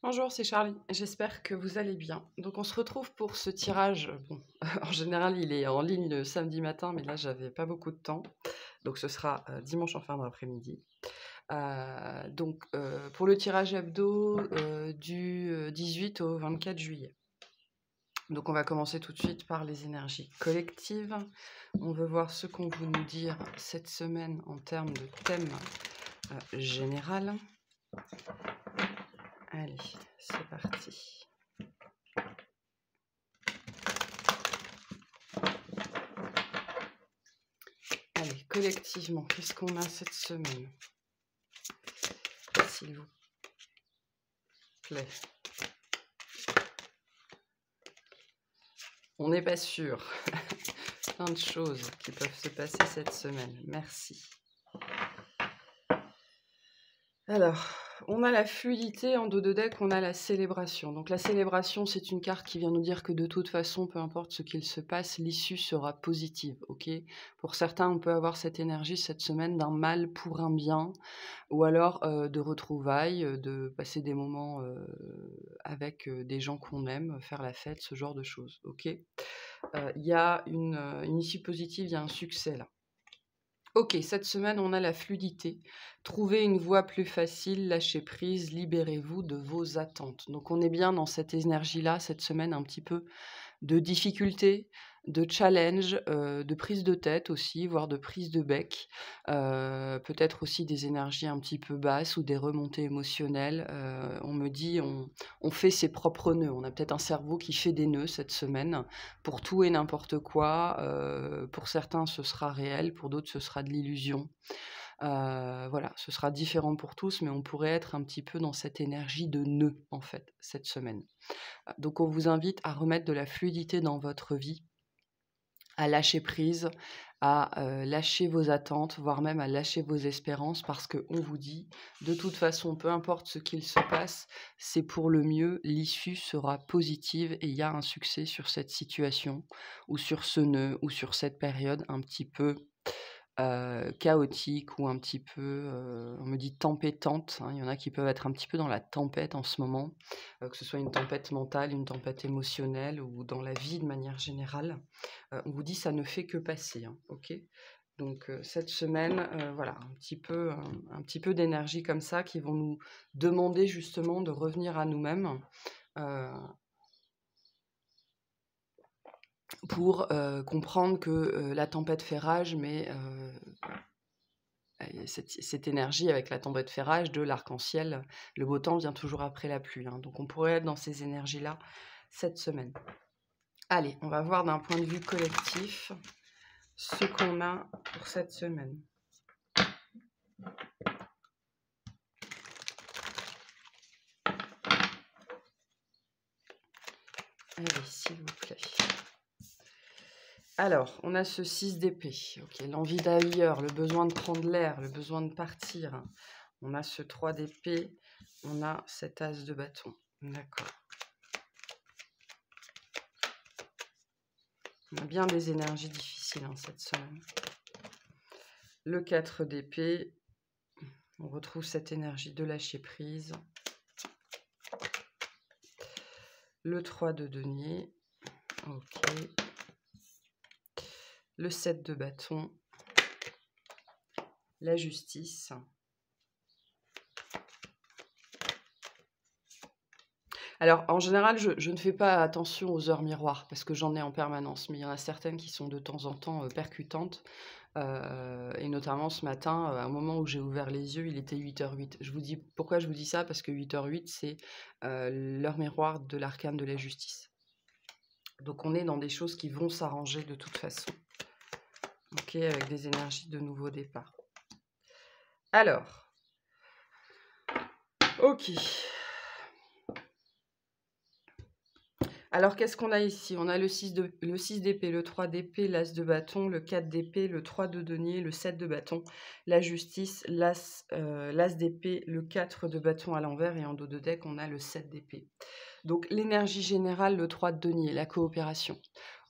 Bonjour, c'est Charlie. J'espère que vous allez bien. Donc, on se retrouve pour ce tirage. Bon, en général, il est en ligne le samedi matin, mais là, j'avais pas beaucoup de temps. Donc, ce sera dimanche en fin d'après-midi. Pour le tirage hebdo du 18 au 24 juillet. Donc, on va commencer tout de suite par les énergies collectives. On veut voir ce qu'on veut nous dire cette semaine en termes de thème général. Allez, c'est parti. Allez, collectivement, qu'est-ce qu'on a cette semaine? S'il vous plaît. On n'est pas sûr. Plein de choses qui peuvent se passer cette semaine. Merci. Alors, on a la fluidité, en dos de deck, on a la célébration. Donc la célébration, c'est une carte qui vient nous dire que de toute façon, peu importe ce qu'il se passe, l'issue sera positive. Ok. Pour certains, on peut avoir cette énergie cette semaine d'un mal pour un bien, ou alors de retrouvailles, de passer des moments avec des gens qu'on aime, faire la fête, ce genre de choses. Ok. Il y a une issue positive, il y a un succès là. Ok, cette semaine, on a la fluidité. Trouvez une voie plus facile, lâchez prise, libérez-vous de vos attentes. Donc on est bien dans cette énergie-là, cette semaine, un petit peu de difficulté, de challenge, de prise de tête aussi, voire de prise de bec. Peut-être aussi des énergies un petit peu basses ou des remontées émotionnelles. On me dit, on fait ses propres nœuds. On a peut-être un cerveau qui fait des nœuds cette semaine pour tout et n'importe quoi. Pour certains, ce sera réel, pour d'autres, ce sera de l'illusion. Voilà, ce sera différent pour tous, mais on pourrait être un petit peu dans cette énergie de nœud, en fait, cette semaine. Donc on vous invite à remettre de la fluidité dans votre vie, à lâcher prise, à lâcher vos attentes, voire même à lâcher vos espérances, parce qu'on vous dit, de toute façon, peu importe ce qu'il se passe, c'est pour le mieux, l'issue sera positive et il y a un succès sur cette situation, ou sur ce nœud, ou sur cette période un petit peu chaotique ou un petit peu, on me dit tempétante, hein. Il y en a qui peuvent être un petit peu dans la tempête en ce moment, que ce soit une tempête mentale, une tempête émotionnelle ou dans la vie de manière générale. On vous dit ça ne fait que passer, hein, ok. Donc cette semaine, voilà, un petit peu d'énergie comme ça qui vont nous demander justement de revenir à nous-mêmes. Pour comprendre que la tempête fait rage, mais cette énergie avec la tempête fait rage de l'arc-en-ciel, le beau temps vient toujours après la pluie, hein. Donc on pourrait être dans ces énergies-là cette semaine. Allez, on va voir d'un point de vue collectif ce qu'on a pour cette semaine. Allez, s'il vous plaît. Alors, on a ce 6 d'épée, okay, l'envie d'ailleurs, le besoin de prendre l'air, le besoin de partir. On a ce 3 d'épée, on a cet as de bâton. D'accord. On a bien des énergies difficiles cette semaine. Le 4 d'épée, on retrouve cette énergie de lâcher prise. Le 3 de denier, ok. Le 7 de bâton, la justice. Alors, en général, je ne fais pas attention aux heures miroirs parce que j'en ai en permanence, mais il y en a certaines qui sont de temps en temps percutantes. Et notamment ce matin, à un moment où j'ai ouvert les yeux, il était 8h08. Pourquoi je vous dis ça? Parce que 8h08, c'est l'heure miroir de l'arcane de la justice. Donc on est dans des choses qui vont s'arranger de toute façon. Ok, avec des énergies de nouveau départ. Alors, ok. Alors, qu'est-ce qu'on a ici? On a le 6 d'épée, le 3 d'épée, l'as de bâton, le 4 d'épée, le 3 de denier, le 7 de bâton, la justice, l'as d'épée, le 4 de bâton à l'envers et en dos de deck, on a le 7 d'épée. Donc, l'énergie générale, le 3 de denier, la coopération.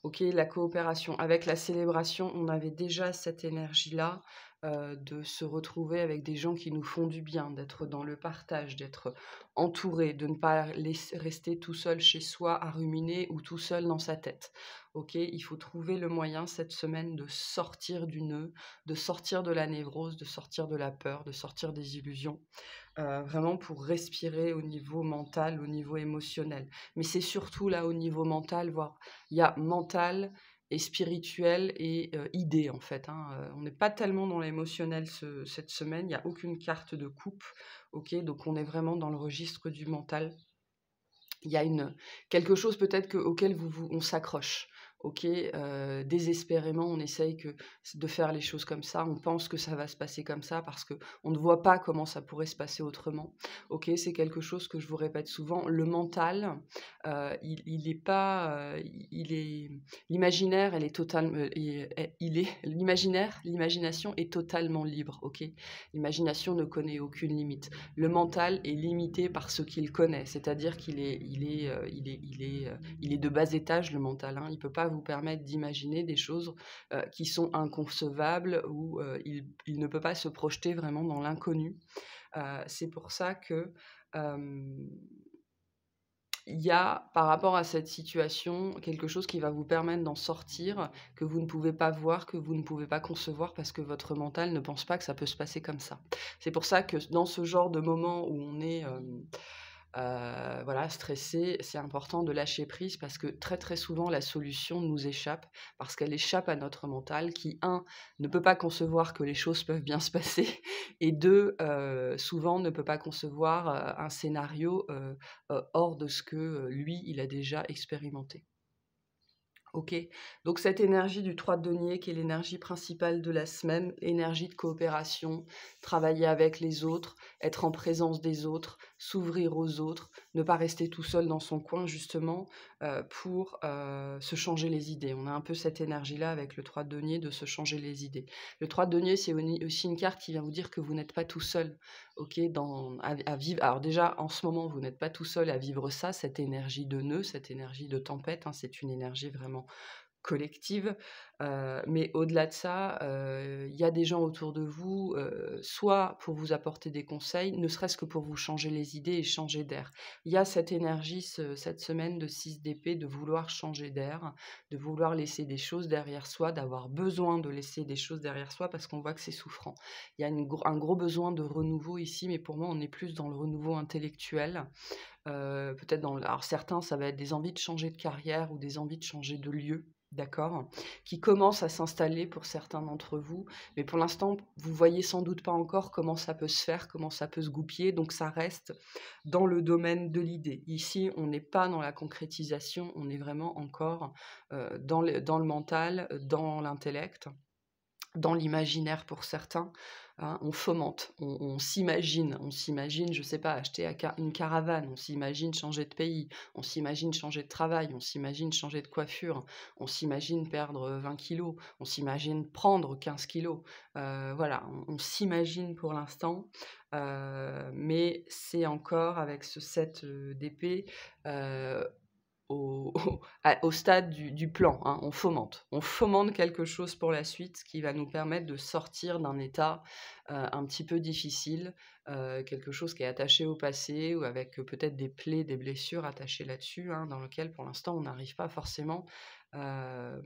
Ok, la coopération. Avec la célébration, on avait déjà cette énergie-là de se retrouver avec des gens qui nous font du bien, d'être dans le partage, d'être entouré, de ne pas rester tout seul chez soi à ruminer ou tout seul dans sa tête. OK? Il faut trouver le moyen cette semaine de sortir du nœud, de sortir de la névrose, de sortir de la peur, de sortir des illusions, vraiment pour respirer au niveau mental, au niveau émotionnel. Mais c'est surtout là au niveau mental, voire il y a mental et spirituel et idée en fait, hein, on n'est pas tellement dans l'émotionnel cette semaine, il y a aucune carte de coupe, OK? Donc on est vraiment dans le registre du mental. Il y a quelque chose peut-être auquel on s'accroche, OK? Désespérément, on essaye de faire les choses comme ça. On pense que ça va se passer comme ça parce qu'on ne voit pas comment ça pourrait se passer autrement, OK? C'est quelque chose que je vous répète souvent. Le mental, il est pas, il est l'imaginaire, elle est totalement, l'imagination est totalement libre, OK? L'imagination ne connaît aucune limite. Le mental est limité par ce qu'il connaît, c'est-à-dire qu'il est de bas étage, le mental, hein. Il ne peut pas vous permettre d'imaginer des choses qui sont inconcevables ou il ne peut pas se projeter vraiment dans l'inconnu. C'est pour ça que il y a, par rapport à cette situation, quelque chose qui va vous permettre d'en sortir, que vous ne pouvez pas voir, que vous ne pouvez pas concevoir parce que votre mental ne pense pas que ça peut se passer comme ça. C'est pour ça que dans ce genre de moment où on est voilà, stressé, c'est important de lâcher prise parce que très très souvent la solution nous échappe parce qu'elle échappe à notre mental qui, un, ne peut pas concevoir que les choses peuvent bien se passer et deux, souvent ne peut pas concevoir un scénario hors de ce que lui, il a déjà expérimenté. OK. Donc cette énergie du 3 de denier qui est l'énergie principale de la semaine, énergie de coopération, travailler avec les autres, être en présence des autres, s'ouvrir aux autres, ne pas rester tout seul dans son coin justement, pour, se changer les idées. On a un peu cette énergie-là avec le 3 de denier de se changer les idées. Le 3 de denier, c'est aussi une carte qui vient vous dire que vous n'êtes pas tout seul, OK, à vivre. Alors déjà, en ce moment, vous n'êtes pas tout seul à vivre ça, cette énergie de nœud, cette énergie de tempête, hein, c'est une énergie vraiment collective, mais au-delà de ça, il y a des gens autour de vous, soit pour vous apporter des conseils, ne serait-ce que pour vous changer les idées et changer d'air. Il y a cette énergie cette semaine de 6 d'épée de vouloir changer d'air, de vouloir laisser des choses derrière soi, d'avoir besoin de laisser des choses derrière soi parce qu'on voit que c'est souffrant. Il y a un gros besoin de renouveau ici, mais pour moi, on est plus dans le renouveau intellectuel, peut-être alors certains, ça va être des envies de changer de carrière ou des envies de changer de lieu, d'accord? Qui commencent à s'installer pour certains d'entre vous, mais pour l'instant, vous voyez sans doute pas encore comment ça peut se faire, comment ça peut se goupiller, donc ça reste dans le domaine de l'idée. Ici, on n'est pas dans la concrétisation, on est vraiment encore, dans le mental, dans l'intellect, dans l'imaginaire pour certains, hein, on fomente, on s'imagine, je sais pas, acheter une caravane, on s'imagine changer de pays, on s'imagine changer de travail, on s'imagine changer de coiffure, on s'imagine perdre 20 kilos, on s'imagine prendre 15 kilos. Voilà, on s'imagine pour l'instant, mais c'est encore avec ce 7 d'épée, heu, au au stade du plan, hein. On fomente quelque chose pour la suite qui va nous permettre de sortir d'un état, un petit peu difficile, quelque chose qui est attaché au passé ou avec, peut-être des plaies, des blessures attachées là-dessus, hein, dans lequel pour l'instant on n'arrive pas forcément, on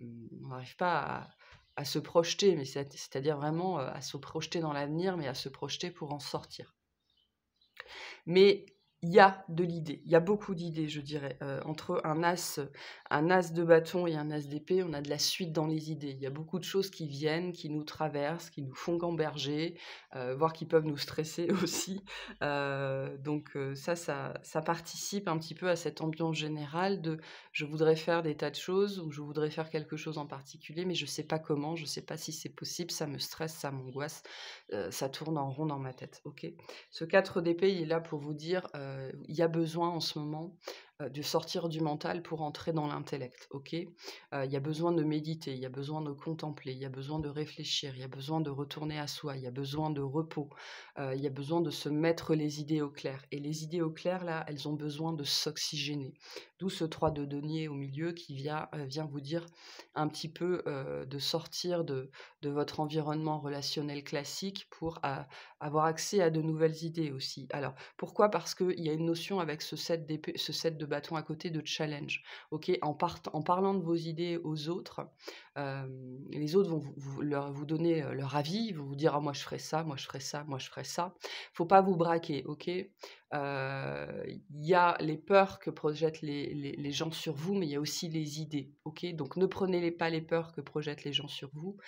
n'arrive pas à se projeter, mais c'est-à-dire vraiment, à se projeter dans l'avenir, mais à se projeter pour en sortir. Mais il y a de l'idée, il y a beaucoup d'idées, je dirais. Entre un as de bâton et un as d'épée, on a de la suite dans les idées. Il y a beaucoup de choses qui viennent, qui nous traversent, qui nous font gamberger, voire qui peuvent nous stresser aussi. Donc ça participe un petit peu à cette ambiance générale de je voudrais faire des tas de choses ou je voudrais faire quelque chose en particulier, mais je ne sais pas comment, je ne sais pas si c'est possible, ça me stresse, ça m'angoisse, ça tourne en rond dans ma tête, OK? Ce 4 d'épée, il est là pour vous dire, il y a besoin en ce moment, de sortir du mental pour entrer dans l'intellect, OK? Il y a besoin de méditer, il y a besoin de contempler, il y a besoin de réfléchir, il y a besoin de retourner à soi, il y a besoin de repos, il y a besoin de se mettre les idées au clair et les idées au clair, là, elles ont besoin de s'oxygéner. D'où ce 3 de denier au milieu qui vient vous dire un petit peu, de sortir de votre environnement relationnel classique pour avoir accès à de nouvelles idées aussi. Alors, pourquoi? Parce qu'il y a une notion avec ce 7 de bâton à côté de challenge, OK? En parlant de vos idées aux autres, les autres vont vous donner, leur avis, ils vont vous dire: «Ah moi je ferais ça, moi je ferais ça, moi je ferais ça». Faut pas vous braquer, OK? Il y a les peurs que projettent les gens sur vous, mais il y a aussi les idées, OK? Donc ne prenez pas les peurs que projettent les gens sur vous,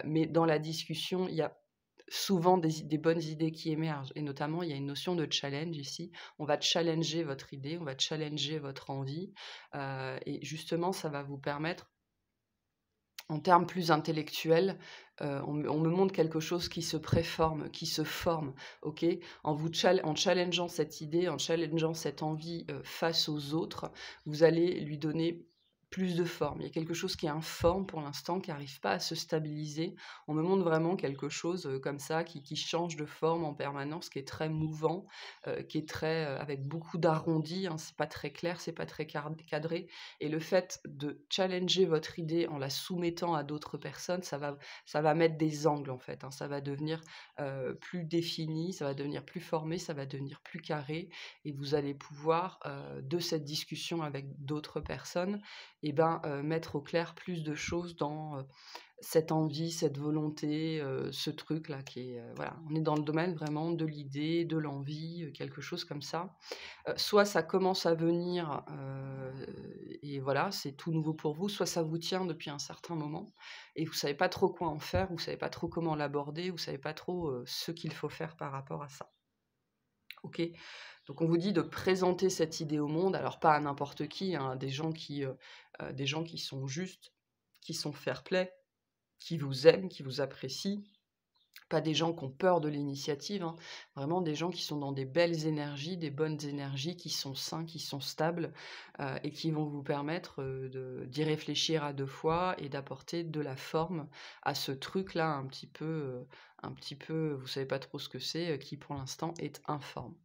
mais dans la discussion, il y a souvent des bonnes idées qui émergent et notamment, il y a une notion de challenge ici. On va challenger votre idée, on va challenger votre envie, et justement, ça va vous permettre, en termes plus intellectuels, on me montre quelque chose qui se préforme, qui se forme, OK? En challengeant cette idée, en challengeant cette envie, face aux autres, vous allez lui donner plus de forme. Il y a quelque chose qui est informe pour l'instant, qui n'arrive pas à se stabiliser. On me montre vraiment quelque chose, comme ça, qui change de forme en permanence, qui est très mouvant, qui est très, avec beaucoup d'arrondis, hein. C'est pas très clair, c'est pas très cadré et le fait de challenger votre idée en la soumettant à d'autres personnes, ça va mettre des angles en fait, hein. Ça va devenir, plus défini, ça va devenir plus formé, ça va devenir plus carré et vous allez pouvoir, de cette discussion avec d'autres personnes et ben, mettre au clair plus de choses dans, cette envie, cette volonté, ce truc-là qui est, voilà, on est dans le domaine vraiment de l'idée, de l'envie, quelque chose comme ça. Soit ça commence à venir, et voilà, c'est tout nouveau pour vous, soit ça vous tient depuis un certain moment et vous savez pas trop quoi en faire, vous savez pas trop comment l'aborder, vous savez pas trop, ce qu'il faut faire par rapport à ça. OK? Donc on vous dit de présenter cette idée au monde, alors pas à n'importe qui, hein, des gens qui sont justes, qui sont fair-play, qui vous aiment, qui vous apprécient, pas des gens qui ont peur de l'initiative, hein, vraiment des gens qui sont dans des belles énergies, des bonnes énergies, qui sont sains, qui sont stables, et qui vont vous permettre, d'y réfléchir à 2 fois et d'apporter de la forme à ce truc-là un petit peu, vous savez pas trop ce que c'est, qui pour l'instant est informe.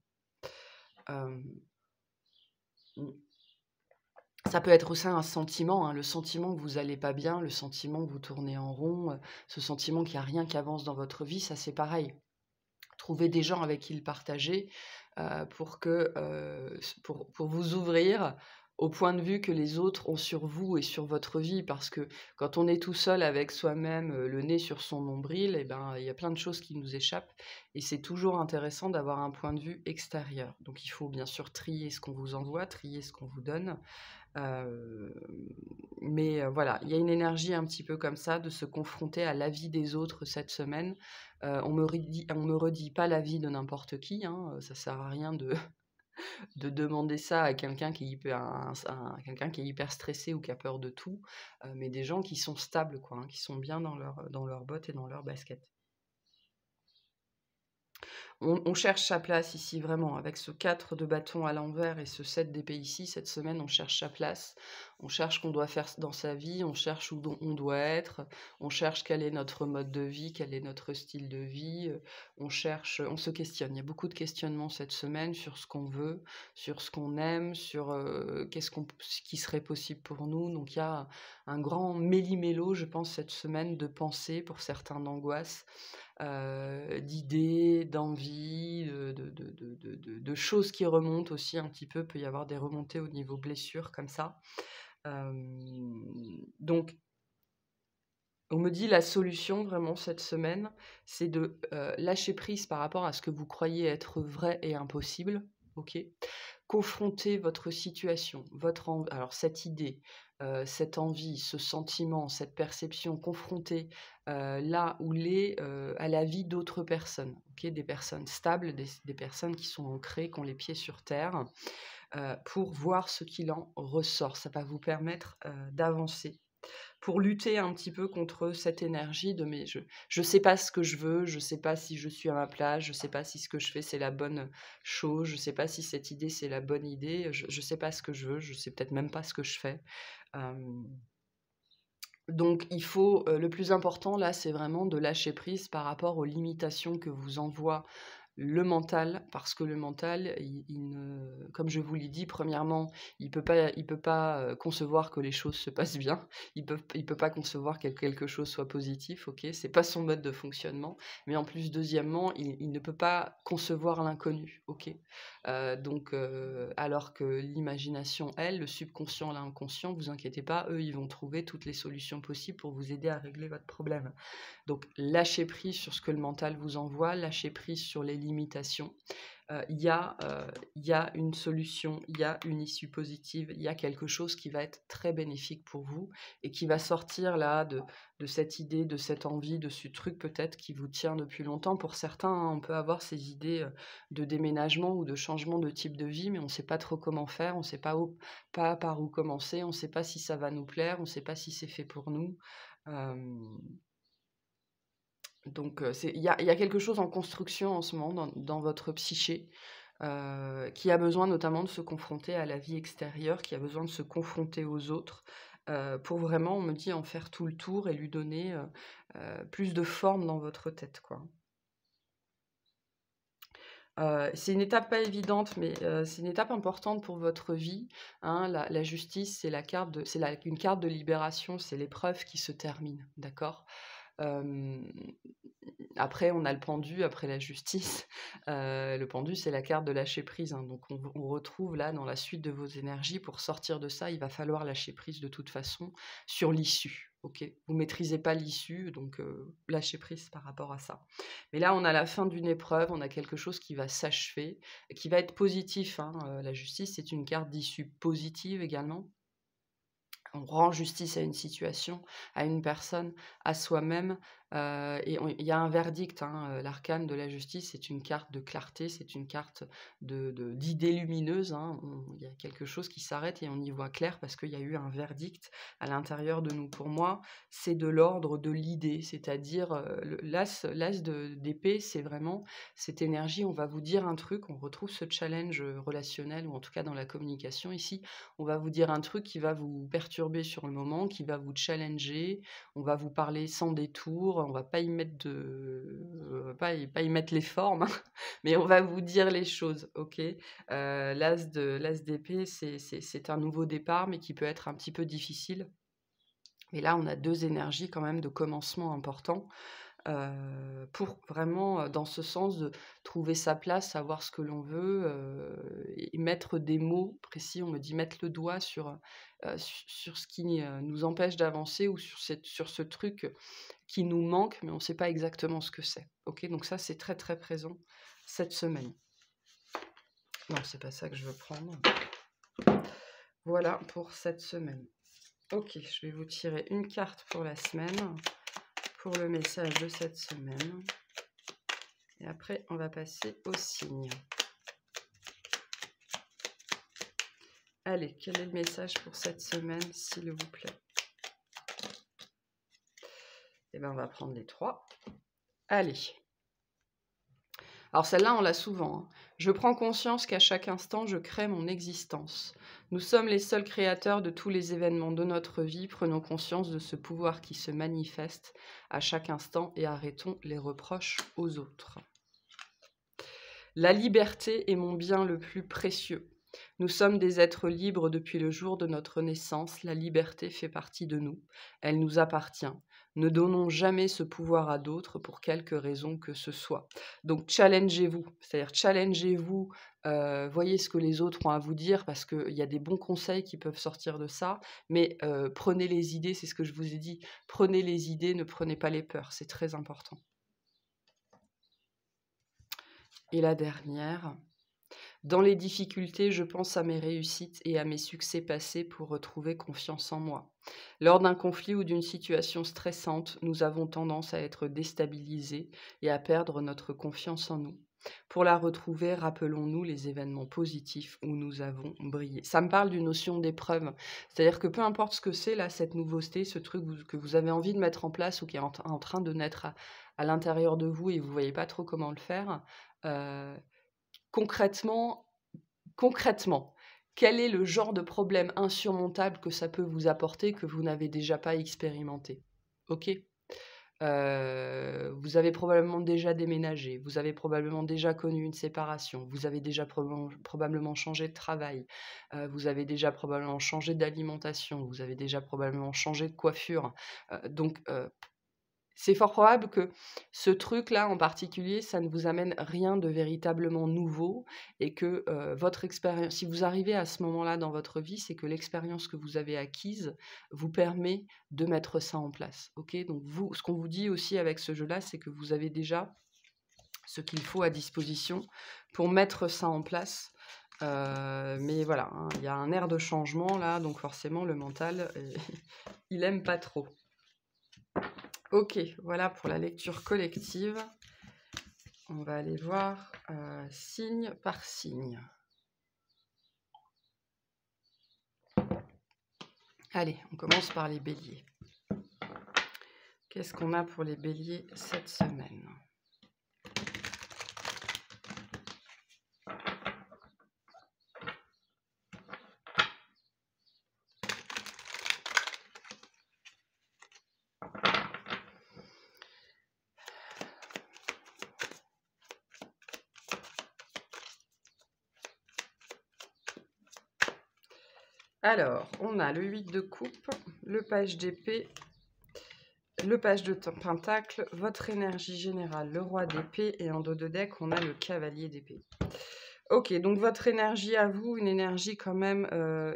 Hem, mmh. Ça peut être aussi un sentiment, hein, le sentiment que vous allez pas bien, le sentiment que vous tournez en rond, ce sentiment qu'il y a rien qui avance dans votre vie, ça c'est pareil. Trouver des gens avec qui le partager, pour que, pour vous ouvrir au point de vue que les autres ont sur vous et sur votre vie. Parce que quand on est tout seul avec soi-même, le nez sur son nombril et ben, il y a plein de choses qui nous échappent et c'est toujours intéressant d'avoir un point de vue extérieur. Donc il faut bien sûr trier ce qu'on vous envoie, trier ce qu'on vous donne, Heu, mais voilà, il y a une énergie un petit peu comme ça de se confronter à l'avis des autres cette semaine. On me redit pas l'avis de n'importe qui, hein, ça sert à rien de de demander ça à quelqu'un qui est quelqu'un qui est hyper stressé ou qui a peur de tout, mais des gens qui sont stables quoi, hein, qui sont bien dans leurs bottes et dans leurs baskets. On cherche sa place ici vraiment avec ce 4 de bâton à l'envers et ce 7 d'épée ici, cette semaine on cherche sa place, on cherche ce qu'on doit faire dans sa vie, on cherche on doit être, on cherche quel est notre mode de vie, quel est notre style de vie, on se questionne. Il y a beaucoup de questionnements cette semaine sur ce qu'on veut, sur ce qu'on aime, sur, ce qui serait possible pour nous. Donc il y a un grand méli-mélo, je pense, cette semaine de pensées, pour certains d'angoisse, d'idées, d'envies, de choses qui remontent aussi un petit peu. Peut y avoir des remontées au niveau blessure comme ça. Donc on me dit la solution vraiment cette semaine, c'est de, lâcher prise par rapport à ce que vous croyez être vrai et impossible, OK? Confronter votre situation, alors cette idée, cette envie, ce sentiment, cette perception, confronter, là où l'est, à la vie d'autres personnes, OK? Des personnes stables, des personnes qui sont ancrées, qui ont les pieds sur terre, pour voir ce qu'il en ressort. Ça va vous permettre, d'avancer. pour lutter un petit peu contre cette énergie de mais je sais pas ce que je veux, je sais pas si je suis à ma place, je sais pas si ce que je fais c'est la bonne chose, je sais pas si cette idée c'est la bonne idée, je sais pas ce que je veux, je sais peut-être même pas ce que je fais. Donc il faut, le plus important là, c'est vraiment de lâcher prise par rapport aux limitations que vous envoie le mental, parce que le mental, il ne comme je vous l'ai dit, premièrement, il peut pas, concevoir que les choses se passent bien. Il peut pas concevoir que quelque chose soit positif, OK? C'est pas son mode de fonctionnement. Mais en plus, deuxièmement, il ne peut pas concevoir l'inconnu, OK? Alors que l'imagination, elle, le subconscient, l'inconscient, vous inquiétez pas, eux, ils vont trouver toutes les solutions possibles pour vous aider à régler votre problème. Donc lâchez prise sur ce que le mental vous envoie, lâchez prise sur les limitations. Il y a une solution, il y a une issue positive, il y a quelque chose qui va être très bénéfique pour vous et qui va sortir là de cette idée, de cette envie, de ce truc peut-être qui vous tient depuis longtemps. Pour certains, hein, on peut avoir ces idées de déménagement ou de changement de type de vie, mais on ne sait pas trop comment faire, on ne sait pas par où commencer, on ne sait pas si ça va nous plaire, on ne sait pas si c'est fait pour nous. Euh, donc, il y a quelque chose en construction en ce moment dans votre psyché, qui a besoin notamment de se confronter à la vie extérieure, qui a besoin de se confronter aux autres, pour vraiment, on me dit, en faire tout le tour et lui donner, plus de forme dans votre tête, quoi. C'est une étape pas évidente, mais c'est une étape importante pour votre vie, hein. La justice, c'est une carte de libération, c'est l'épreuve qui se termine, d'accord? Hem, Après, on a le pendu, après la justice. Le pendu, c'est la carte de lâcher prise, hein, donc on retrouve là, dans la suite de vos énergies, pour sortir de ça, il va falloir lâcher prise de toute façon sur l'issue, OK? Vous maîtrisez pas l'issue, donc lâchez prise par rapport à ça. Mais là, on a la fin d'une épreuve, on a quelque chose qui va s'achever, qui va être positif, hein, la justice, c'est une carte d'issue positive également. On rend justice à une situation, à une personne, à soi-même, il y a un verdict, hein, l'arcane de la justice, c'est une carte de clarté, c'est une carte d'idées lumineuses, hein. Il y a quelque chose qui s'arrête et on y voit clair parce qu'il y a eu un verdict à l'intérieur de nous. Pour moi, c'est de l'ordre de l'idée, c'est-à-dire, l'as d'épée, c'est vraiment cette énergie, on va vous dire un truc, on retrouve ce challenge, relationnel ou en tout cas dans la communication ici, on va vous dire un truc qui va vous perturber sur le moment, qui va vous challenger, on va vous parler sans détour, on va pas y mettre pas y mettre les formes, hein, mais on va vous dire les choses, OK? L'as d'épée, c'est un nouveau départ, mais qui peut être un petit peu difficile. Et là, on a 2 énergies quand même de commencement importants, pour vraiment, dans ce sens de trouver sa place, savoir ce que l'on veut, et mettre des mots précis. On me dit mettre le doigt sur ce qui, nous empêche d'avancer ou sur ce truc qui nous manque, mais on ne sait pas exactement ce que c'est. OK? Donc ça, c'est très, très présent cette semaine. Non, c'est pas ça que je veux prendre. Voilà pour cette semaine. OK, je vais vous tirer une carte pour la semaine, pour le message de cette semaine. Et après, on va passer aux signes. Allez, quel est le message pour cette semaine, s'il vous plaît? Eh bien, on va prendre les 3. Allez. Alors celle-là, on l'a souvent, hein. Je prends conscience qu'à chaque instant, je crée mon existence. Nous sommes les seuls créateurs de tous les événements de notre vie. Prenons conscience de ce pouvoir qui se manifeste à chaque instant et arrêtons les reproches aux autres. La liberté est mon bien le plus précieux. Nous sommes des êtres libres depuis le jour de notre naissance. La liberté fait partie de nous. Elle nous appartient. Ne donnons jamais ce pouvoir à d'autres pour quelque raison que ce soit. Donc challengez-vous, c'est-à-dire challengez-vous, voyez ce que les autres ont à vous dire parce qu'il y a des bons conseils qui peuvent sortir de ça, mais prenez les idées, c'est ce que je vous ai dit, prenez les idées, ne prenez pas les peurs, c'est très important. Et la dernière, dans les difficultés, je pense à mes réussites et à mes succès passés pour retrouver confiance en moi. Lors d'un conflit ou d'une situation stressante, nous avons tendance à être déstabilisés et à perdre notre confiance en nous. Pour la retrouver, rappelons-nous les événements positifs où nous avons brillé. Ça me parle d'une notion d'épreuve. C'est-à-dire que peu importe ce que c'est, là, cette nouveauté, ce truc que vous avez envie de mettre en place ou qui est en train de naître à l'intérieur de vous et vous ne voyez pas trop comment le faire, euh, concrètement, concrètement, quel est le genre de problème insurmontable que ça peut vous apporter que vous n'avez déjà pas expérimenté? Ok? Vous avez probablement déjà déménagé, vous avez probablement déjà connu une séparation, vous avez déjà probablement changé de travail, vous avez déjà probablement changé d'alimentation, vous avez déjà probablement changé de coiffure. Donc, c'est fort probable que ce truc-là en particulier, ça ne vous amène rien de véritablement nouveau et que votre expérience, si vous arrivez à ce moment-là dans votre vie, c'est que l'expérience que vous avez acquise vous permet de mettre ça en place. Ok? Donc vous, ce qu'on vous dit aussi avec ce jeu-là, c'est que vous avez déjà ce qu'il faut à disposition pour mettre ça en place. Mais voilà, hein, il y a un air de changement là, donc forcément le mental, il aime pas trop. Ok, voilà pour la lecture collective. On va aller voir signe par signe. Allez, on commence par les béliers. Qu'est-ce qu'on a pour les béliers cette semaine ? Alors, on a le 8 de coupe, le page d'épée, le page de pentacle, votre énergie générale, le roi d'épée, et en dos de deck, on a le cavalier d'épée. Ok, donc votre énergie à vous, une énergie quand même,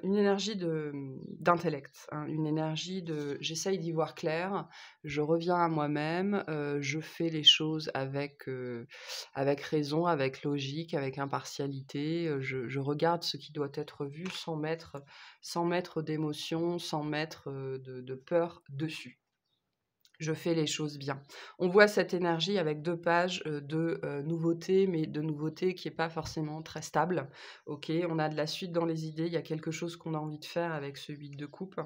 une énergie d'intellect, hein, une énergie de j'essaye d'y voir clair, je reviens à moi-même, je fais les choses avec raison, avec logique, avec impartialité, je regarde ce qui doit être vu sans mettre d'émotion, sans mettre de peur dessus. Je fais les choses bien. On voit cette énergie avec 2 pages de nouveautés, mais de nouveautés qui n'est pas forcément très stable. Ok, on a de la suite dans les idées, il y a quelque chose qu'on a envie de faire avec ce 8 de coupe.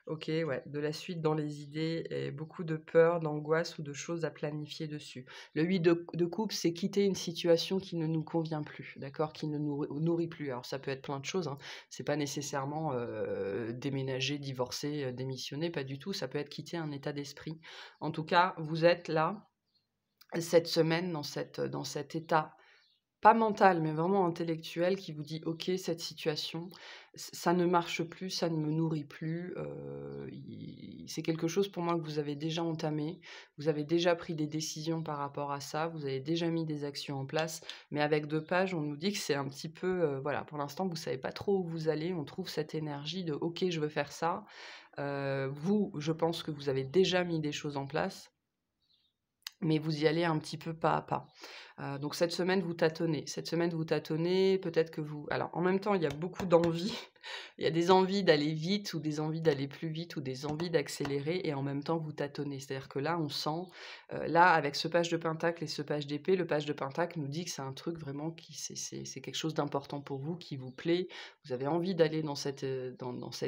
Ok, ouais, de la suite dans les idées et beaucoup de peur, d'angoisse ou de choses à planifier dessus. Le 8 de coupe, c'est quitter une situation qui ne nous convient plus, d'accord, qui ne nous nourrit plus. Alors ça peut être plein de choses, hein. C'est pas nécessairement déménager, divorcer, démissionner, pas du tout. Ça peut être quitter un état d'esprit. En tout cas, vous êtes là, cette semaine, dans cet état, pas mental, mais vraiment intellectuel, qui vous dit, OK, cette situation, ça ne marche plus, ça ne me nourrit plus. C'est quelque chose pour moi que vous avez déjà entamé, vous avez déjà pris des décisions par rapport à ça, vous avez déjà mis des actions en place, mais avec 2 pages, on nous dit que c'est un petit peu, voilà, pour l'instant, vous ne savez pas trop où vous allez, on trouve cette énergie de, OK, je veux faire ça. Vous, je pense que vous avez déjà mis des choses en place, mais vous y allez un petit peu pas à pas. Donc cette semaine, vous tâtonnez. Cette semaine, vous tâtonnez, peut-être que vous... Alors, en même temps, il y a beaucoup d'envies. Il y a des envies d'aller vite ou des envies d'aller plus vite ou des envies d'accélérer et en même temps, vous tâtonnez. C'est-à-dire que là, on sent... là, avec ce page de pentacle et ce page d'épée, le page de pentacle nous dit que c'est un truc vraiment qui... C'est quelque chose d'important pour vous, qui vous plaît. Vous avez envie d'aller dans cette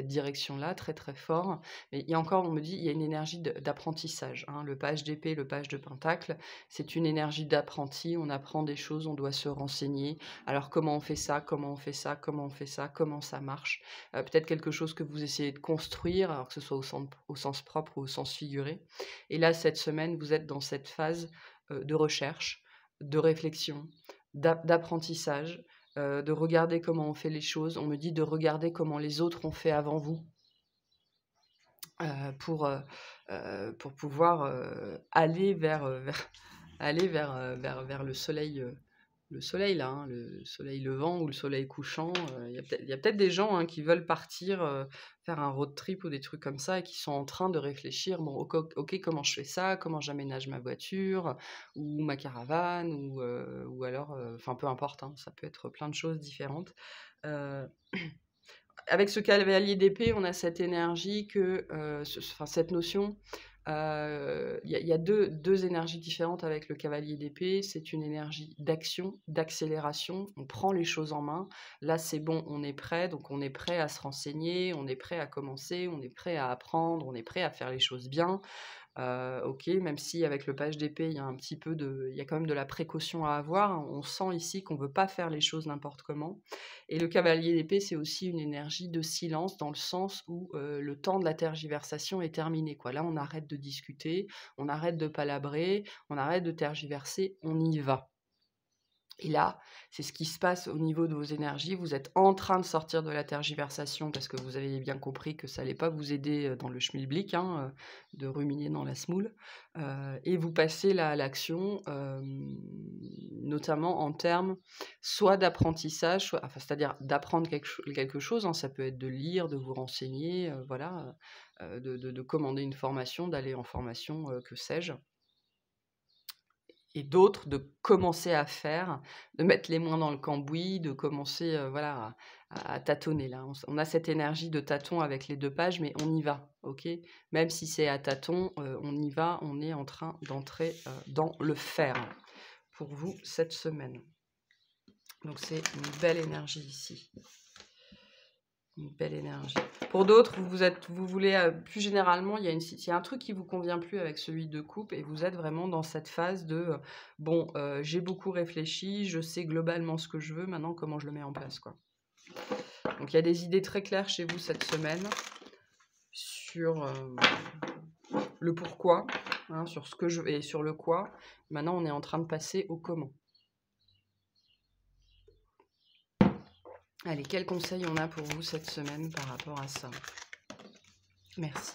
direction-là, très très fort. Mais il y a encore, on me dit, il y a une énergie d'apprentissage, hein. Le page d'épée, le page de pentacle, c'est une énergie d'apprenti. On apprend des choses, on doit se renseigner. Alors comment on fait ça, comment on fait ça, comment on fait ça, comment ça marche. Peut-être quelque chose que vous essayez de construire, alors que ce soit au sens propre ou au sens figuré. Et là, cette semaine, vous êtes dans cette phase de recherche, de réflexion, d'apprentissage, de regarder comment on fait les choses. On me dit de regarder comment les autres ont fait avant vous. Pour pouvoir aller vers le soleil là, hein, le soleil levant ou le soleil couchant. Il y a peut-être des gens, hein, qui veulent partir faire un road trip ou des trucs comme ça et qui sont en train de réfléchir, bon, ok, comment je fais ça, comment j'aménage ma voiture ou ma caravane ou alors, enfin peu importe, hein, ça peut être plein de choses différentes. Euh, Avec ce cavalier d'épée, on a cette énergie que, cette notion Il y a deux énergies différentes avec le cavalier d'épée. C'est une énergie d'action, d'accélération. On prend les choses en main. Là, c'est bon, on est prêt. Donc, on est prêt à se renseigner, on est prêt à commencer, on est prêt à apprendre, on est prêt à faire les choses bien. OK, même si avec le page d'épée, il y a un petit peu il y a quand même de la précaution à avoir. On sent ici qu'on ne veut pas faire les choses n'importe comment. Et le cavalier d'épée, c'est aussi une énergie de silence dans le sens où le temps de la tergiversation est terminé, quoi. Là, on arrête de discuter, on arrête de palabrer, on arrête de tergiverser, on y va. Et là, c'est ce qui se passe au niveau de vos énergies. Vous êtes en train de sortir de la tergiversation parce que vous avez bien compris que ça n'allait pas vous aider dans le schmilblick, hein, de ruminer dans la semoule. Et vous passez là à l'action, notamment en termes soit d'apprentissage, c'est-à-dire d'apprendre quelque chose, hein, ça peut être de lire, de vous renseigner, voilà, de commander une formation, d'aller en formation, que sais-je. Et d'autres de commencer à faire, de mettre les mains dans le cambouis, de commencer, voilà, à tâtonner là. On a cette énergie de tâton avec les 2 pages, mais on y va, OK? Même si c'est à tâtons, on y va, on est en train d'entrer, dans le faire pour vous cette semaine. Donc c'est une belle énergie ici. Une belle énergie. Pour d'autres, vous voulez, plus généralement, il y a un truc qui vous convient plus avec celui de coupe et vous êtes vraiment dans cette phase de, bon, j'ai beaucoup réfléchi, je sais globalement ce que je veux, maintenant comment je le mets en place, quoi. Donc il y a des idées très claires chez vous cette semaine sur, le pourquoi, hein, sur ce que je veux et sur le quoi. Maintenant, on est en train de passer au comment. Allez, quels conseils on a pour vous cette semaine par rapport à ça? Merci.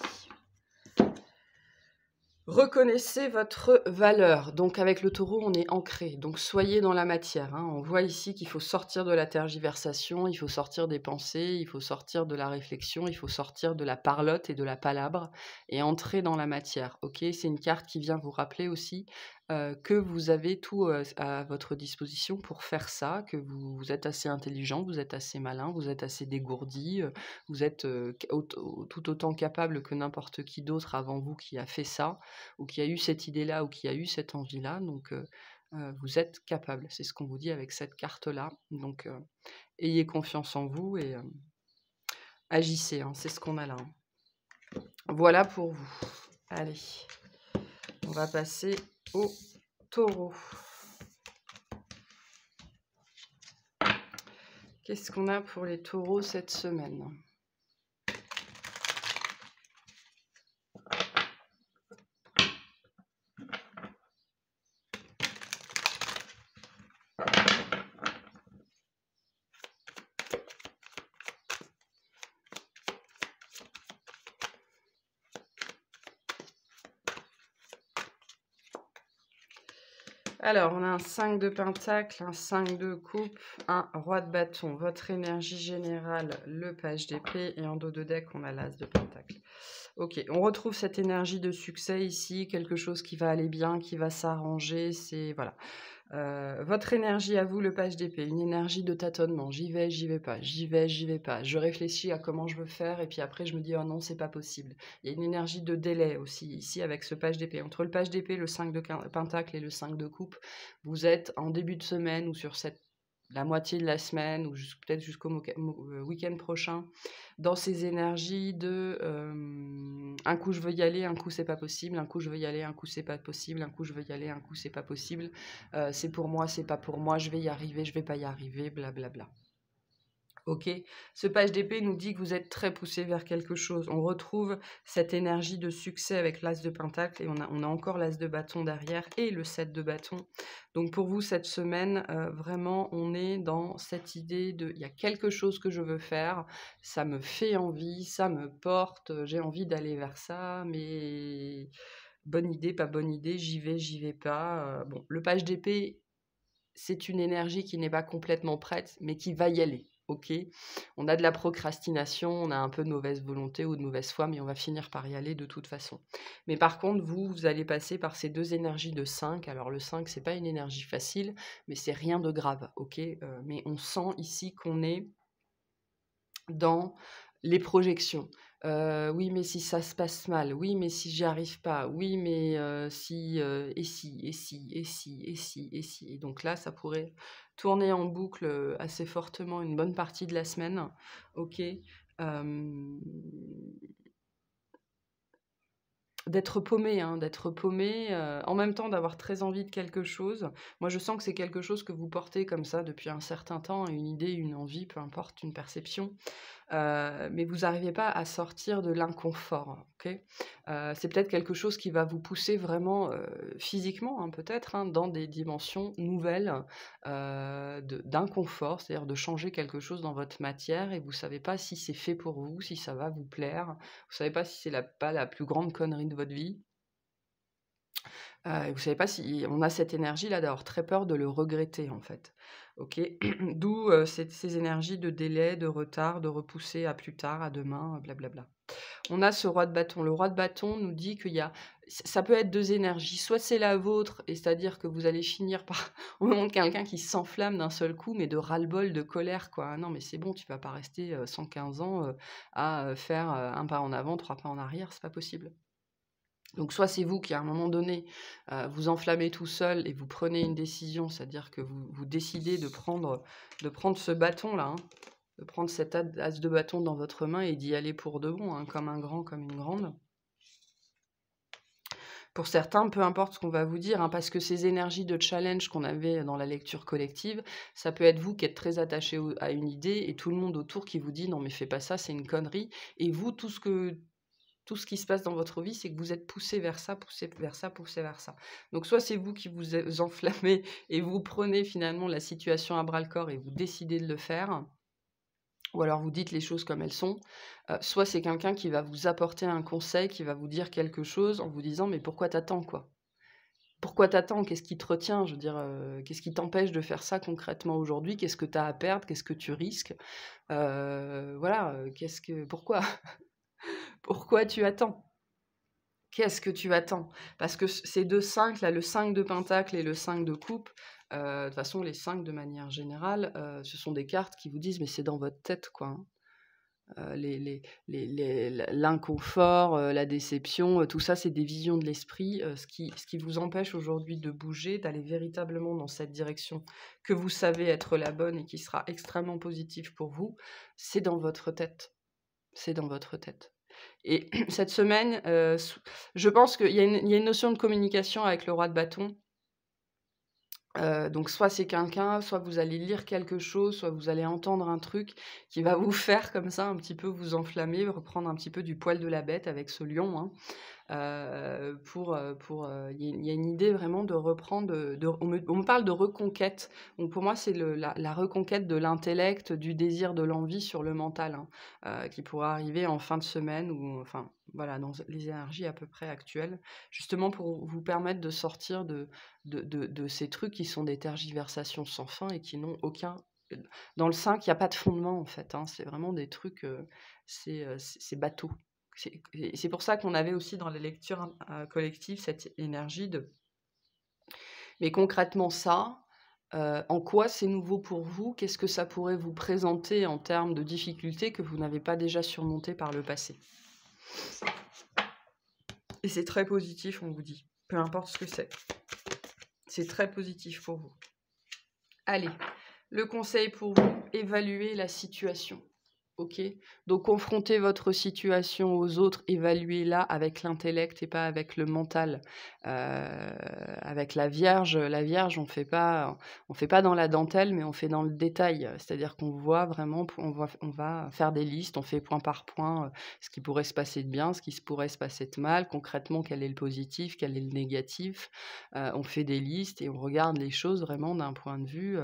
Reconnaissez votre valeur. Donc avec le taureau, on est ancré. Donc soyez dans la matière, hein. On voit ici qu'il faut sortir de la tergiversation, il faut sortir des pensées, il faut sortir de la réflexion, il faut sortir de la parlotte et de la palabre et entrer dans la matière. Ok, c'est une carte qui vient vous rappeler aussi que vous avez tout à votre disposition pour faire ça, que vous êtes assez intelligent, vous êtes assez malin, vous êtes assez dégourdi, vous êtes tout autant capable que n'importe qui d'autre avant vous qui a fait ça, ou qui a eu cette idée-là, ou qui a eu cette envie-là. Donc, vous êtes capable. C'est ce qu'on vous dit avec cette carte-là. Donc, ayez confiance en vous et agissez, hein. C'est ce qu'on a là, hein. Voilà pour vous. Allez, on va passer au taureau. Qu'est-ce qu'on a pour les taureaux cette semaine ? Alors, on a un 5 de pentacle, un 5 de coupe, un roi de bâton. Votre énergie générale, le page d'épée. Et en dos de deck, on a l'as de pentacle. Ok, on retrouve cette énergie de succès ici, quelque chose qui va aller bien, qui va s'arranger. C'est voilà. Votre énergie à vous, le page d'épée, une énergie de tâtonnement. J'y vais pas, j'y vais pas. Je réfléchis à comment je veux faire et puis après je me dis oh non, c'est pas possible. Il y a une énergie de délai aussi ici avec ce page d'épée. Entre le page d'épée, le 5 de pentacle et le 5 de coupe, vous êtes en début de semaine ou sur la moitié de la semaine ou peut-être jusqu'au week-end prochain dans ces énergies de un coup je veux y aller, un coup c'est pas possible, un coup je veux y aller, un coup c'est pas possible, un coup je veux y aller, un coup c'est pas possible, c'est pour moi, c'est pas pour moi, je vais y arriver, je vais pas y arriver, blablabla. Ok, ce page d'épée nous dit que vous êtes très poussé vers quelque chose. On retrouve cette énergie de succès avec l'as de pentacle et on a encore l'as de bâton derrière et le 7 de bâton. Donc pour vous cette semaine, vraiment on est dans cette idée de il y a quelque chose que je veux faire, ça me fait envie, ça me porte, j'ai envie d'aller vers ça, mais bonne idée, pas bonne idée, j'y vais pas. Bon, le page d'épée, c'est une énergie qui n'est pas complètement prête, mais qui va y aller. Ok, on a de la procrastination, on a un peu de mauvaise volonté ou de mauvaise foi, mais on va finir par y aller de toute façon. Mais par contre, vous allez passer par ces deux énergies de 5. Alors le 5, c'est pas une énergie facile, mais c'est rien de grave, ok. Mais on sent ici qu'on est dans les projections. Oui, mais si ça se passe mal, oui, mais si j'y arrive pas, oui, mais si, et si, et si, et si, et si, et si. Et donc là, ça pourrait tourner en boucle assez fortement une bonne partie de la semaine. Ok. Euh, D'être paumé, hein, d'être paumé, en même temps d'avoir très envie de quelque chose. Moi, je sens que c'est quelque chose que vous portez comme ça depuis un certain temps, une idée, une envie, peu importe, une perception. Mais vous n'arrivez pas à sortir de l'inconfort, ok. C'est peut-être quelque chose qui va vous pousser vraiment physiquement, hein, peut-être, hein, dans des dimensions nouvelles d'inconfort, c'est-à-dire de changer quelque chose dans votre matière et vous ne savez pas si c'est fait pour vous, si ça va vous plaire, vous ne savez pas si c'est pas la plus grande connerie de votre vie. Et vous savez pas si on a cette énergie-là d'avoir très peur de le regretter, en fait. OK? D'où, ces énergies de délai, de retard, de repousser à plus tard, à demain, blablabla. On a ce roi de bâton. Le roi de bâton nous dit qu'il y a ça peut être 2 énergies. Soit c'est la vôtre et c'est-à-dire que vous allez finir par on nous montre quelqu'un qui s'enflamme d'un seul coup, mais de ras-le-bol, de colère, quoi. «Ah non, mais c'est bon, tu vas pas rester, 115 ans, à, faire, 1 pas en avant, 3 pas en arrière, c'est pas possible». Donc soit c'est vous qui, à un moment donné, vous enflammez tout seul et vous prenez une décision, c'est-à-dire que vous décidez de prendre ce bâton-là, hein, de prendre cet as de bâton dans votre main et d'y aller pour de bon, hein, comme un grand, comme une grande. Pour certains, peu importe ce qu'on va vous dire, hein, parce que ces énergies de challenge qu'on avait dans la lecture collective, ça peut être vous qui êtes très attaché à une idée et tout le monde autour qui vous dit non mais fais pas ça, c'est une connerie. Et vous, tout ce qui se passe dans votre vie, c'est que vous êtes poussé vers ça, poussé vers ça, poussé vers ça. Donc soit c'est vous qui vous enflammez et vous prenez finalement la situation à bras-le-corps et vous décidez de le faire, ou alors vous dites les choses comme elles sont, soit c'est quelqu'un qui va vous apporter un conseil, qui va vous dire quelque chose en vous disant mais pourquoi t'attends quoi? Pourquoi t'attends? Qu'est-ce qui te retient? Je veux dire, qu'est-ce qui t'empêche de faire ça concrètement aujourd'hui? Qu'est-ce que tu as à perdre? Qu'est-ce que tu risques? Voilà, pourquoi? Pourquoi tu attends? Qu'est-ce que tu attends? Parce que ces 2 5 là, le 5 de pentacle et le 5 de coupe, de toute façon les 5 de manière générale, ce sont des cartes qui vous disent: «Mais c'est dans votre tête quoi, hein». L'inconfort, la déception, tout ça, c'est des visions de l'esprit. Ce qui vous empêche aujourd'hui de bouger, d'aller véritablement dans cette direction que vous savez être la bonne et qui sera extrêmement positive pour vous, c'est dans votre tête. C'est dans votre tête. Et cette semaine, je pense qu'il y a une notion de communication avec le roi de bâton. Donc soit c'est quelqu'un, soit vous allez lire quelque chose, soit vous allez entendre un truc qui va vous faire comme ça un petit peu vous enflammer, reprendre un petit peu du poil de la bête avec ce lion, hein. Il y a une idée vraiment de reprendre, on me parle de reconquête. Donc pour moi, c'est la reconquête de l'intellect, du désir, de l'envie sur le mental, hein, qui pourra arriver en fin de semaine ou enfin, voilà, dans les énergies à peu près actuelles, justement pour vous permettre de sortir de ces trucs qui sont des tergiversations sans fin et qui n'ont aucun dans le 5, il y a pas de fondement, en fait, hein. C'est vraiment des trucs, c'est bateau. C'est pour ça qu'on avait aussi dans la lecture collective cette énergie de mais concrètement ça, en quoi c'est nouveau pour vous? Qu'est-ce que ça pourrait vous présenter en termes de difficultés que vous n'avez pas déjà surmontées par le passé? Et c'est très positif, on vous dit, peu importe ce que c'est. C'est très positif pour vous. Allez, le conseil pour vous, évaluez la situation. OK? Donc confrontez votre situation aux autres, évaluez-la avec l'intellect et pas avec le mental. Avec la Vierge, on fait pas dans la dentelle, mais on fait dans le détail. C'est-à-dire qu'on voit vraiment, on va faire des listes, on fait point par point, ce qui pourrait se passer de bien, ce qui se pourrait se passer de mal, concrètement quel est le positif, quel est le négatif. On fait des listes et on regarde les choses vraiment d'un point de vue,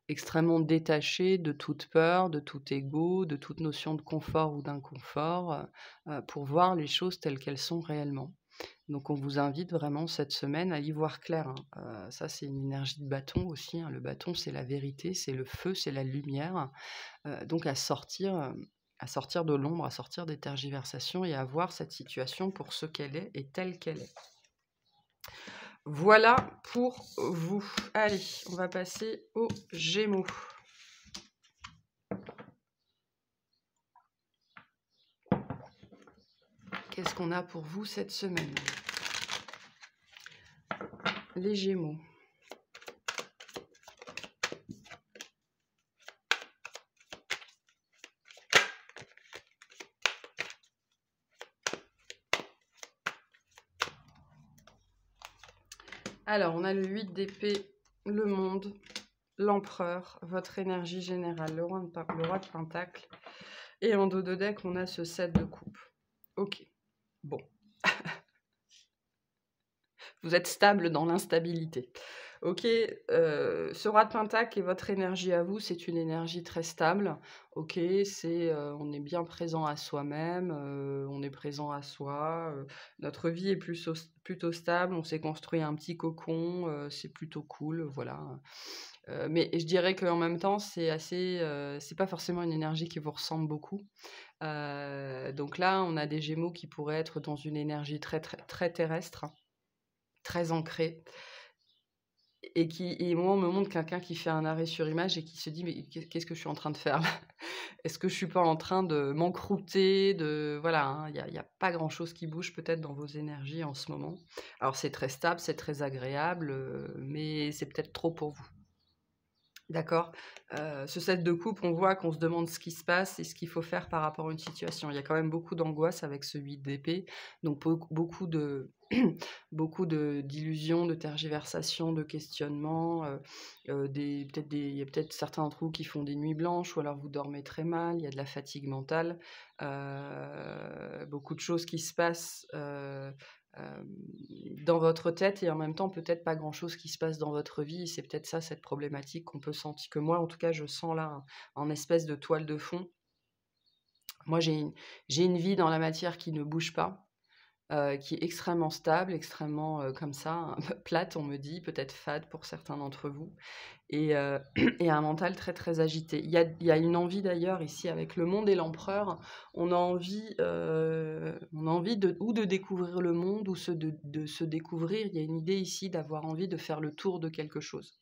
extrêmement détaché de toute peur, de tout ego, de toute notion de confort ou d'inconfort, pour voir les choses telles qu'elles sont réellement. Donc on vous invite vraiment cette semaine à y voir clair, hein. Ça c'est une énergie de bâton aussi, hein. Le bâton, c'est la vérité, c'est le feu, c'est la lumière, donc à sortir de l'ombre, à sortir des tergiversations et à voir cette situation pour ce qu'elle est et telle qu'elle est. Voilà pour vous. Allez, on va passer aux Gémeaux. Qu'est-ce qu'on a pour vous cette semaine? Les Gémeaux. Alors, on a le 8 d'épée, le monde, l'empereur, votre énergie générale, le roi de pentacle. Et en dos de deck, on a ce 7 de coupe. Ok, bon. Vous êtes stable dans l'instabilité. Ok, ce roi de pentacle et votre énergie à vous, c'est une énergie très stable. Ok, on est bien présent à soi-même, on est présent à soi. Notre vie est plutôt stable. On s'est construit un petit cocon, c'est plutôt cool, voilà. Mais je dirais qu'en même temps, c'est pas forcément une énergie qui vous ressemble beaucoup. Donc là, on a des Gémeaux qui pourraient être dans une énergie très très très terrestre, très ancrée, et moi, on me montre quelqu'un qui fait un arrêt sur image et qui se dit: «Mais qu'est-ce que je suis en train de faire là? Est-ce que je suis pas en train de m'encrouter?» Voilà, hein, il y a pas grand-chose qui bouge peut-être dans vos énergies en ce moment. Alors c'est très stable, c'est très agréable, mais c'est peut-être trop pour vous. D'accord. Ce set de coupe, on voit qu'on se demande ce qui se passe et ce qu'il faut faire par rapport à une situation. Il y a quand même beaucoup d'angoisse avec ce 8 d'épée, donc beaucoup de beaucoup d'illusions, de tergiversations, de questionnements, il y a peut-être certains d'entre vous qui font des nuits blanches ou alors vous dormez très mal, il y a de la fatigue mentale, beaucoup de choses qui se passent, hem, dans votre tête et en même temps peut-être pas grand-chose qui se passe dans votre vie. C'est peut-être ça, cette problématique qu'on peut sentir, que moi en tout cas je sens là, en espèce de toile de fond. Moi j'ai une vie dans la matière qui ne bouge pas, qui est extrêmement stable, extrêmement, comme ça, un peu plate, on me dit, peut-être fade pour certains d'entre vous, et et un mental très, très agité. Il y a une envie d'ailleurs ici avec le monde et l'empereur, on a envie de découvrir le monde ou de se découvrir. Il y a une idée ici d'avoir envie de faire le tour de quelque chose.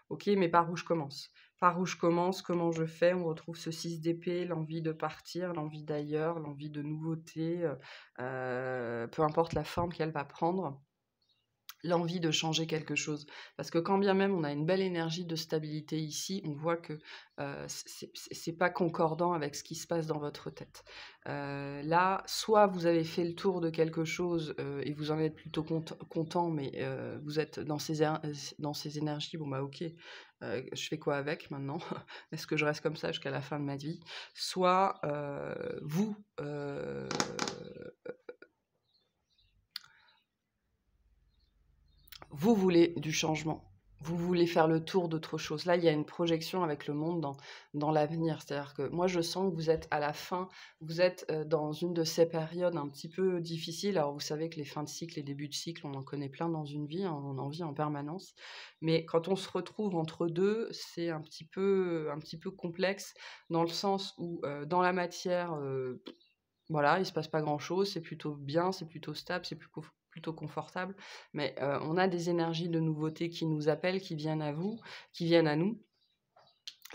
OK, mais par où je commence? Par où je commence? Comment je fais? On retrouve ce 6 d'épée, l'envie de partir, l'envie d'ailleurs, l'envie de nouveauté, peu importe la forme qu'elle va prendre. L'envie de changer quelque chose. Parce que quand bien même on a une belle énergie de stabilité ici, on voit que c'est pas concordant avec ce qui se passe dans votre tête. Là, soit vous avez fait le tour de quelque chose et vous en êtes plutôt content, mais vous êtes dans ces énergies, bon bah ok, je fais quoi avec maintenant? Est-ce que je reste comme ça jusqu'à la fin de ma vie? Soit vous voulez du changement. Vous voulez faire le tour d'autre chose. Là, il y a une projection avec le monde dans l'avenir. C'est-à-dire que moi, je sens que vous êtes à la fin, vous êtes dans une de ces périodes un petit peu difficiles. Alors, vous savez que les fins de cycle, les débuts de cycle, on en connaît plein dans une vie, hein, on en vit en permanence. Mais quand on se retrouve entre deux, c'est un petit peu complexe dans le sens où, dans la matière, voilà, il se passe pas grand-chose, c'est plutôt bien, c'est plutôt stable, c'est plutôt confortable. Mais on a des énergies de nouveauté qui nous appellent, qui viennent à vous, qui viennent à nous.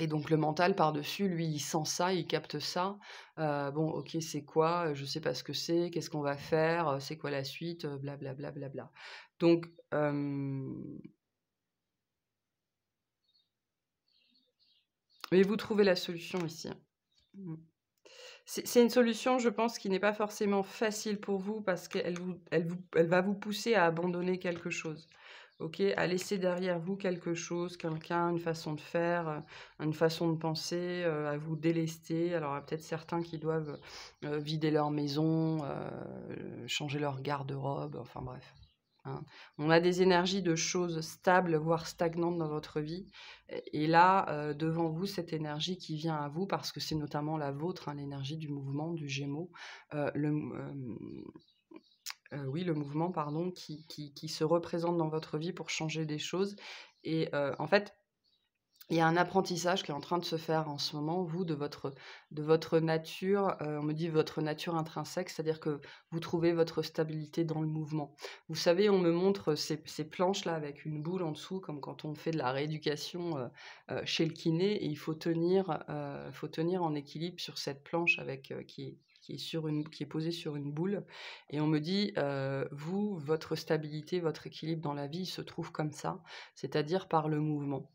Et donc le mental par-dessus, lui, il sent ça, il capte ça. Bon, ok, c'est quoi? Je sais pas ce que c'est. Qu'est-ce qu'on va faire? C'est quoi la suite? Blablabla, bla. Donc, mais vous trouvez la solution ici. Mm. C'est une solution, je pense, qui n'est pas forcément facile pour vous parce qu'elle va vous pousser à abandonner quelque chose. Ok, à laisser derrière vous quelque chose, quelqu'un, une façon de faire, une façon de penser, à vous délester. Alors, il y a peut-être certains qui doivent vider leur maison, changer leur garde-robe, enfin bref, hein. On a des énergies de choses stables, voire stagnantes dans votre vie. Et là, devant vous, cette énergie qui vient à vous, parce que c'est notamment la vôtre, hein, l'énergie du mouvement, du Gémeaux, oui, le mouvement, pardon, qui se représente dans votre vie pour changer des choses. Et en fait, il y a un apprentissage qui est en train de se faire en ce moment, vous, de votre nature, on me dit votre nature intrinsèque, c'est-à-dire que vous trouvez votre stabilité dans le mouvement. Vous savez, on me montre ces planches-là avec une boule en dessous, comme quand on fait de la rééducation chez le kiné, et il faut tenir en équilibre sur cette planche qui est posée sur une boule. Et on me dit, vous, votre stabilité, votre équilibre dans la vie se trouve comme ça, c'est-à-dire par le mouvement.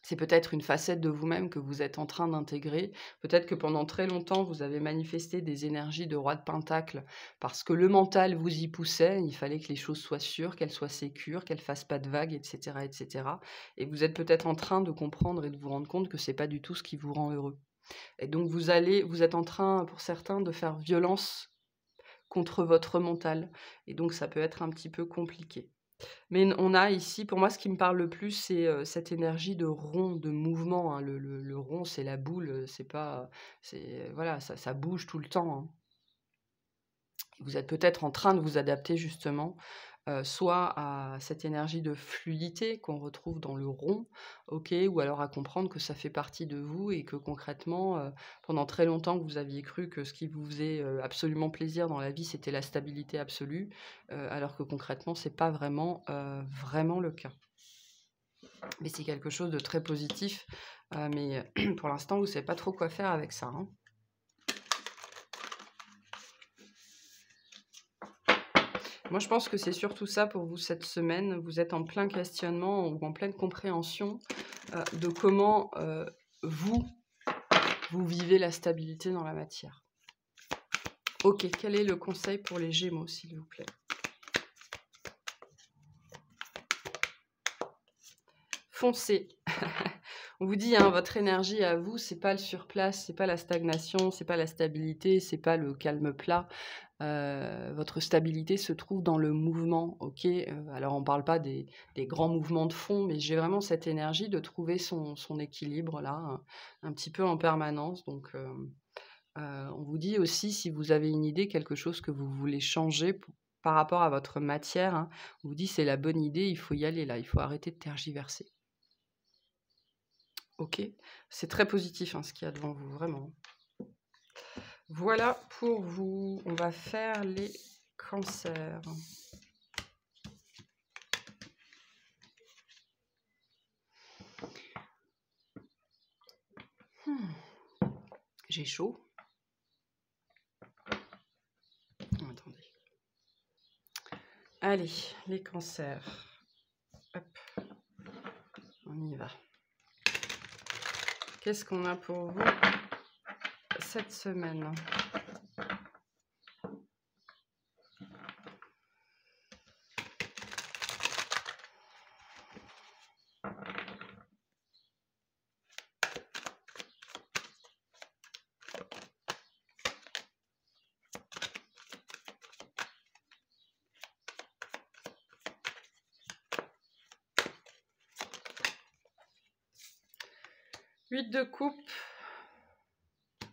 C'est peut-être une facette de vous-même que vous êtes en train d'intégrer. Peut-être que pendant très longtemps, vous avez manifesté des énergies de roi de pentacle parce que le mental vous y poussait. Il fallait que les choses soient sûres, qu'elles soient sécures, qu'elles ne fassent pas de vagues, etc., etc. Et vous êtes peut-être en train de comprendre et de vous rendre compte que ce n'est pas du tout ce qui vous rend heureux. Et donc, vous êtes en train, pour certains, de faire violence contre votre mental. Et donc, ça peut être un petit peu compliqué. Mais on a ici, pour moi, ce qui me parle le plus, c'est cette énergie de rond, de mouvement, hein. Le rond, c'est la boule, c'est pas, voilà, ça bouge tout le temps, hein. Vous êtes peut-être en train de vous adapter justement, soit à cette énergie de fluidité qu'on retrouve dans le rond, OK, ou alors à comprendre que ça fait partie de vous et que concrètement, pendant très longtemps que vous aviez cru que ce qui vous faisait, absolument plaisir dans la vie, c'était la stabilité absolue, alors que concrètement, c'est pas vraiment le cas. Mais c'est quelque chose de très positif, mais pour l'instant, vous savez pas trop quoi faire avec ça, hein. Moi, je pense que c'est surtout ça pour vous cette semaine. Vous êtes en plein questionnement ou en pleine compréhension de comment vous vivez la stabilité dans la matière. Ok, quel est le conseil pour les Gémeaux, s'il vous plaît? Foncez. On vous dit, hein, votre énergie à vous, c'est pas le surplace, c'est pas la stagnation, c'est pas la stabilité, c'est pas le calme plat. Votre stabilité se trouve dans le mouvement, ok? Alors on parle pas des grands mouvements de fond, mais j'ai vraiment cette énergie de trouver son équilibre là, un petit peu en permanence. Donc on vous dit aussi, si vous avez une idée, quelque chose que vous voulez changer par rapport à votre matière, hein, on vous dit c'est la bonne idée, il faut y aller là, il faut arrêter de tergiverser. Ok? C'est très positif, hein, ce qu'il y a devant vous, vraiment. Voilà pour vous. On va faire les cancers. J'ai chaud. Attendez. Allez, les cancers. Hop. On y va. Qu'est-ce qu'on a pour vous cette semaine? Huit de coupe,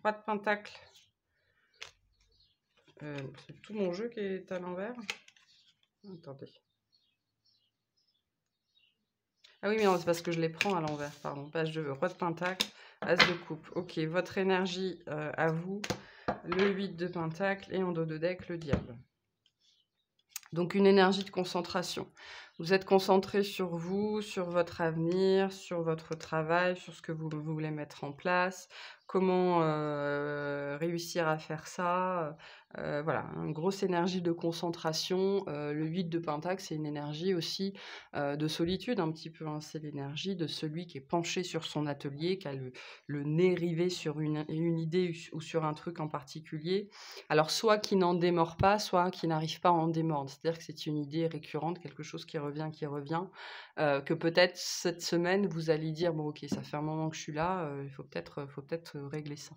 3 de pentacle. C'est tout mon jeu qui est à l'envers. Attendez. Ah oui, mais non, c'est parce que je les prends à l'envers, pardon. Page de roi de pentacle, as de coupe. Ok, votre énergie à vous, le 8 de pentacle et en dos de deck, le diable. Donc une énergie de concentration. Vous êtes concentré sur vous, sur votre avenir, sur votre travail, sur ce que vous voulez mettre en place, comment réussir à faire ça. Voilà, une grosse énergie de concentration. Le 8 de Pentacle, c'est une énergie aussi de solitude un petit peu, hein. C'est l'énergie de celui qui est penché sur son atelier, qui a le nez rivé sur une idée ou sur un truc en particulier. Alors, soit qui n'en démord pas, soit qui n'arrive pas à en démordre. C'est-à-dire que c'est une idée récurrente, quelque chose qui revient, que peut-être cette semaine, vous allez dire, bon ok, ça fait un moment que je suis là, il faut peut-être régler ça.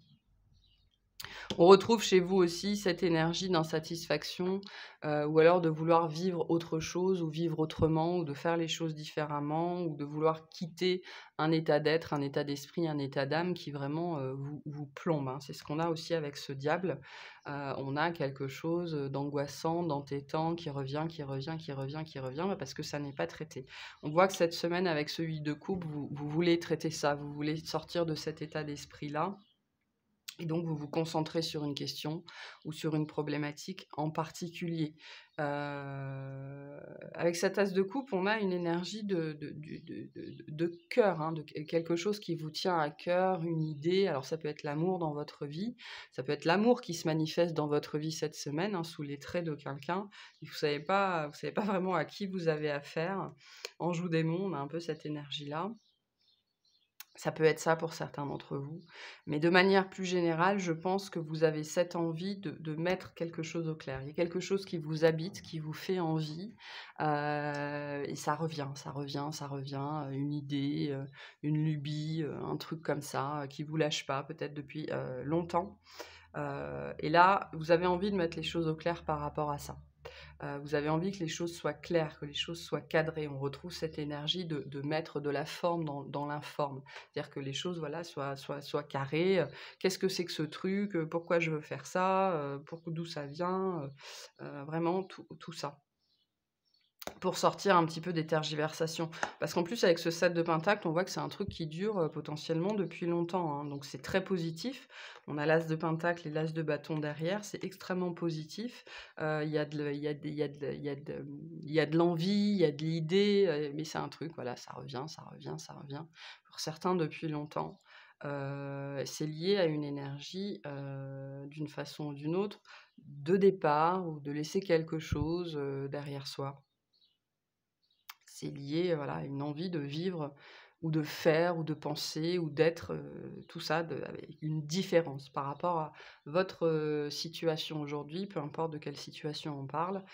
On retrouve chez vous aussi cette énergie d'insatisfaction, ou alors de vouloir vivre autre chose ou vivre autrement ou de faire les choses différemment ou de vouloir quitter un état d'être, un état d'esprit, un état d'âme qui vraiment, vous plombe, hein. C'est ce qu'on a aussi avec ce diable. On a quelque chose, d'angoissant, d'entêtant qui revient, qui revient, qui revient, qui revient, bah, parce que ça n'est pas traité. On voit que cette semaine avec ce 8 de coupe, vous voulez traiter ça, vous voulez sortir de cet état d'esprit-là. Et donc, vous vous concentrez sur une question ou sur une problématique en particulier. Avec cette as de coupe, on a une énergie de cœur, hein, quelque chose qui vous tient à cœur, une idée. Alors, ça peut être l'amour dans votre vie, ça peut être l'amour qui se manifeste dans votre vie cette semaine, hein, sous les traits de quelqu'un. Vous savez pas vraiment à qui vous avez affaire. Ange ou démon, on a un peu cette énergie-là. Ça peut être ça pour certains d'entre vous. Mais de manière plus générale, je pense que vous avez cette envie de mettre quelque chose au clair. Il y a quelque chose qui vous habite, qui vous fait envie, et ça revient, ça revient, ça revient, une idée, une lubie, un truc comme ça, qui vous lâche pas, peut-être depuis, longtemps. Et là, vous avez envie de mettre les choses au clair par rapport à ça. Vous avez envie que les choses soient claires, que les choses soient cadrées. On retrouve cette énergie de mettre de la forme dans l'informe. C'est-à-dire que les choses, voilà, soient carrées. Qu'est-ce que c'est que ce truc? Pourquoi je veux faire ça? D'où ça vient? Vraiment tout ça. Pour sortir un petit peu des tergiversations. Parce qu'en plus, avec ce 7 de pentacle, on voit que c'est un truc qui dure, potentiellement depuis longtemps, hein. Donc c'est très positif. On a l'as de pentacle et l'as de bâton derrière, c'est extrêmement positif. Il y a de il y a des il y a de l'envie, il y a de l'idée, mais c'est un truc, voilà, ça revient, ça revient, ça revient. Pour certains depuis longtemps. C'est lié à une énergie, d'une façon ou d'une autre, de départ ou de laisser quelque chose, derrière soi. C'est lié, voilà, à une envie de vivre ou de faire ou de penser ou d'être, tout ça avec une différence par rapport à votre, situation aujourd'hui, peu importe de quelle situation on parle.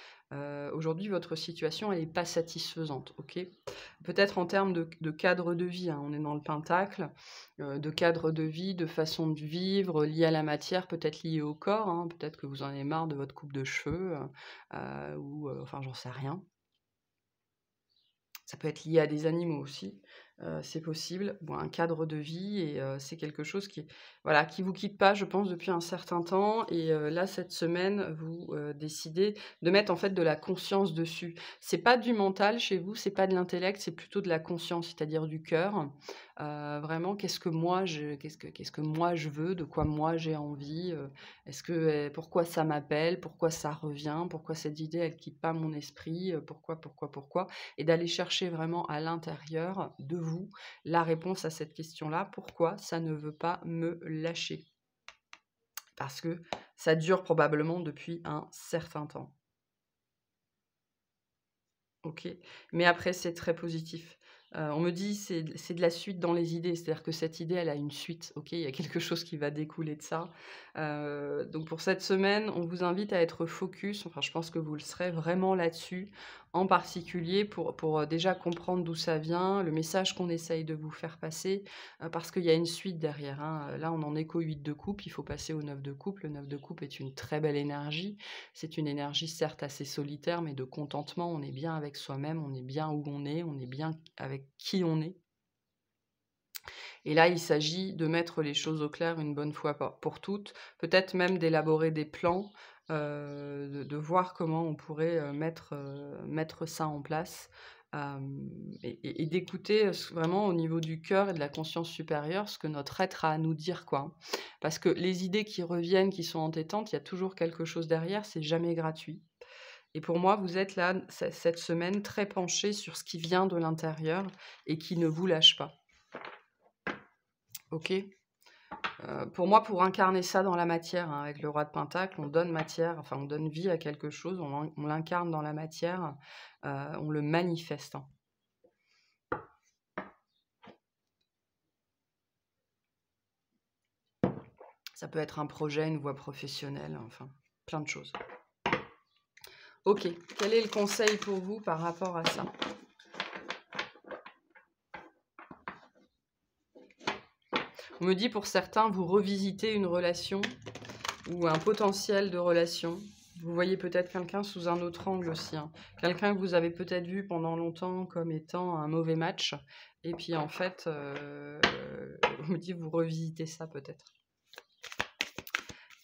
Aujourd'hui, votre situation, elle est pas satisfaisante, OK? Peut-être en termes de cadre de vie, hein, on est dans le pentacle, de cadre de vie, de façon de vivre, lié à la matière, peut-être lié au corps, hein. Peut-être que vous en avez marre de votre coupe de cheveux, ou enfin, j'en sais rien. Ça peut être lié à des animaux aussi, c'est possible, ou à un cadre de vie et c'est quelque chose qui voilà, qui vous quitte pas, je pense, depuis un certain temps et là, cette semaine, vous, décidez de mettre, en fait, de la conscience dessus. C'est pas du mental chez vous, c'est pas de l'intellect, c'est plutôt de la conscience, c'est-à-dire du cœur. Vraiment, qu'est-ce que moi je veux, de quoi moi j'ai envie, est-ce que, pourquoi ça m'appelle, pourquoi ça revient, pourquoi cette idée elle quitte pas mon esprit, pourquoi? Et d'aller chercher vraiment à l'intérieur de vous la réponse à cette question-là. Pourquoi ça ne veut pas me lâcher? Parce que ça dure probablement depuis un certain temps. OK. Mais après, c'est très positif. On me dit: «C'est de la suite dans les idées», c'est-à-dire que cette idée, elle a une suite, OK? Il y a quelque chose qui va découler de ça. Donc pour cette semaine, on vous invite à être focus, enfin je pense que vous le serez vraiment là-dessus, en particulier pour, déjà comprendre d'où ça vient, le message qu'on essaye de vous faire passer, parce qu'il y a une suite derrière, hein. Là, on en est qu'au 8 de coupe, il faut passer au 9 de coupe. Le 9 de coupe est une très belle énergie. C'est une énergie certes assez solitaire, mais de contentement. On est bien avec soi-même, on est bien où on est bien avec qui on est. Et là, il s'agit de mettre les choses au clair une bonne fois pour toutes, peut-être même d'élaborer des plans, de voir comment on pourrait, mettre ça en place, et d'écouter, vraiment au niveau du cœur et de la conscience supérieure, ce que notre être a à nous dire, quoi, hein. Parce que les idées qui reviennent, qui sont entêtantes, il y a toujours quelque chose derrière, c'est jamais gratuit. Et pour moi, vous êtes là, cette semaine, très penché sur ce qui vient de l'intérieur et qui ne vous lâche pas. OK? Pour moi, pour incarner ça dans la matière, hein, avec le roi de pentacle, on donne matière, enfin on donne vie à quelque chose, on l'incarne dans la matière, on le manifeste, hein. Ça peut être un projet, une voie professionnelle, enfin plein de choses. OK, quel est le conseil pour vous par rapport à ça? On me dit pour certains, vous revisitez une relation. ou un potentiel de relation. Vous voyez peut-être quelqu'un sous un autre angle aussi, hein. Quelqu'un que vous avez peut-être vu pendant longtemps comme étant un mauvais match. Et puis en fait, on me dit vous revisitez ça peut-être.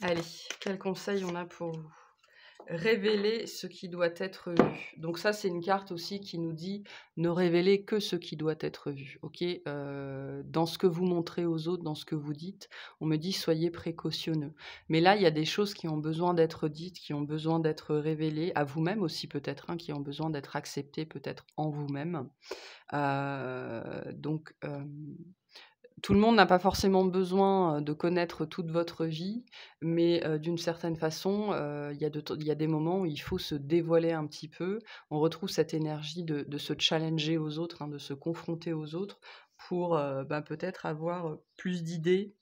Allez, quel conseil on a pour vous? Révéler ce qui doit être vu. Donc ça, c'est une carte aussi qui nous dit ne révéler que ce qui doit être vu. Ok, dans ce que vous montrez aux autres, dans ce que vous dites, on me dit soyez précautionneux. Mais là, il y a des choses qui ont besoin d'être dites, qui ont besoin d'être révélées à vous-même aussi peut-être, hein, qui ont besoin d'être acceptées peut-être en vous-même. Donc tout le monde n'a pas forcément besoin de connaître toute votre vie, mais d'une certaine façon, il y a des moments où il faut se dévoiler un petit peu. On retrouve cette énergie de se challenger aux autres, hein, de se confronter aux autres pour peut-être avoir plus d'idées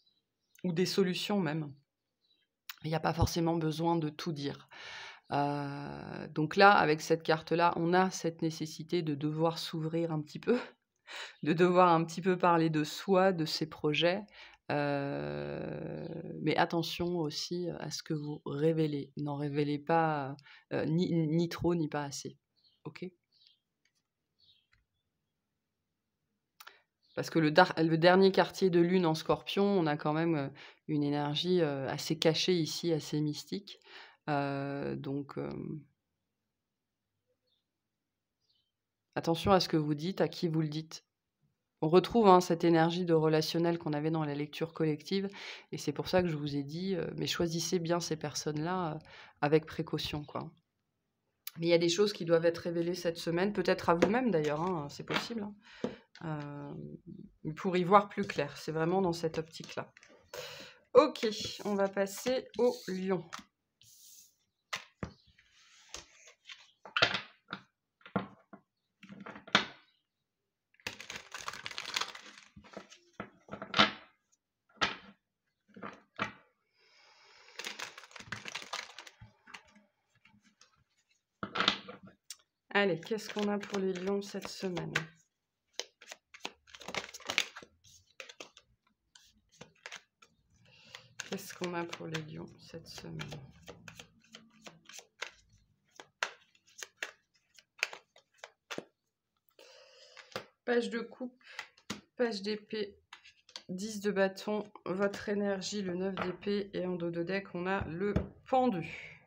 ou des solutions même. Il n'y a pas forcément besoin de tout dire. Donc là, avec cette carte-là, on a cette nécessité de devoir s'ouvrir un petit peu, de devoir un petit peu parler de soi, de ses projets, mais attention aussi à ce que vous révélez. N'en révélez pas, ni trop ni pas assez. OK? Parce que le dernier quartier de lune en Scorpion, on a quand même, une énergie, assez cachée ici, assez mystique. Donc, attention à ce que vous dites, à qui vous le dites. On retrouve, hein, cette énergie de relationnel qu'on avait dans la lecture collective et c'est pour ça que je vous ai dit, mais choisissez bien ces personnes-là, avec précaution, quoi. Mais il y a des choses qui doivent être révélées cette semaine, peut-être à vous-même d'ailleurs, hein, c'est possible, hein, pour y voir plus clair. C'est vraiment dans cette optique-là. OK, on va passer au lion. Allez, qu'est-ce qu'on a pour les lions cette semaine? Qu'est-ce qu'on a pour les lions cette semaine? Page de coupe, page d'épée, 10 de bâton, votre énergie, le 9 d'épée, et en dos de deck, on a le pendu.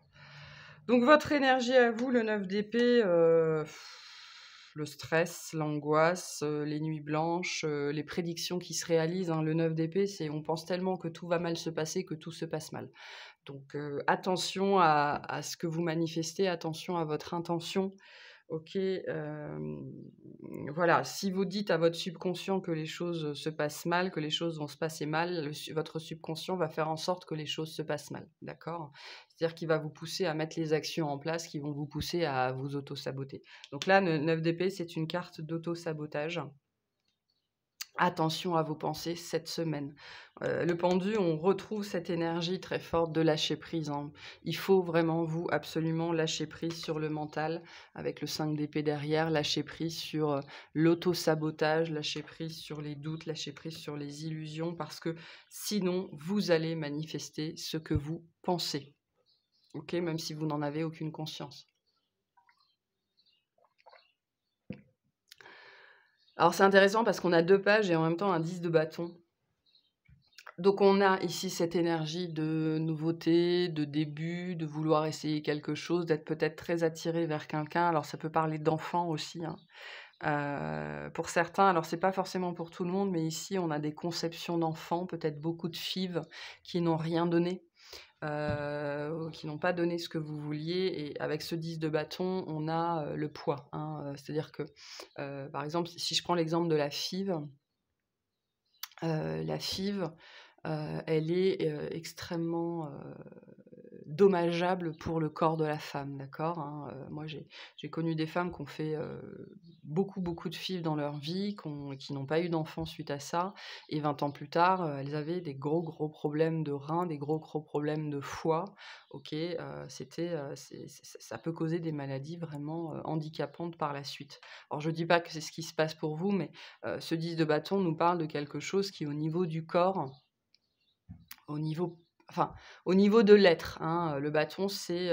Donc votre énergie à vous, le 9 d'épée, le stress, l'angoisse, les nuits blanches, les prédictions qui se réalisent, hein. Le 9 d'épée, c'est on pense tellement que tout va mal se passer que tout se passe mal. Donc attention à ce que vous manifestez, attention à votre intention. OK, voilà, si vous dites à votre subconscient que les choses se passent mal, que les choses vont se passer mal, votre subconscient va faire en sorte que les choses se passent mal, d'accord? C'est-à-dire qu'il va vous pousser à mettre les actions en place qui vont vous pousser à vous auto-saboter. Donc là, le 9 d'épée, c'est une carte d'auto-sabotage. Attention à vos pensées cette semaine. Le pendu, on retrouve cette énergie très forte de lâcher prise, hein. Il faut vraiment, vous, absolument lâcher prise sur le mental, avec le 5 d'épée derrière, lâcher prise sur l'auto-sabotage, lâcher prise sur les doutes, lâcher prise sur les illusions, parce que sinon, vous allez manifester ce que vous pensez. OK? Même si vous n'en avez aucune conscience. Alors c'est intéressant parce qu'on a 2 pages et en même temps un 10 de bâton. Donc on a ici cette énergie de nouveauté, de début, de vouloir essayer quelque chose, d'être peut-être très attiré vers quelqu'un. Alors ça peut parler d'enfants aussi, hein. Pour certains, alors c'est pas forcément pour tout le monde, mais ici on a des conceptions d'enfants, peut-être beaucoup de fives qui n'ont rien donné, qui n'ont pas donné ce que vous vouliez. Et avec ce 10 de bâton, on a le poids, hein. C'est-à-dire que, par exemple, si je prends l'exemple de la five, elle est extrêmement dommageable pour le corps de la femme, d'accord, hein. Moi, j'ai connu des femmes qui ont fait beaucoup de FIV dans leur vie, qui n'ont pas eu d'enfants suite à ça, et 20 ans plus tard, elles avaient des gros problèmes de reins, des gros problèmes de foie. Ok, ça peut causer des maladies vraiment handicapantes par la suite. Alors, je dis pas que c'est ce qui se passe pour vous, mais ce 10 de bâton nous parle de quelque chose qui, au niveau du corps, au niveau enfin, au niveau de l'être, hein, le bâton, c'est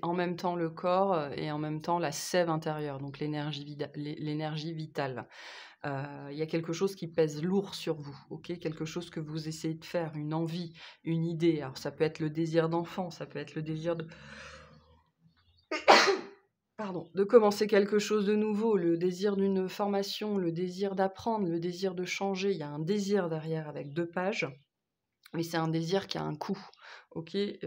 en même temps le corps, et en même temps la sève intérieure, donc l'énergie vitale. Il y a quelque chose qui pèse lourd sur vous, OK? Quelque chose que vous essayez de faire, une envie, une idée. Alors ça peut être le désir d'enfant, ça peut être le désir de commencer quelque chose de nouveau, le désir d'une formation, le désir d'apprendre, le désir de changer. Il y a un désir derrière avec 2 pages, mais c'est un désir qui a un coût, OK? Et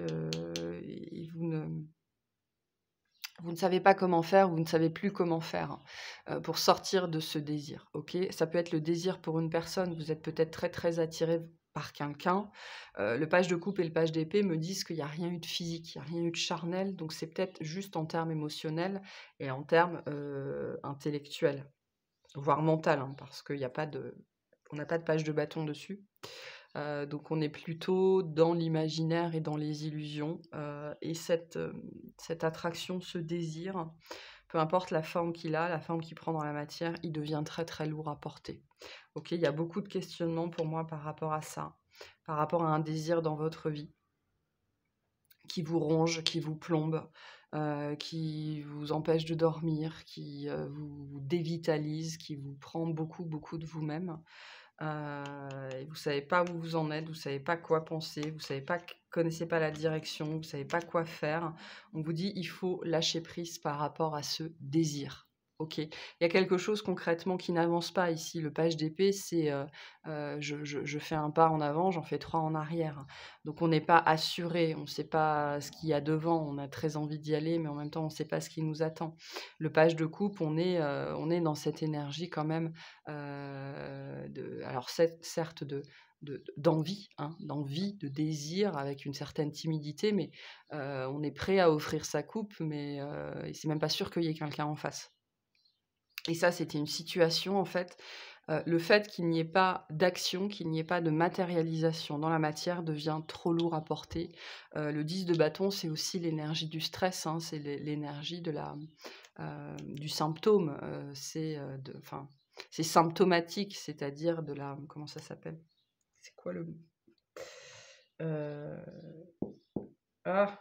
vous ne savez pas comment faire, vous ne savez plus comment faire, pour sortir de ce désir, OK? Ça peut être le désir pour une personne, vous êtes peut-être très, très attiré par quelqu'un. Le page de coupe et le page d'épée me disent qu'il y a rien eu de physique, il y a rien eu de charnel, donc c'est peut-être juste en termes émotionnels et en termes, intellectuels, voire mental, hein, parce qu'il y a pas de on n'a pas de page de bâton dessus. Donc on est plutôt dans l'imaginaire et dans les illusions, et cette attraction, ce désir, peu importe la forme qu'il a, la forme qu'il prend dans la matière, il devient très, très lourd à porter. OK? Il y a beaucoup de questionnements pour moi par rapport à ça, par rapport à un désir dans votre vie qui vous ronge, qui vous plombe, qui vous empêche de dormir, qui, vous dévitalise, qui vous prend beaucoup, beaucoup de vous-même. Et vous savez pas où vous en êtes, vous savez pas quoi penser, vous savez pas connaissez pas la direction, vous savez pas quoi faire. On vous dit: «Il faut lâcher prise par rapport à ce désir». OK. Il y a quelque chose concrètement qui n'avance pas ici. Le page d'épée, c'est, je fais un pas en avant, j'en fais 3 en arrière. Donc on n'est pas assuré, on ne sait pas ce qu'il y a devant, on a très envie d'y aller, mais en même temps, on ne sait pas ce qui nous attend. Le page de coupe, on est dans cette énergie quand même, alors certes d'envie, hein, d'envie, de désir avec une certaine timidité, mais on est prêt à offrir sa coupe, mais et c'est même pas sûr qu'il y ait quelqu'un en face. Et ça, c'était une situation en fait, le fait qu'il n'y ait pas d'action, qu'il n'y ait pas de matérialisation dans la matière devient trop lourd à porter. Le 10 de bâton, c'est aussi l'énergie du stress, hein, c'est l'énergie du symptôme, c'est symptomatique, c'est-à-dire de la comment ça s'appelle? C'est quoi le mot? Heu, ah!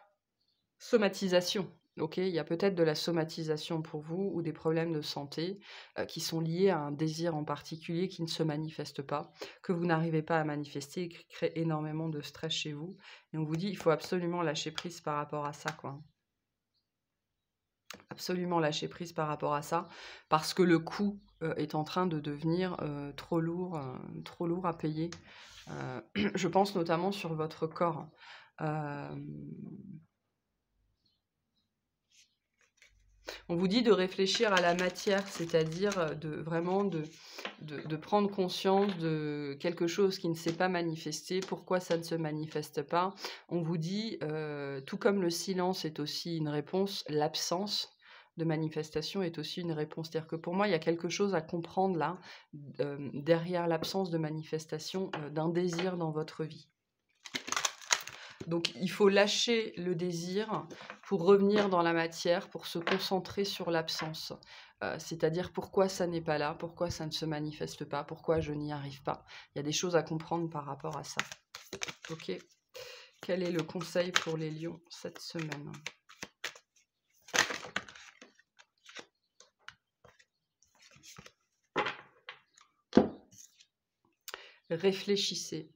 Somatisation, OK? Il y a peut-être de la somatisation pour vous ou des problèmes de santé, qui sont liés à un désir en particulier qui ne se manifeste pas, que vous n'arrivez pas à manifester et qui crée énormément de stress chez vous et on vous dit: «Il faut absolument lâcher prise par rapport à ça, quoi». Absolument lâcher prise par rapport à ça, parce que le coût, est en train de devenir, trop lourd à payer. Je pense notamment sur votre corps. Hem, on vous dit de réfléchir à la matière, c'est-à-dire, de vraiment de prendre conscience de quelque chose qui ne s'est pas manifesté, pourquoi ça ne se manifeste pas. On vous dit, tout comme le silence est aussi une réponse, l'absence de manifestation est aussi une réponse. C'est-à-dire que pour moi, il y a quelque chose à comprendre là, derrière l'absence de manifestation, d'un désir dans votre vie. Donc il faut lâcher le désir pour revenir dans la matière, pour se concentrer sur l'absence. C'est-à-dire pourquoi ça n'est pas là, pourquoi ça ne se manifeste pas, pourquoi je n'y arrive pas. Il y a des choses à comprendre par rapport à ça. OK? Quel est le conseil pour les lions cette semaine? Réfléchissez.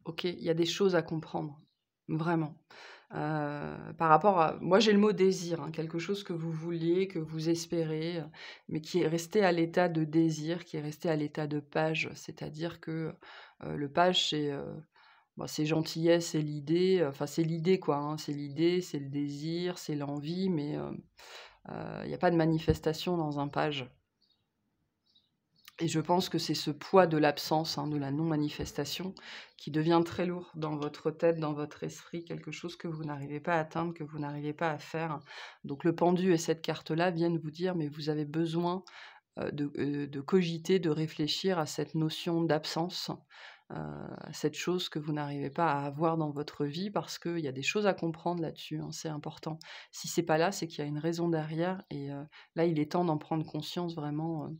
OK? Il y a des choses à comprendre, vraiment. Par rapport à moi j'ai le mot désir, hein, quelque chose que vous vouliez, que vous espérez, mais qui est resté à l'état de désir, qui est resté à l'état de page. C'est-à-dire que, le page c'est gentillesse, c'est l'idée, enfin c'est l'idée quoi, hein, c'est l'idée, c'est le désir, c'est l'envie, mais il y a pas de manifestation dans un page. Et je pense que c'est ce poids de l'absence, hein, de la non-manifestation, qui devient très lourd dans votre tête, dans votre esprit, quelque chose que vous n'arrivez pas à atteindre, que vous n'arrivez pas à faire. Donc le pendu et cette carte-là viennent vous dire, mais vous avez besoin de cogiter, de réfléchir à cette notion d'absence, à cette chose que vous n'arrivez pas à avoir dans votre vie, parce qu'il y a des choses à comprendre là-dessus, hein, c'est important. Si c'est pas là, c'est qu'il y a une raison derrière, et là, il est temps d'en prendre conscience vraiment.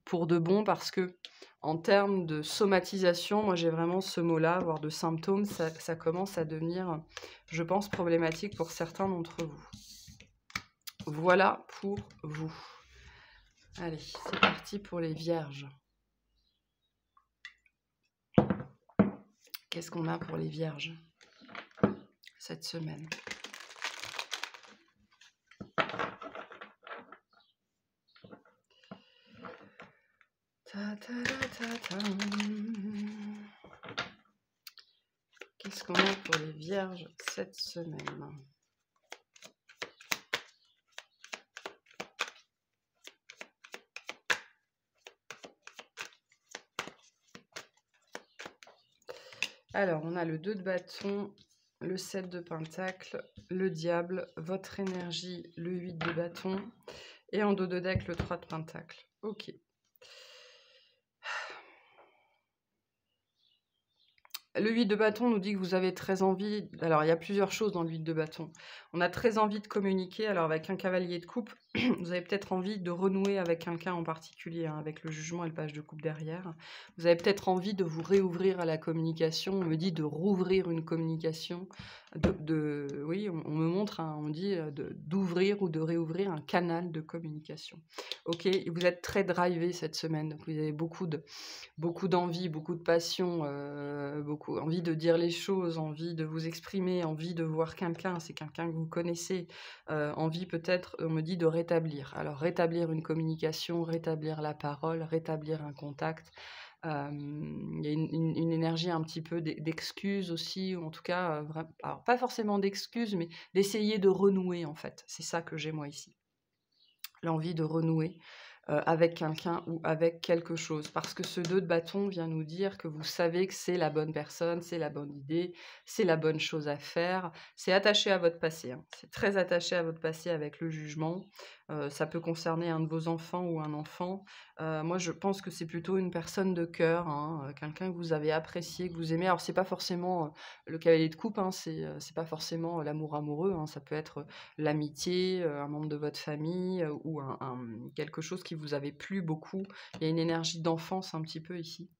pour de bon, parce que en termes de somatisation, moi j'ai vraiment ce mot-là, voire de symptômes, ça commence à devenir, je pense, problématique pour certains d'entre vous. Voilà pour vous. Allez, c'est parti pour les vierges. Qu'est-ce qu'on a pour les vierges cette semaine? Qu'est-ce qu'on a pour les vierges cette semaine? Alors, on a le 2 de bâton, le 7 de pentacle, le diable, votre énergie, le 8 de bâton, et en dos de deck, le 3 de pentacle. Ok. Le 8 de bâton nous dit que vous avez très envie... Alors, il y a plusieurs choses dans le 8 de bâton. On a très envie de communiquer. Alors, avec un cavalier de coupe, vous avez peut-être envie de renouer avec quelqu'un en particulier, hein, avec le jugement et le page de coupe derrière. Vous avez peut-être envie de vous réouvrir à la communication. On me dit de rouvrir une communication. Oui, on me montre, hein, on dit d'ouvrir ou de réouvrir un canal de communication. Ok, vous êtes très drivé cette semaine. Donc vous avez beaucoup d'envie, beaucoup de passion, beaucoup envie de dire les choses, envie de vous exprimer, envie de voir quelqu'un, c'est quelqu'un que vous connaissez, envie peut-être, on me dit de rétablir. Alors rétablir une communication, rétablir la parole, rétablir un contact. Il y a une énergie un petit peu d'excuses aussi, ou en tout cas, alors pas forcément d'excuses, mais d'essayer de renouer en fait. C'est ça que j'ai moi ici. L'envie de renouer avec quelqu'un ou avec quelque chose. Parce que ce 2 de bâton vient nous dire que vous savez que c'est la bonne personne, c'est la bonne idée, c'est la bonne chose à faire. C'est attaché à votre passé, hein. C'est très attaché à votre passé avec le jugement. Ça peut concerner un de vos enfants ou un enfant. Moi, je pense que c'est plutôt une personne de cœur, hein, quelqu'un que vous avez apprécié, que vous aimez. Alors, c'est pas forcément le cavalier de coupe, hein, c'est pas forcément l'amour amoureux, hein. Ça peut être l'amitié, un membre de votre famille, ou quelque chose qui vous avait plu beaucoup. Il y a une énergie d'enfance un petit peu ici,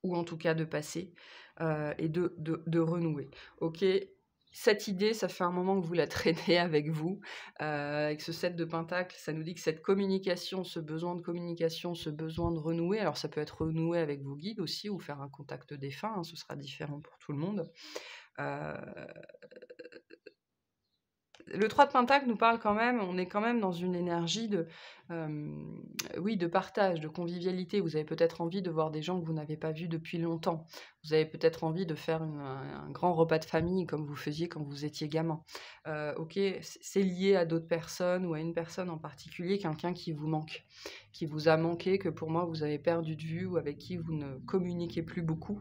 ou en tout cas de passé, et de renouer. Ok, cette idée, ça fait un moment que vous la traînez avec vous, avec ce 7 de pentacle, ça nous dit que cette communication, ce besoin de communication, ce besoin de renouer, alors ça peut être renouer avec vos guides aussi, ou faire un contact défunt, hein, ce sera différent pour tout le monde. Le 3 de pentacle nous parle quand même, on est quand même dans une énergie oui, de partage, de convivialité. Vous avez peut-être envie de voir des gens que vous n'avez pas vus depuis longtemps. Vous avez peut-être envie de faire un grand repas de famille comme vous faisiez quand vous étiez gamin. Ok, c'est lié à d'autres personnes ou à une personne en particulier, quelqu'un qui vous manque, qui vous a manqué, que pour moi vous avez perdu de vue ou avec qui vous ne communiquez plus beaucoup.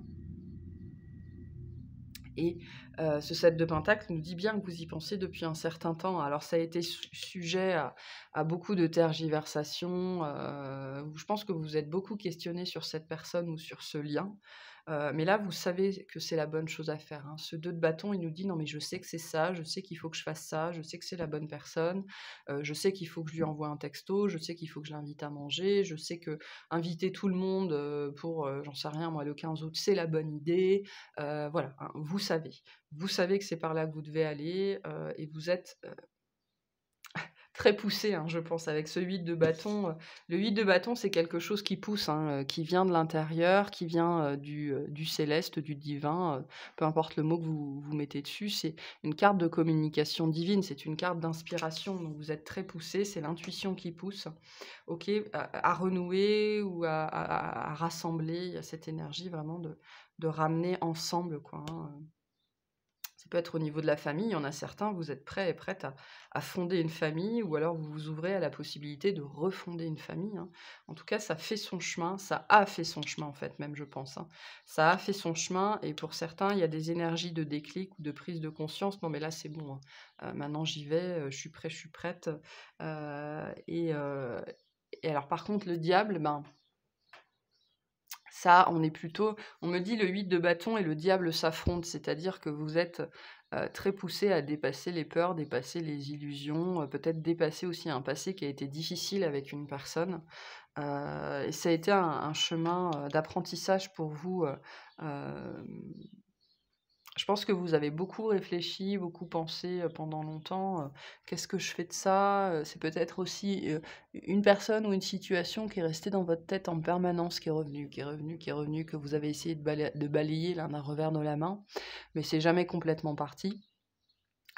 Et ce 7 de pentacle nous dit bien que vous y pensez depuis un certain temps. Alors ça a été sujet à beaucoup de tergiversations. Je pense que vous vous êtes beaucoup questionné sur cette personne ou sur ce lien. Mais là, vous savez que c'est la bonne chose à faire, hein. Ce 2 de bâton, il nous dit: «Non, mais je sais que c'est ça, je sais qu'il faut que je fasse ça, je sais que c'est la bonne personne, je sais qu'il faut que je lui envoie un texto, je sais qu'il faut que je l'invite à manger, je sais que inviter tout le monde, pour, j'en sais rien moi, le 15 août, c'est la bonne idée». Voilà, hein, vous savez. Vous savez que c'est par là que vous devez aller, et vous êtes, très poussé, hein, je pense, avec ce 8 de bâton. Le 8 de bâton, c'est quelque chose qui pousse, hein, qui vient de l'intérieur, qui vient du céleste, du divin, peu importe le mot que vous mettez dessus. C'est une carte de communication divine, c'est une carte d'inspiration. Donc vous êtes très poussé, c'est l'intuition qui pousse, ok, à renouer ou à rassembler. Il y a cette énergie vraiment de ramener ensemble, quoi, hein. Ça peut être au niveau de la famille, il y en a certains, vous êtes prêts et prêtes à fonder une famille, ou alors vous vous ouvrez à la possibilité de refonder une famille, hein. En tout cas, ça fait son chemin, ça a fait son chemin en fait même, je pense, hein. Ça a fait son chemin, et pour certains, il y a des énergies de déclic ou de prise de conscience. Non mais là c'est bon, hein. Maintenant j'y vais, je suis prêt, je suis prête. Et alors par contre le diable, ben... Ça, on me dit le 8 de bâton et le diable s'affrontent, c'est-à-dire que vous êtes très poussé à dépasser les peurs, dépasser les illusions, peut-être dépasser aussi un passé qui a été difficile avec une personne. Et ça a été un chemin d'apprentissage pour vous. Je pense que vous avez beaucoup réfléchi, beaucoup pensé pendant longtemps. Qu'est-ce que je fais de ça? C'est peut-être aussi une personne ou une situation qui est restée dans votre tête en permanence, qui est revenue, qui est revenue, qui est revenue, que vous avez essayé de balayer là d'un revers de la main, mais c'est jamais complètement parti.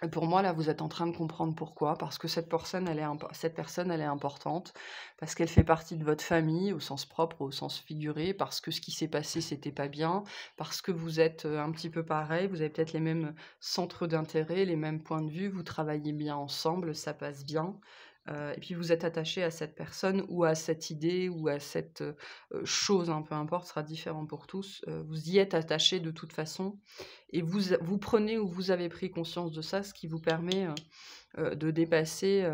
Et pour moi, là, vous êtes en train de comprendre pourquoi. Parce que cette personne, cette personne, elle est importante. Parce qu'elle fait partie de votre famille, au sens propre, au sens figuré. Parce que ce qui s'est passé, c'était pas bien. Parce que vous êtes un petit peu pareil. Vous avez peut-être les mêmes centres d'intérêt, les mêmes points de vue. Vous travaillez bien ensemble, ça passe bien. Et puis vous êtes attaché à cette personne ou à cette idée ou à cette chose, hein, peu importe, ce sera différent pour tous. Vous y êtes attaché de toute façon. Et vous prenez ou vous avez pris conscience de ça, ce qui vous permet de dépasser.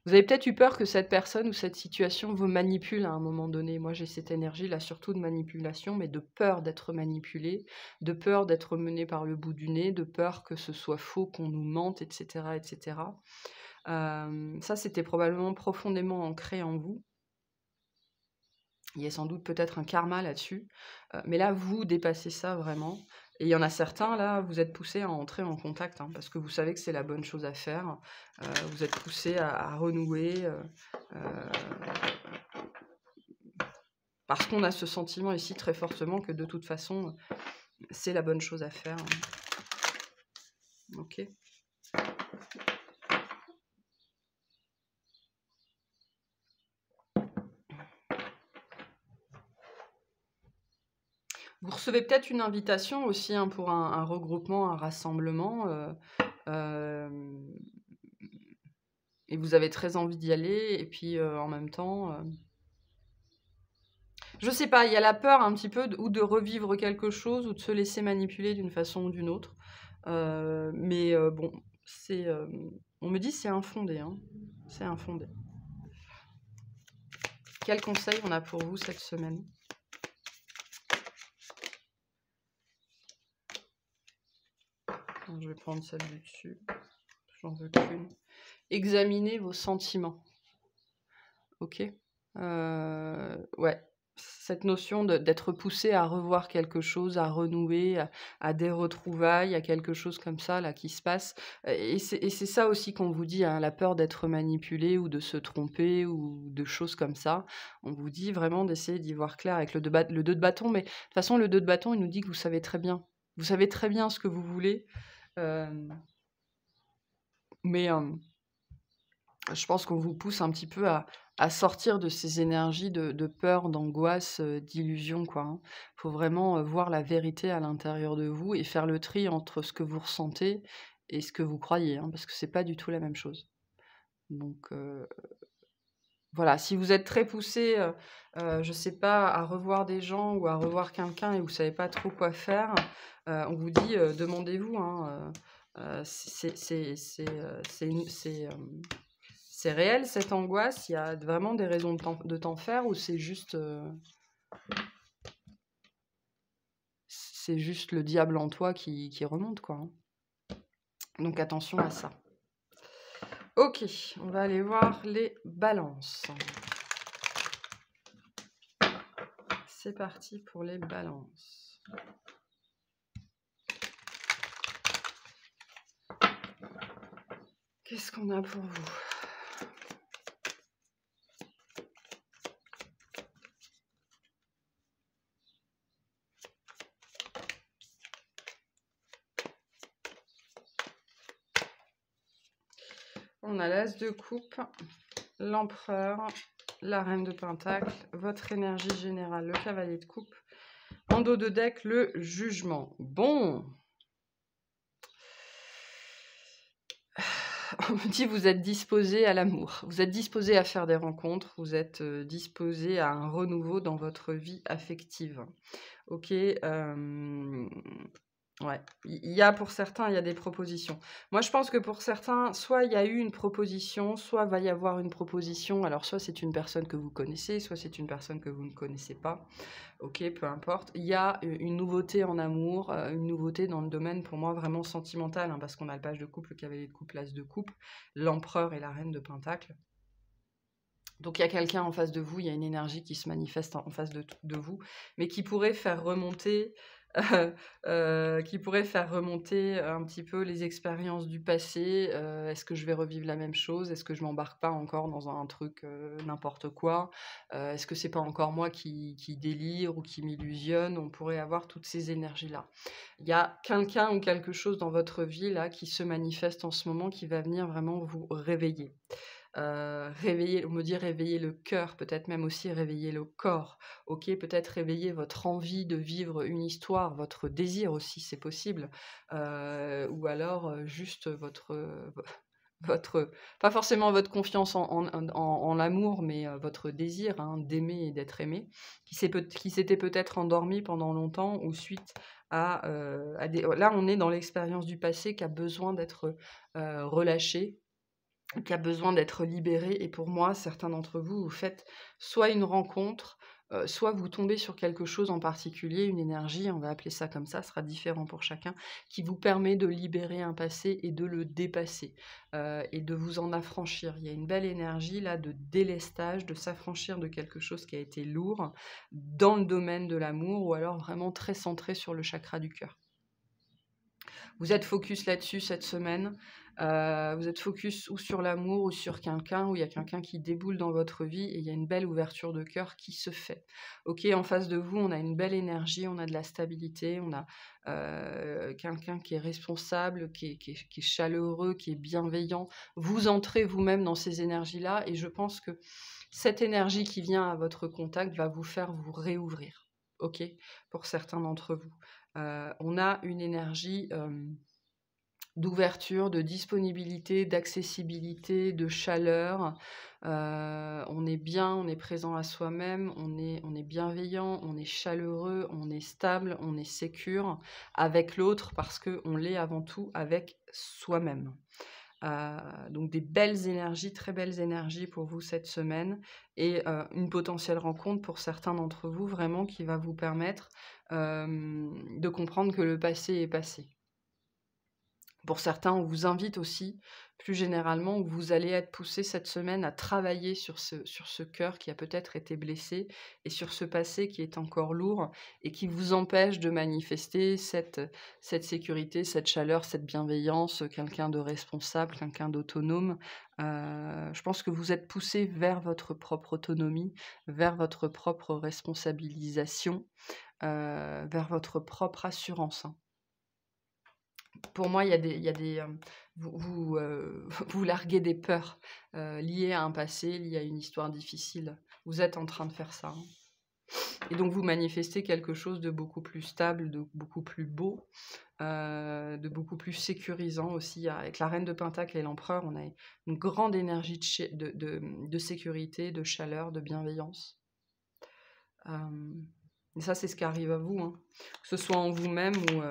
Vous avez peut-être eu peur que cette personne ou cette situation vous manipule à un moment donné. Moi, j'ai cette énergie-là, surtout de manipulation, mais de peur d'être manipulé, de peur d'être mené par le bout du nez, de peur que ce soit faux, qu'on nous mente, etc., etc. Ça, c'était probablement profondément ancré en vous. Il y a sans doute peut-être un karma là-dessus. Mais là, vous dépassez ça vraiment. Et il y en a certains, là, vous êtes poussés à entrer en contact, hein, parce que vous savez que c'est la bonne chose à faire. Vous êtes poussés à renouer. Parce qu'on a ce sentiment ici très fortement que de toute façon, c'est la bonne chose à faire. Ok. Vous recevez peut-être une invitation aussi, hein, pour un regroupement, un rassemblement. Et vous avez très envie d'y aller. Et puis en même temps, je sais pas, il y a la peur un petit peu ou de revivre quelque chose ou de se laisser manipuler d'une façon ou d'une autre. Mais bon, on me dit c'est infondé, hein. C'est infondé. Quel conseil on a pour vous cette semaine? Je vais prendre celle du dessus. J'en veux qu'une. Examinez vos sentiments. Ok. Ouais. Cette notion d'être poussé à revoir quelque chose, à renouer, à des retrouvailles, à quelque chose comme ça là qui se passe. Et c'est ça aussi qu'on vous dit, hein, la peur d'être manipulé ou de se tromper ou de choses comme ça. On vous dit vraiment d'essayer d'y voir clair avec le 2 de bâton. Mais de toute façon, le 2 de bâton, il nous dit que vous savez très bien. Vous savez très bien ce que vous voulez. Mais je pense qu'on vous pousse un petit peu à sortir de ces énergies de peur, d'angoisse, d'illusion, quoi, hein. Faut vraiment voir la vérité à l'intérieur de vous et faire le tri entre ce que vous ressentez et ce que vous croyez, hein, parce que c'est pas du tout la même chose. Donc voilà, si vous êtes très poussé, je sais pas, à revoir des gens ou à revoir quelqu'un et vous savez pas trop quoi faire, on vous dit, demandez-vous, hein, c'est réel cette angoisse? Il y a vraiment des raisons de t'en faire ou c'est juste le diable en toi qui remonte, quoi, hein? Donc attention à ça. Ok, on va aller voir les balances. C'est parti pour les balances. Qu'est-ce qu'on a pour vous? On a l'As de coupe, l'Empereur, la Reine de Pentacle, votre énergie générale, le Cavalier de coupe. En dos de deck, le Jugement. Bon. On me dit vous êtes disposé à l'amour, vous êtes disposé à faire des rencontres, vous êtes disposé à un renouveau dans votre vie affective. Ok, ouais, il y a pour certains, il y a des propositions. Moi, je pense que pour certains, soit il y a eu une proposition, soit va y avoir une proposition. Alors, soit c'est une personne que vous connaissez, soit c'est une personne que vous ne connaissez pas. Ok, peu importe. Il y a une nouveauté en amour, une nouveauté dans le domaine, pour moi, vraiment sentimental, hein, parce qu'on a le page de coupe, le cavalier de coupe, l'as de coupe, l'empereur et la reine de pentacle. Donc il y a quelqu'un en face de vous, il y a une énergie qui se manifeste en face de vous, mais qui pourrait faire remonter, un petit peu les expériences du passé. Est-ce que je vais revivre la même chose? Est-ce que je m'embarque pas encore dans un truc, n'importe quoi? Est-ce que c'est pas encore moi qui délire ou qui m'illusionne? On pourrait avoir toutes ces énergies-là. Il y a quelqu'un ou quelque chose dans votre vie là qui se manifeste en ce moment, qui va venir vraiment vous réveiller. Réveiller, on me dit réveiller le cœur, peut-être même aussi réveiller le corps. OK, peut-être réveiller votre envie de vivre une histoire, votre désir aussi, c'est possible. Ou alors, juste votre pas forcément votre confiance en l'amour, mais votre désir, hein, d'aimer et d'être aimé, qui s'était peut-être endormi pendant longtemps ou suite à des là, on est dans l'expérience du passé qui a besoin d'être, relâchée, qui a besoin d'être libéré. Et pour moi, certains d'entre vous, vous faites soit une rencontre, soit vous tombez sur quelque chose en particulier, une énergie, on va appeler ça comme ça sera différent pour chacun, qui vous permet de libérer un passé et de le dépasser, et de vous en affranchir. Il y a une belle énergie là de délestage, de s'affranchir de quelque chose qui a été lourd dans le domaine de l'amour, ou alors vraiment très centré sur le chakra du cœur. Vous êtes focus là-dessus cette semaine. Vous êtes focus ou sur l'amour ou sur quelqu'un, où il y a quelqu'un qui déboule dans votre vie et il y a une belle ouverture de cœur qui se fait. OK, en face de vous, on a une belle énergie, on a de la stabilité, on a quelqu'un qui est responsable, qui est chaleureux, qui est bienveillant. Vous entrez vous-même dans ces énergies-là et je pense que cette énergie qui vient à votre contact va vous faire vous réouvrir. OK, pour certains d'entre vous. On a une énergie d'ouverture, de disponibilité, d'accessibilité, de chaleur. On est bien, on est présent à soi-même, on est bienveillant, on est chaleureux, on est stable, on est sécure avec l'autre parce qu'on l'est avant tout avec soi-même. Donc des belles énergies, très belles énergies pour vous cette semaine, et une potentielle rencontre pour certains d'entre vous vraiment qui va vous permettre de comprendre que le passé est passé. Pour certains, on vous invite aussi, plus généralement, où vous allez être poussé cette semaine à travailler sur ce cœur qui a peut-être été blessé et sur ce passé qui est encore lourd et qui vous empêche de manifester cette sécurité, cette chaleur, cette bienveillance, quelqu'un de responsable, quelqu'un d'autonome. Je pense que vous êtes poussé vers votre propre autonomie, vers votre propre responsabilisation, vers votre propre assurance, hein. Pour moi, il y a des, vous larguez des peurs, liées à un passé, liées à une histoire difficile. Vous êtes en train de faire ça, hein, et donc vous manifestez quelque chose de beaucoup plus stable, de beaucoup plus beau, de beaucoup plus sécurisant aussi. Avec la reine de Pentacle et l'empereur, on a une grande énergie de sécurité, de chaleur, de bienveillance. Et ça, c'est ce qui arrive à vous, hein. Que ce soit en vous-même ou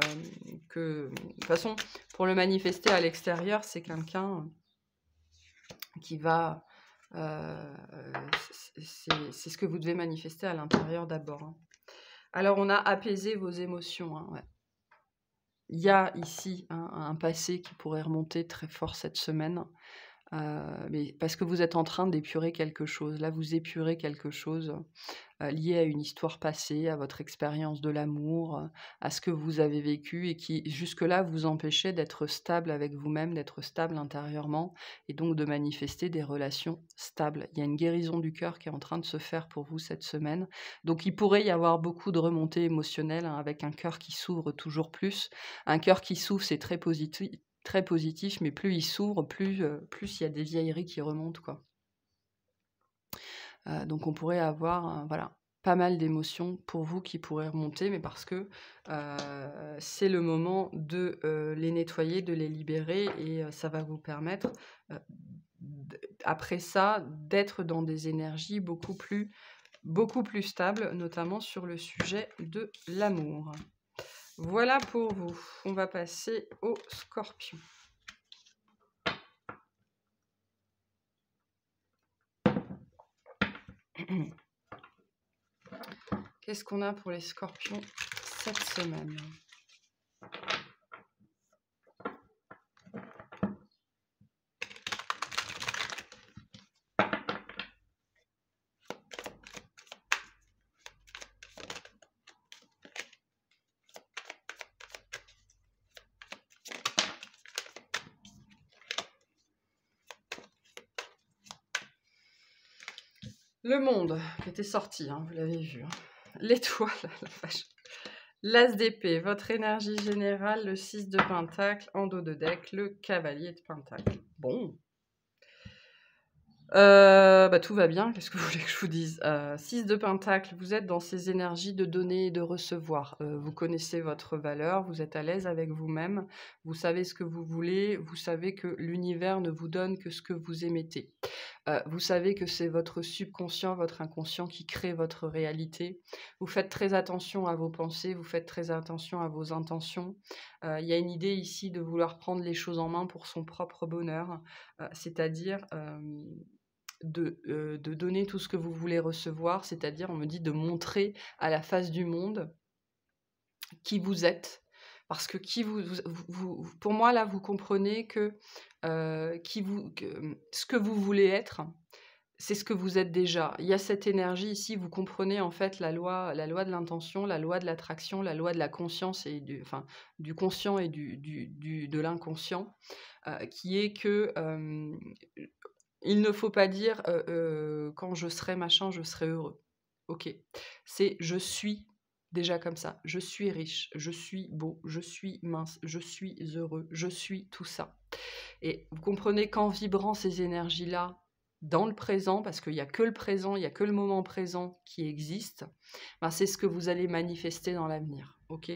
que... De toute façon, pour le manifester à l'extérieur, c'est quelqu'un qui va... c'est ce que vous devez manifester à l'intérieur d'abord, hein. Alors, on a apaisé vos émotions, hein, ouais. Il y a ici un passé qui pourrait remonter très fort cette semaine. Mais parce que vous êtes en train d'épurer quelque chose. Là, vous épurez quelque chose lié à une histoire passée, à votre expérience de l'amour, à ce que vous avez vécu et qui, jusque-là, vous empêchait d'être stable avec vous-même, d'être stable intérieurement et donc de manifester des relations stables. Il y a une guérison du cœur qui est en train de se faire pour vous cette semaine. Donc, il pourrait y avoir beaucoup de remontées émotionnelles, hein, avec un cœur qui s'ouvre toujours plus. Un cœur qui s'ouvre, c'est très positif, mais plus il s'ouvre, plus il y a des vieilleries qui remontent, quoi. Donc on pourrait avoir, voilà, pas mal d'émotions pour vous qui pourraient remonter, mais parce que c'est le moment de les nettoyer, de les libérer, et ça va vous permettre, après ça, d'être dans des énergies beaucoup plus stables, notamment sur le sujet de l'amour. Voilà pour vous. On va passer au Scorpion. Qu'est-ce qu'on a pour les Scorpions cette semaine? Le monde qui était sorti, hein, vous l'avez vu. Hein. L'étoile, la vache. L'As d'épée, votre énergie générale, le 6 de pentacle, en dos de deck, le cavalier de pentacle. Bon. Tout va bien, qu'est-ce que vous voulez que je vous dise? 6 de pentacle, vous êtes dans ces énergies de donner et de recevoir. Vous connaissez votre valeur, vous êtes à l'aise avec vous-même, vous savez ce que vous voulez, vous savez que l'univers ne vous donne que ce que vous émettez. Vous savez que c'est votre subconscient, votre inconscient qui crée votre réalité. Vous faites très attention à vos pensées, vous faites très attention à vos intentions. Il y a une idée ici de vouloir prendre les choses en main pour son propre bonheur, c'est-à-dire, de donner tout ce que vous voulez recevoir, c'est-à-dire, on me dit de montrer à la face du monde qui vous êtes. Parce que pour moi, là, vous comprenez que, ce que vous voulez être, c'est ce que vous êtes déjà. Il y a cette énergie ici, vous comprenez en fait la loi de l'intention, la loi de l'attraction, la loi de la conscience et du conscient et de l'inconscient, qui est que, il ne faut pas dire, «Quand je serai machin, je serai heureux». OK. C'est: «Je suis déjà comme ça. Je suis riche, je suis beau, je suis mince, je suis heureux, je suis tout ça». Et vous comprenez qu'en vibrant ces énergies-là dans le présent, parce qu'il y a que le présent, il y a que le moment présent qui existe, ben, c'est ce que vous allez manifester dans l'avenir, OK?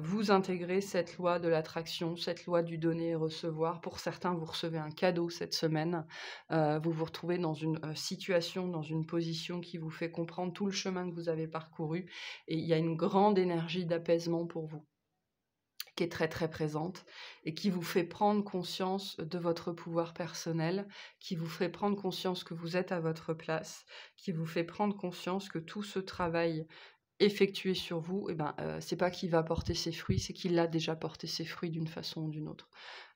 Vous intégrez cette loi de l'attraction, cette loi du donner et recevoir. Pour certains, vous recevez un cadeau cette semaine, vous vous retrouvez dans une, situation, dans une position qui vous fait comprendre tout le chemin que vous avez parcouru et il y a une grande énergie d'apaisement pour vous qui est très très présente et qui vous fait prendre conscience de votre pouvoir personnel, qui vous fait prendre conscience que vous êtes à votre place, qui vous fait prendre conscience que tout ce travail effectué sur vous, et ben, c'est pas qu'il va porter ses fruits, c'est qu'il a déjà porté ses fruits d'une façon ou d'une autre.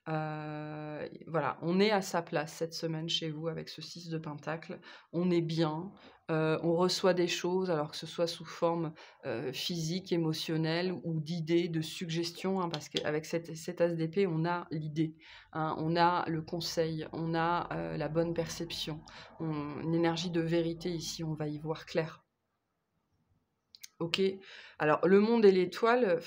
Voilà, on est à sa place cette semaine chez vous avec ce 6 de pentacle. On est bien, on reçoit des choses, alors que ce soit sous forme, physique, émotionnelle ou d'idées, de suggestions, hein, parce qu'avec cet as d'épée, on a l'idée, hein, on a le conseil, on a, la bonne perception, une énergie de vérité ici, on va y voir clair. OK. Alors le monde et l'étoile,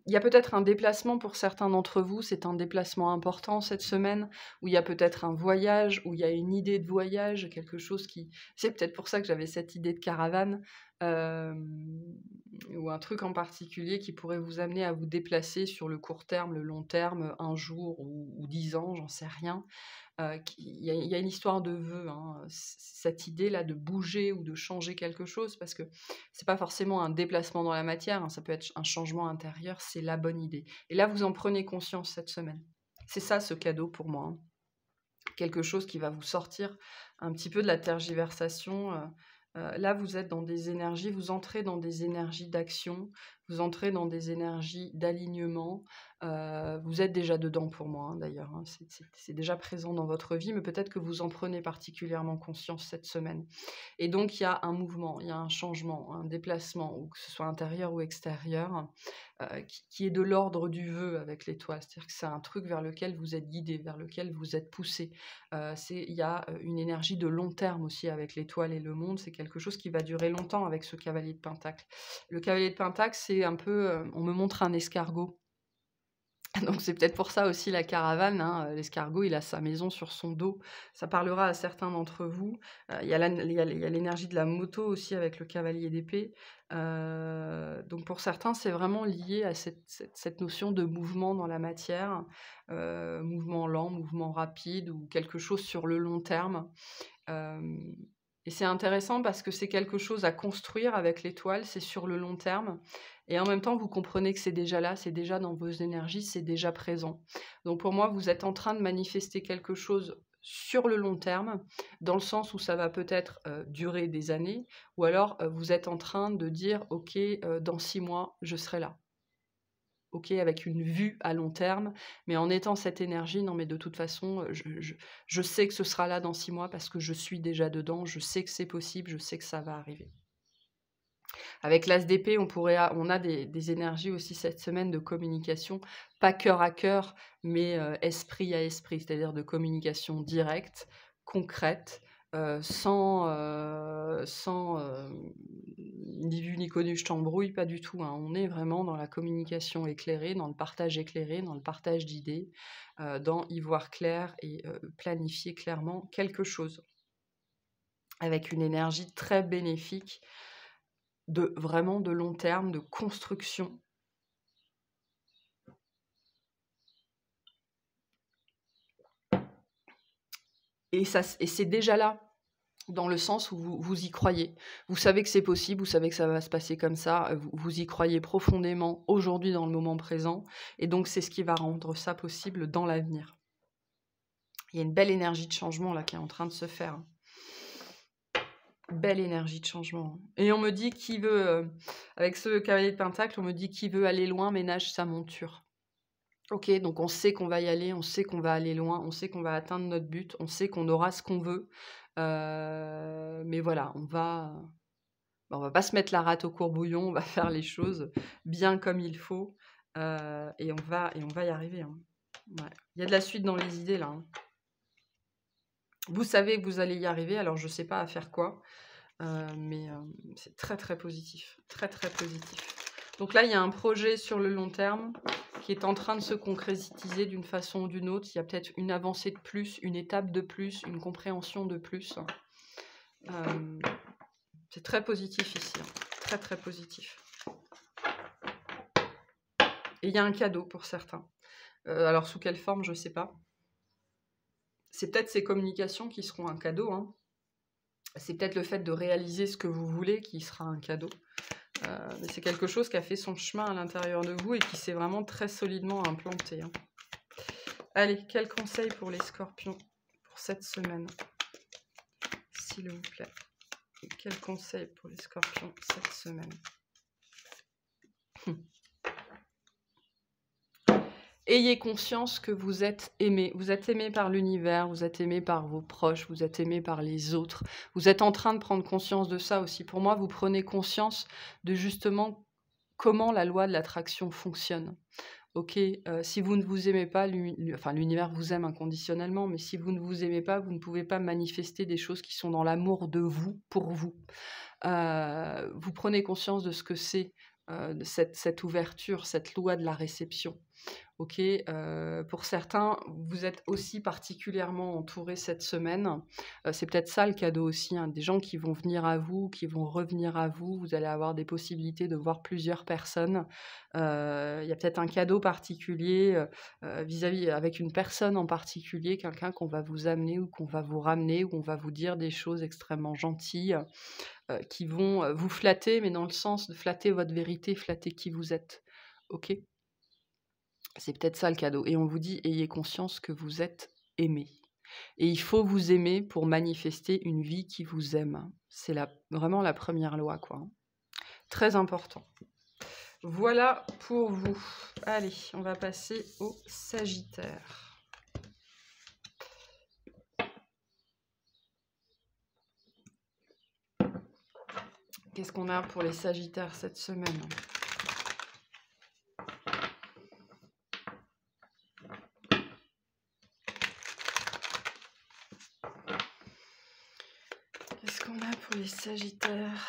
il y a peut-être un déplacement pour certains d'entre vous, c'est un déplacement important cette semaine, où il y a peut-être un voyage, où il y a une idée de voyage, quelque chose qui c'est peut-être pour ça que j'avais cette idée de caravane, ou un truc en particulier qui pourrait vous amener à vous déplacer sur le court terme, le long terme, 1 jour ou 10 ans, j'en sais rien. Il y a une histoire de vœu, hein, cette idée-là de bouger ou de changer quelque chose, parce que c'est pas forcément un déplacement dans la matière, hein, ça peut être un changement intérieur, c'est la bonne idée. Et là, vous en prenez conscience cette semaine. C'est ça ce cadeau pour moi, hein. Quelque chose qui va vous sortir un petit peu de la tergiversation. Là, vous êtes dans des énergies, vous entrez dans des énergies d'action, vous entrez dans des énergies d'alignement. Vous êtes déjà dedans pour moi, hein, d'ailleurs, hein, c'est déjà présent dans votre vie, mais peut-être que vous en prenez particulièrement conscience cette semaine. Et donc, il y a un mouvement, il y a un changement, un déplacement, ou que ce soit intérieur ou extérieur, qui est de l'ordre du vœu avec l'étoile. C'est-à-dire que c'est un truc vers lequel vous êtes guidé, vers lequel vous êtes poussé. Il y a une énergie de long terme aussi avec l'étoile et le monde. C'est quelque chose qui va durer longtemps avec ce cavalier de pentacle. Le cavalier de pentacle, c'est un peu, on me montre un escargot. Donc c'est peut-être pour ça aussi la caravane, hein, l'escargot, il a sa maison sur son dos. Ça parlera à certains d'entre vous. Il y a l'énergie de la moto aussi avec le cavalier d'épée. Donc pour certains, c'est vraiment lié à cette notion de mouvement dans la matière, mouvement lent, mouvement rapide ou quelque chose sur le long terme. Hem et c'est intéressant parce que c'est quelque chose à construire avec l'étoile, c'est sur le long terme et en même temps, vous comprenez que c'est déjà là, c'est déjà dans vos énergies, c'est déjà présent. Donc pour moi, vous êtes en train de manifester quelque chose sur le long terme, dans le sens où ça va peut-être, durer des années ou alors, vous êtes en train de dire: «OK, dans 6 mois, je serai là». OK, avec une vue à long terme, mais en étant cette énergie, non mais de toute façon, je sais que ce sera là dans 6 mois parce que je suis déjà dedans, je sais que c'est possible, je sais que ça va arriver. Avec l'As d'épée, on a des énergies aussi cette semaine de communication, pas cœur à cœur, mais esprit à esprit, c'est-à-dire de communication directe, concrète, sans ni vu ni connu, je t'embrouille, pas du tout, hein. On est vraiment dans la communication éclairée, dans le partage éclairé, dans le partage d'idées, dans y voir clair et planifier clairement quelque chose avec une énergie très bénéfique vraiment de long terme, de construction. Et c'est déjà là, dans le sens où vous y croyez. Vous savez que c'est possible, vous savez que ça va se passer comme ça, vous y croyez profondément aujourd'hui dans le moment présent, et donc c'est ce qui va rendre ça possible dans l'avenir. Il y a une belle énergie de changement là qui est en train de se faire. Hein. Belle énergie de changement. Et on me dit qui veut, avec ce cavalier de pentacle, on me dit qui veut aller loin ménage sa monture. Ok, donc on sait qu'on va y aller, on sait qu'on va aller loin, on sait qu'on va atteindre notre but, on sait qu'on aura ce qu'on veut. Mais voilà, on va pas se mettre la rate au courbouillon, on va faire les choses bien comme il faut, et on va y arriver. Hein. Ouais. Il y a de la suite dans les idées là. Hein. Vous savez que vous allez y arriver, alors je ne sais pas à faire quoi, mais c'est très très positif, très très positif. Donc là, il y a un projet sur le long terme qui est en train de se concrétiser d'une façon ou d'une autre. Il y a peut-être une avancée de plus, une étape de plus, une compréhension de plus. C'est très positif ici, hein. Très très positif. Et il y a un cadeau pour certains. Alors sous quelle forme, je ne sais pas. C'est peut-être ces communications qui seront un cadeau. Hein. C'est peut-être le fait de réaliser ce que vous voulez qui sera un cadeau. Mais c'est quelque chose qui a fait son chemin à l'intérieur de vous et qui s'est vraiment très solidement implanté. Hein. Allez, quel conseil pour les scorpions pour cette semaine, s'il vous plaît? Et quel conseil pour les scorpions cette semaine? Ayez conscience que vous êtes aimé. Vous êtes aimé par l'univers, vous êtes aimé par vos proches, vous êtes aimé par les autres. Vous êtes en train de prendre conscience de ça aussi. Pour moi, vous prenez conscience de justement comment la loi de l'attraction fonctionne. Ok, si vous ne vous aimez pas, l'univers vous aime inconditionnellement, mais si vous ne vous aimez pas, vous ne pouvez pas manifester des choses qui sont dans l'amour de vous, pour vous. Vous prenez conscience de ce que c'est, cette ouverture, cette loi de la réception. Ok, pour certains, vous êtes aussi particulièrement entourés cette semaine. C'est peut-être ça le cadeau aussi, hein, des gens qui vont venir à vous, qui vont revenir à vous. Vous allez avoir des possibilités de voir plusieurs personnes. Il y a peut-être un cadeau particulier vis-à-vis avec une personne en particulier, quelqu'un qu'on va vous amener ou qu'on va vous ramener, ou on va vous dire des choses extrêmement gentilles qui vont vous flatter, mais dans le sens de flatter votre vérité, flatter qui vous êtes. Ok ? C'est peut-être ça le cadeau. Et on vous dit, ayez conscience que vous êtes aimé. Et il faut vous aimer pour manifester une vie qui vous aime. C'est vraiment la première loi, quoi. Très important. Voilà pour vous. Allez, on va passer au Sagittaire. Qu'est-ce qu'on a pour les Sagittaires cette semaine ? Qu'est-ce qu'on a pour les Sagittaires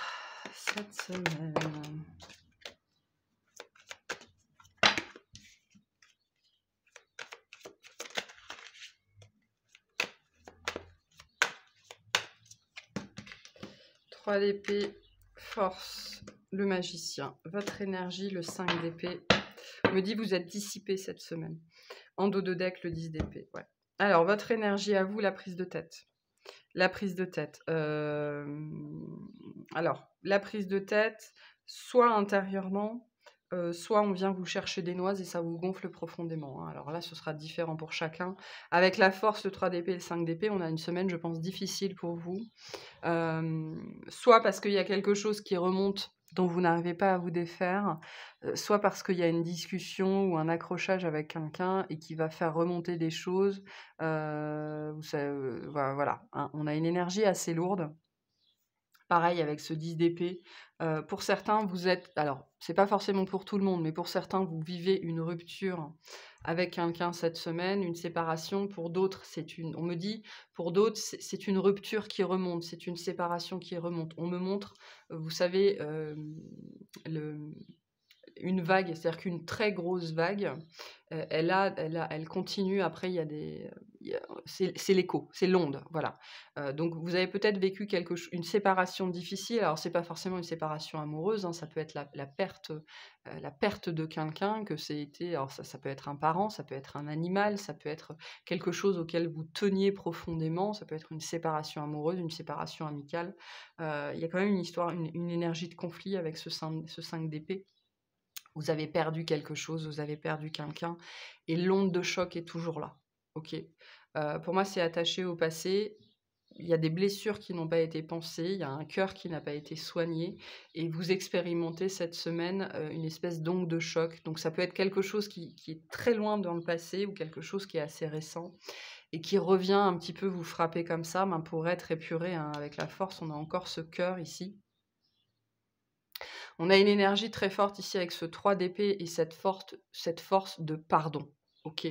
cette semaine ? Trois d'épée, force, le magicien, votre énergie, le 5 d'épée. On me dit vous êtes dissipé cette semaine. En dos de deck, le 10 d'épée. Ouais. Alors, votre énergie à vous, la prise de tête. La prise de tête. Alors, la prise de tête, soit intérieurement, soit on vient vous chercher des noises et ça vous gonfle profondément. Hein. Alors là, ce sera différent pour chacun. Avec la force, le 3 d'épée et le 5 d'épée, on a une semaine, je pense, difficile pour vous. Soit parce qu'il y a quelque chose qui remonte dont vous n'arrivez pas à vous défaire, soit parce qu'il y a une discussion ou un accrochage avec quelqu'un et qui va faire remonter des choses. Voilà, hein, on a une énergie assez lourde. Pareil avec ce 10 d'épée. Pour certains, vous êtes alors, c'est pas forcément pour tout le monde, mais pour certains, vous vivez une rupture avec quelqu'un cette semaine, une séparation. Pour d'autres, on me dit, pour d'autres, c'est une rupture qui remonte, c'est une séparation qui remonte. On me montre, vous savez, le une vague, c'est-à-dire qu'une très grosse vague, elle continue après il y a c'est l'écho, c'est l'onde, voilà. Donc vous avez peut-être vécu une séparation difficile, alors c'est pas forcément une séparation amoureuse, hein, ça peut être la perte de quelqu'un, que c'est été alors ça peut être un parent, ça peut être un animal, ça peut être quelque chose auquel vous teniez profondément, ça peut être une séparation amoureuse, une séparation amicale. Il y a quand même une histoire, une énergie de conflit avec ce 5 d'épée. Vous avez perdu quelque chose, vous avez perdu quelqu'un et l'onde de choc est toujours là, OK? Pour moi, c'est attaché au passé. Il y a des blessures qui n'ont pas été pansées, il y a un cœur qui n'a pas été soigné et vous expérimentez cette semaine, une espèce d'onde de choc. Donc ça peut être quelque chose qui est très loin dans le passé ou quelque chose qui est assez récent et qui revient un petit peu vous frapper comme ça, ben, pour être épuré, hein, avec la force. On a encore ce cœur ici. On a une énergie très forte ici avec ce 3 d'épée et cette force de pardon. OK?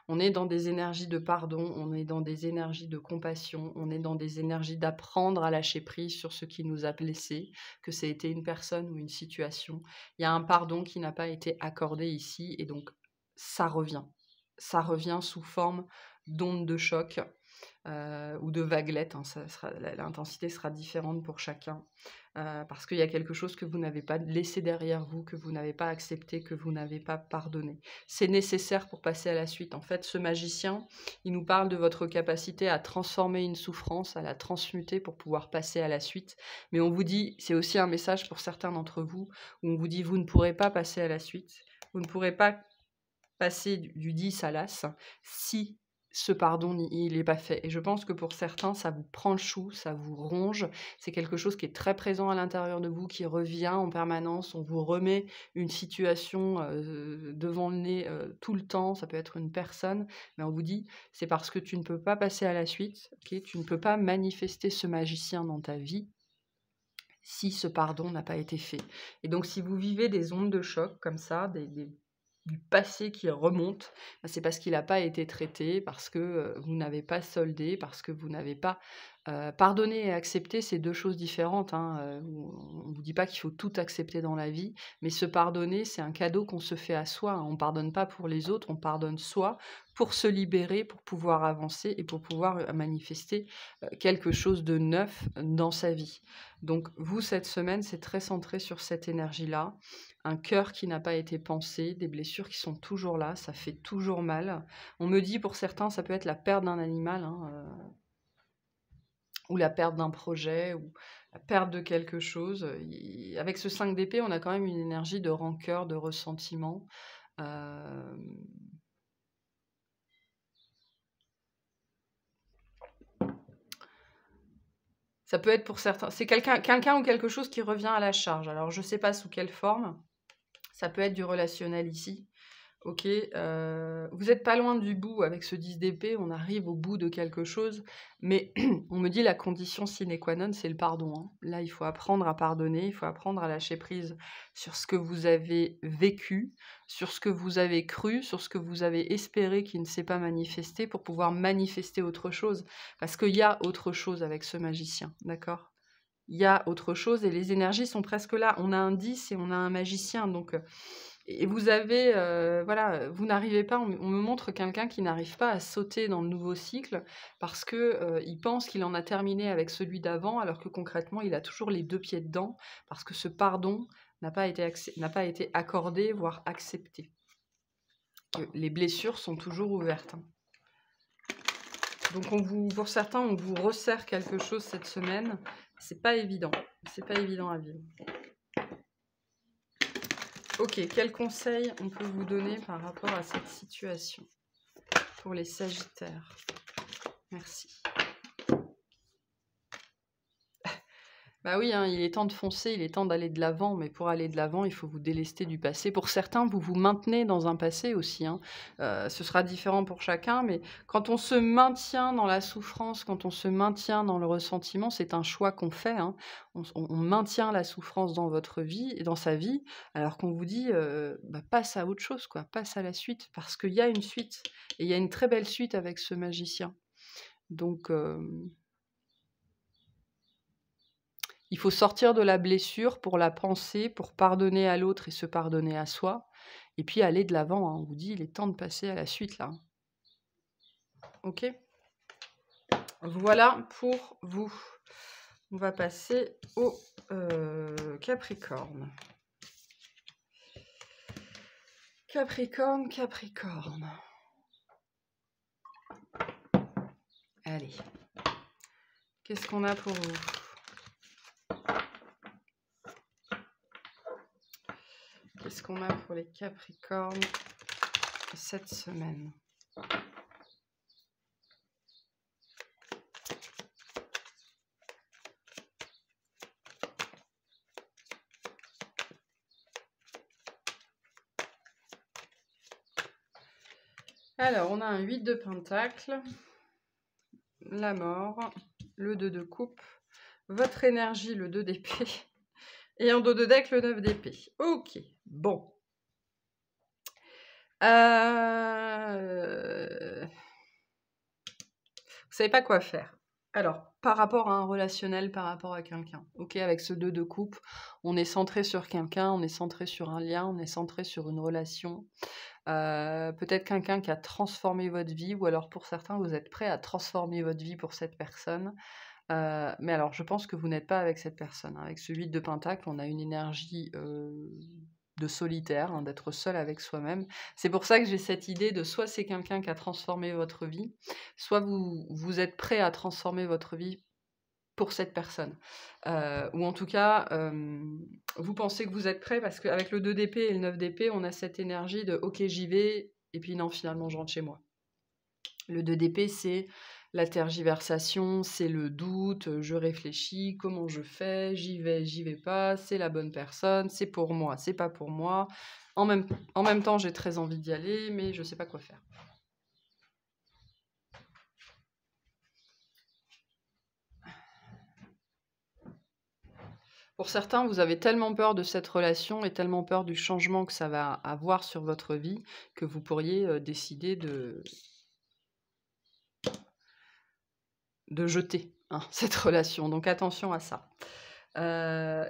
On est dans des énergies de pardon, on est dans des énergies de compassion, on est dans des énergies d'apprendre à lâcher prise sur ce qui nous a blessés, que ça ait été une personne ou une situation. Il y a un pardon qui n'a pas été accordé ici et donc ça revient. Ça revient sous forme d'onde de choc, ou de vaguelettes, hein, l'intensité sera différente pour chacun, parce qu'il y a quelque chose que vous n'avez pas laissé derrière vous, que vous n'avez pas accepté, que vous n'avez pas pardonné. C'est nécessaire pour passer à la suite. En fait, ce magicien, il nous parle de votre capacité à transformer une souffrance, à la transmuter pour pouvoir passer à la suite. Mais on vous dit, c'est aussi un message pour certains d'entre vous, où on vous dit, vous ne pourrez pas passer à la suite, vous ne pourrez pas passer du 10 à l'as si ce pardon, il n'est pas fait. Et je pense que pour certains, ça vous prend le chou, ça vous ronge. C'est quelque chose qui est très présent à l'intérieur de vous, qui revient en permanence. On vous remet une situation devant le nez tout le temps. Ça peut être une personne, mais on vous dit, c'est parce que tu ne peux pas passer à la suite, okay, tu ne peux pas manifester ce magicien dans ta vie si ce pardon n'a pas été fait. Et donc, si vous vivez des ondes de choc comme ça, du passé qui remonte, c'est parce qu'il n'a pas été traité, parce que vous n'avez pas soldé, parce que vous n'avez pas pardonné et accepté, c'est deux choses différentes, hein. On ne vous dit pas qu'il faut tout accepter dans la vie, mais se pardonner, c'est un cadeau qu'on se fait à soi, hein. On ne pardonne pas pour les autres, on pardonne soi pour se libérer, pour pouvoir avancer et pour pouvoir manifester quelque chose de neuf dans sa vie. Donc vous, cette semaine, c'est très centré sur cette énergie-là. Un cœur qui n'a pas été pansé, des blessures qui sont toujours là, ça fait toujours mal. On me dit, pour certains, ça peut être la perte d'un animal, hein, ou la perte d'un projet, ou la perte de quelque chose. Avec ce 5 d'épée, on a quand même une énergie de rancœur, de ressentiment. Ça peut être pour certains, c'est quelqu'un ou quelque chose qui revient à la charge. Alors je ne sais pas sous quelle forme. Ça peut être du relationnel ici. OK, vous n'êtes pas loin du bout avec ce 10 d'épée, on arrive au bout de quelque chose, mais on me dit la condition sine qua non, c'est le pardon, hein. Là, il faut apprendre à pardonner, il faut apprendre à lâcher prise sur ce que vous avez vécu, sur ce que vous avez cru, sur ce que vous avez espéré qui ne s'est pas manifesté pour pouvoir manifester autre chose. Parce qu'il y a autre chose avec ce magicien, d'accord? Il y a autre chose et les énergies sont presque là. On a un 10 et on a un magicien, donc et vous avez, voilà, vous n'arrivez pas, on me montre quelqu'un qui n'arrive pas à sauter dans le nouveau cycle parce que, il pense qu'il en a terminé avec celui d'avant, alors que concrètement, il a toujours les 2 pieds dedans, parce que ce pardon n'a pas été accordé, voire accepté. Les blessures sont toujours ouvertes, hein. Donc pour certains, on vous resserre quelque chose cette semaine. C'est pas évident à vivre. Ok, quels conseils on peut vous donner par rapport à cette situation pour les Sagittaires? Merci. Bah oui, hein, il est temps de foncer, il est temps d'aller de l'avant, mais pour aller de l'avant, il faut vous délester du passé. Pour certains, vous vous maintenez dans un passé aussi, hein. Ce sera différent pour chacun, mais quand on se maintient dans la souffrance, quand on se maintient dans le ressentiment, c'est un choix qu'on fait, hein. On maintient la souffrance dans votre vie et dans sa vie, alors qu'on vous dit, bah, passe à autre chose, quoi, passe à la suite, parce qu'il y a une suite et il y a une très belle suite avec ce magicien. Donc, il faut sortir de la blessure pour la penser, pour pardonner à l'autre et se pardonner à soi, et puis aller de l'avant, hein. On vous dit, il est temps de passer à la suite là. Ok? Voilà pour vous. On va passer au Capricorne. Capricorne, Capricorne. Allez. Qu'est-ce qu'on a pour vous? Qu'est-ce qu'on a pour les Capricornes cette semaine? Alors, on a un 8 de Pentacle, la mort, le 2 de coupe, votre énergie, le 2 d'épée, et en dos de deck, le 9 d'épée. Ok, bon. Vous savez pas quoi faire. Alors, par rapport à un relationnel, par rapport à quelqu'un, ok, avec ce 2 de coupe, on est centré sur quelqu'un, on est centré sur un lien, on est centré sur une relation. Peut-être quelqu'un qui a transformé votre vie, ou alors pour certains, vous êtes prêt à transformer votre vie pour cette personne. Mais alors, je pense que vous n'êtes pas avec cette personne, hein. Avec ce 8 de Pentacle, on a une énergie de solitaire, hein, d'être seul avec soi-même. C'est pour ça que j'ai cette idée de soit c'est quelqu'un qui a transformé votre vie, soit vous êtes prêt à transformer votre vie pour cette personne. Ou en tout cas, vous pensez que vous êtes prêt, parce qu'avec le 2 d'épée et le 9 d'épée, on a cette énergie de « ok, j'y vais », et puis non, finalement, je rentre chez moi. Le 2 d'épée, c'est la tergiversation, c'est le doute, je réfléchis, comment je fais, j'y vais pas, c'est la bonne personne, c'est pour moi, c'est pas pour moi. En même temps, j'ai très envie d'y aller, mais je sais pas quoi faire. Pour certains, vous avez tellement peur de cette relation et tellement peur du changement que ça va avoir sur votre vie que vous pourriez décider de jeter, hein, cette relation. Donc attention à ça.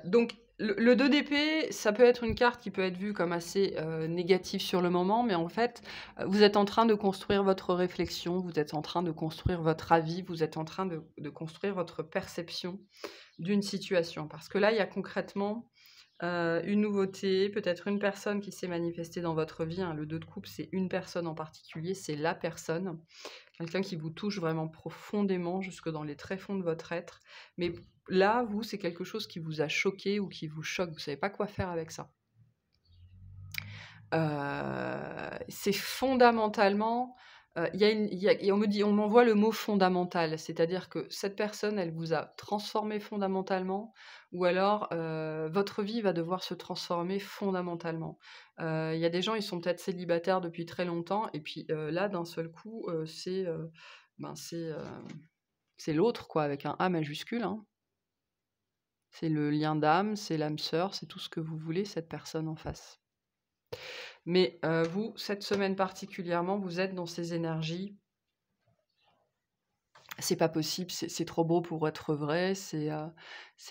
Donc le 2 d'épée, ça peut être une carte qui peut être vue comme assez négative sur le moment, mais en fait, vous êtes en train de construire votre réflexion, vous êtes en train de construire votre avis, vous êtes en train de construire votre perception d'une situation. Parce que là, il y a concrètement une nouveauté, peut-être une personne qui s'est manifestée dans votre vie, hein. Le 2 de coupe, c'est une personne en particulier, c'est la personne. Quelqu'un qui vous touche vraiment profondément, jusque dans les tréfonds de votre être. Mais là, vous, c'est quelque chose qui vous a choqué ou qui vous choque. Vous ne savez pas quoi faire avec ça. C'est fondamentalement... on m'envoie le mot fondamental, c'est-à-dire que cette personne, elle vous a transformé fondamentalement, ou alors votre vie va devoir se transformer fondamentalement. Il y a des gens, ils sont peut-être célibataires depuis très longtemps, et puis là, d'un seul coup, c'est l'autre, quoi, avec un A majuscule, hein. C'est le lien d'âme, c'est l'âme sœur, c'est tout ce que vous voulez, cette personne en face. Mais vous, cette semaine particulièrement, vous êtes dans ces énergies. C'est pas possible, c'est trop beau pour être vrai, c'est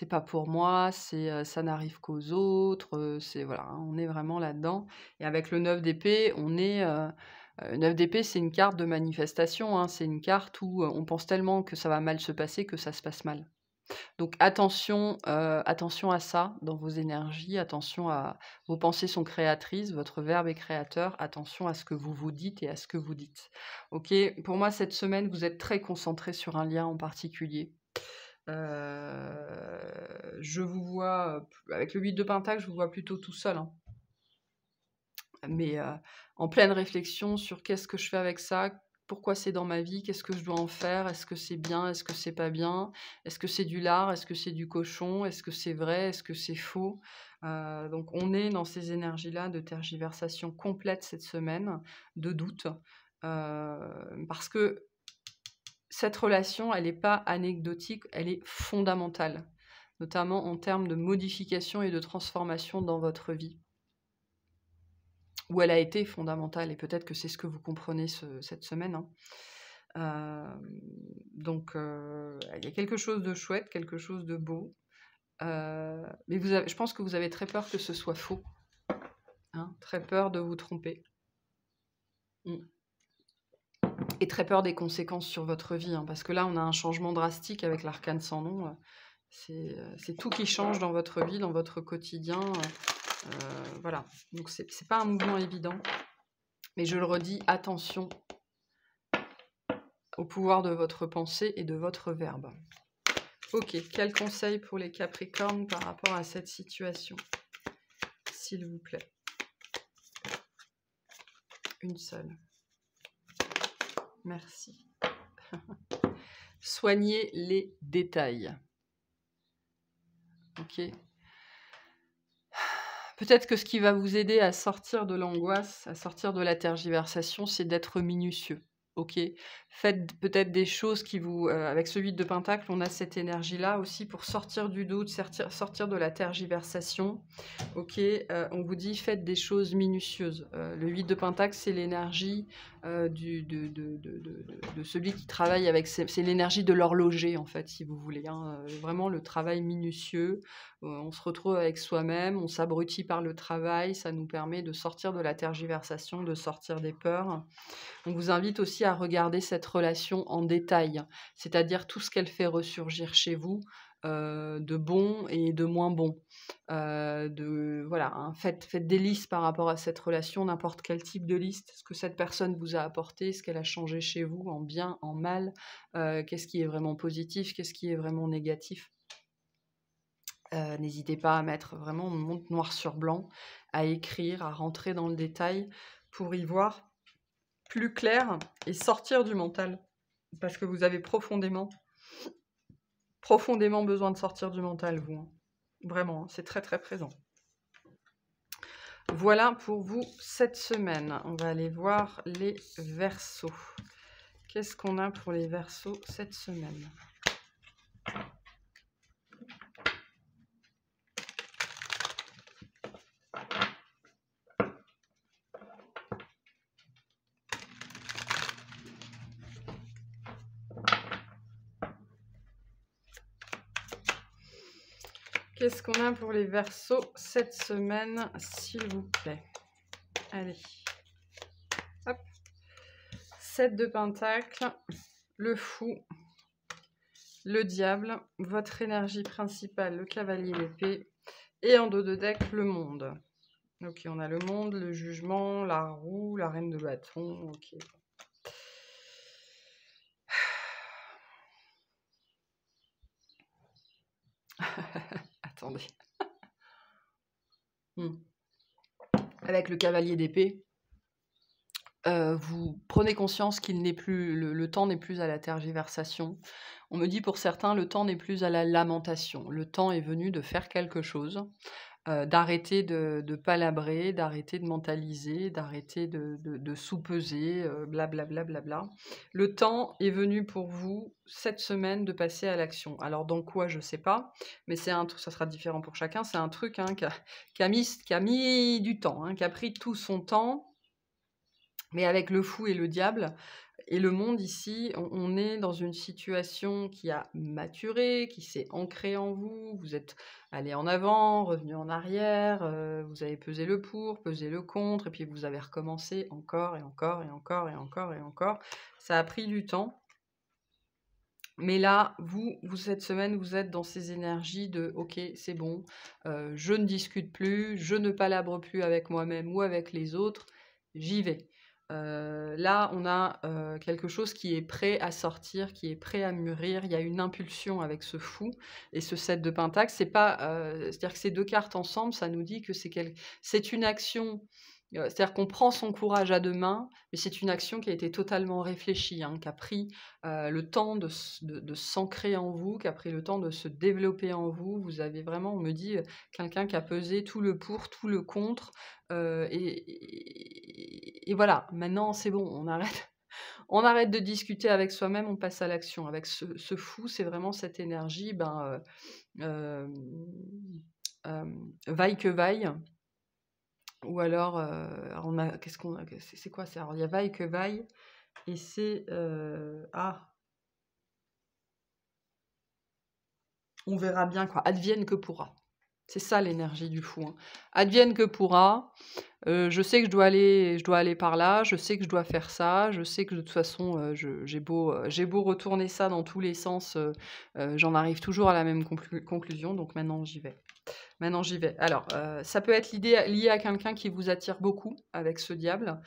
pas pour moi, ça n'arrive qu'aux autres, voilà, hein, on est vraiment là-dedans. Et avec le 9 d'épée, 9 d'épée, c'est une carte de manifestation, hein, c'est une carte où on pense tellement que ça va mal se passer que ça se passe mal. Donc attention à ça dans vos énergies, attention à vos pensées sont créatrices, votre verbe est créateur, attention à ce que vous vous dites et à ce que vous dites. Ok, pour moi, cette semaine, vous êtes très concentré sur un lien en particulier. Je vous vois, avec le 8 de Pentacle, je vous vois plutôt tout seul, hein. Mais en pleine réflexion sur qu'est-ce que je fais avec ça, pourquoi c'est dans ma vie, qu'est-ce que je dois en faire, est-ce que c'est bien, est-ce que c'est pas bien, est-ce que c'est du lard, est-ce que c'est du cochon, est-ce que c'est vrai, est-ce que c'est faux. Donc on est dans ces énergies-là de tergiversation complète cette semaine, de doute, parce que cette relation, elle n'est pas anecdotique, elle est fondamentale, notamment en termes de modification et de transformation dans votre vie, où elle a été fondamentale, et peut-être que c'est ce que vous comprenez cette semaine, hein. Donc, il y a quelque chose de chouette, quelque chose de beau, mais je pense que vous avez très peur que ce soit faux, hein, très peur de vous tromper. Et très peur des conséquences sur votre vie, hein, parce que là, on a un changement drastique avec l'arcane sans nom. C'est tout qui change dans votre vie, dans votre quotidien. Voilà. Donc, c'est pas un mouvement évident. Mais je le redis, attention au pouvoir de votre pensée et de votre verbe. Ok, quel conseil pour les Capricornes par rapport à cette situation, s'il vous plaît? Une seule. Merci. Soignez les détails. Ok. Peut-être que ce qui va vous aider à sortir de l'angoisse, à sortir de la tergiversation, c'est d'être minutieux. Ok. Faites peut-être des choses qui vous... avec ce 8 de Pentacle, on a cette énergie-là aussi pour sortir du doute, sortir de la tergiversation. Ok. On vous dit, faites des choses minutieuses. Le 8 de Pentacle, c'est l'énergie de celui qui travaille avec... C'est l'énergie de l'horloger, en fait, si vous voulez. Hein. Vraiment le travail minutieux. On se retrouve avec soi-même, on s'abrutit par le travail, ça nous permet de sortir de la tergiversation, de sortir des peurs. On vous invite aussi à regarder cette relation en détail, c'est-à-dire tout ce qu'elle fait ressurgir chez vous, de bon et de moins bon. Voilà, hein, faites des listes par rapport à cette relation, n'importe quel type de liste, ce que cette personne vous a apporté, ce qu'elle a changé chez vous, en bien, en mal, qu'est-ce qui est vraiment positif, qu'est-ce qui est vraiment négatif. N'hésitez pas à mettre vraiment, on monte noir sur blanc, à écrire, à rentrer dans le détail pour y voir plus clair et sortir du mental. Parce que vous avez profondément besoin de sortir du mental, vous. Hein. Vraiment, c'est très très présent. Voilà pour vous cette semaine. On va aller voir les Verseaux. Qu'est-ce qu'on a pour les Verseaux cette semaine ? Qu'est-ce qu'on a pour les Verseaux cette semaine, s'il vous plaît? Allez. Hop. 7 de Pentacle, le Fou, le Diable, votre énergie principale, le Cavalier d'épée, et en dos de deck, le Monde. Ok, on a le Monde, le Jugement, la Roue, la Reine de Bâton, ok. Attendez. Avec le Cavalier d'épée, vous prenez conscience qu'il n'est plus, le temps n'est plus à la tergiversation. On me dit pour certains, le temps n'est plus à la lamentation. Le temps est venu de faire quelque chose, d'arrêter de palabrer, d'arrêter de mentaliser, d'arrêter de sous-peser, blablabla. Bla. Le temps est venu pour vous, cette semaine, de passer à l'action. Alors dans quoi, je ne sais pas, mais ça sera différent pour chacun. C'est un truc, hein, qui a mis du temps, hein, qui a pris tout son temps. Mais avec le Fou et le Diable et le Monde ici, on est dans une situation qui a maturé, qui s'est ancrée en vous. Vous êtes allé en avant, revenu en arrière, vous avez pesé le pour, pesé le contre, et puis vous avez recommencé encore et encore et encore et encore et encore. Ça a pris du temps. Mais là, vous cette semaine, vous êtes dans ces énergies de « Ok, c'est bon, je ne discute plus, je ne palabre plus avec moi-même ou avec les autres, j'y vais ». Là, on a quelque chose qui est prêt à sortir, qui est prêt à mûrir. Il y a une impulsion avec ce Fou et ce 7 de Pentacle. C'est-à-dire que ces deux cartes ensemble, ça nous dit que c'est une action C'est-à-dire qu'on prend son courage à 2 mains, mais c'est une action qui a été totalement réfléchie, hein, qui a pris, le temps de s'ancrer en vous, qui a pris le temps de se développer en vous. Vous avez vraiment, on me dit, quelqu'un qui a pesé tout le pour, tout le contre, et voilà. Maintenant, c'est bon, on arrête on arrête de discuter avec soi-même, on passe à l'action. Avec ce fou, c'est vraiment cette énergie, ben, hem, vaille que vaille. Ou alors, on a qu'est-ce qu'on a c'est quoi ça? Alors il y a vaille que vaille et c'est, on verra bien quoi, advienne que pourra. C'est ça l'énergie du fou, hein. Advienne que pourra, je dois aller par là, je sais que je dois faire ça, je sais que de toute façon, j'ai beau retourner ça dans tous les sens, j'en arrive toujours à la même conclusion, donc maintenant j'y vais. Maintenant, j'y vais. Alors, ça peut être lié à quelqu'un qui vous attire beaucoup avec ce diable.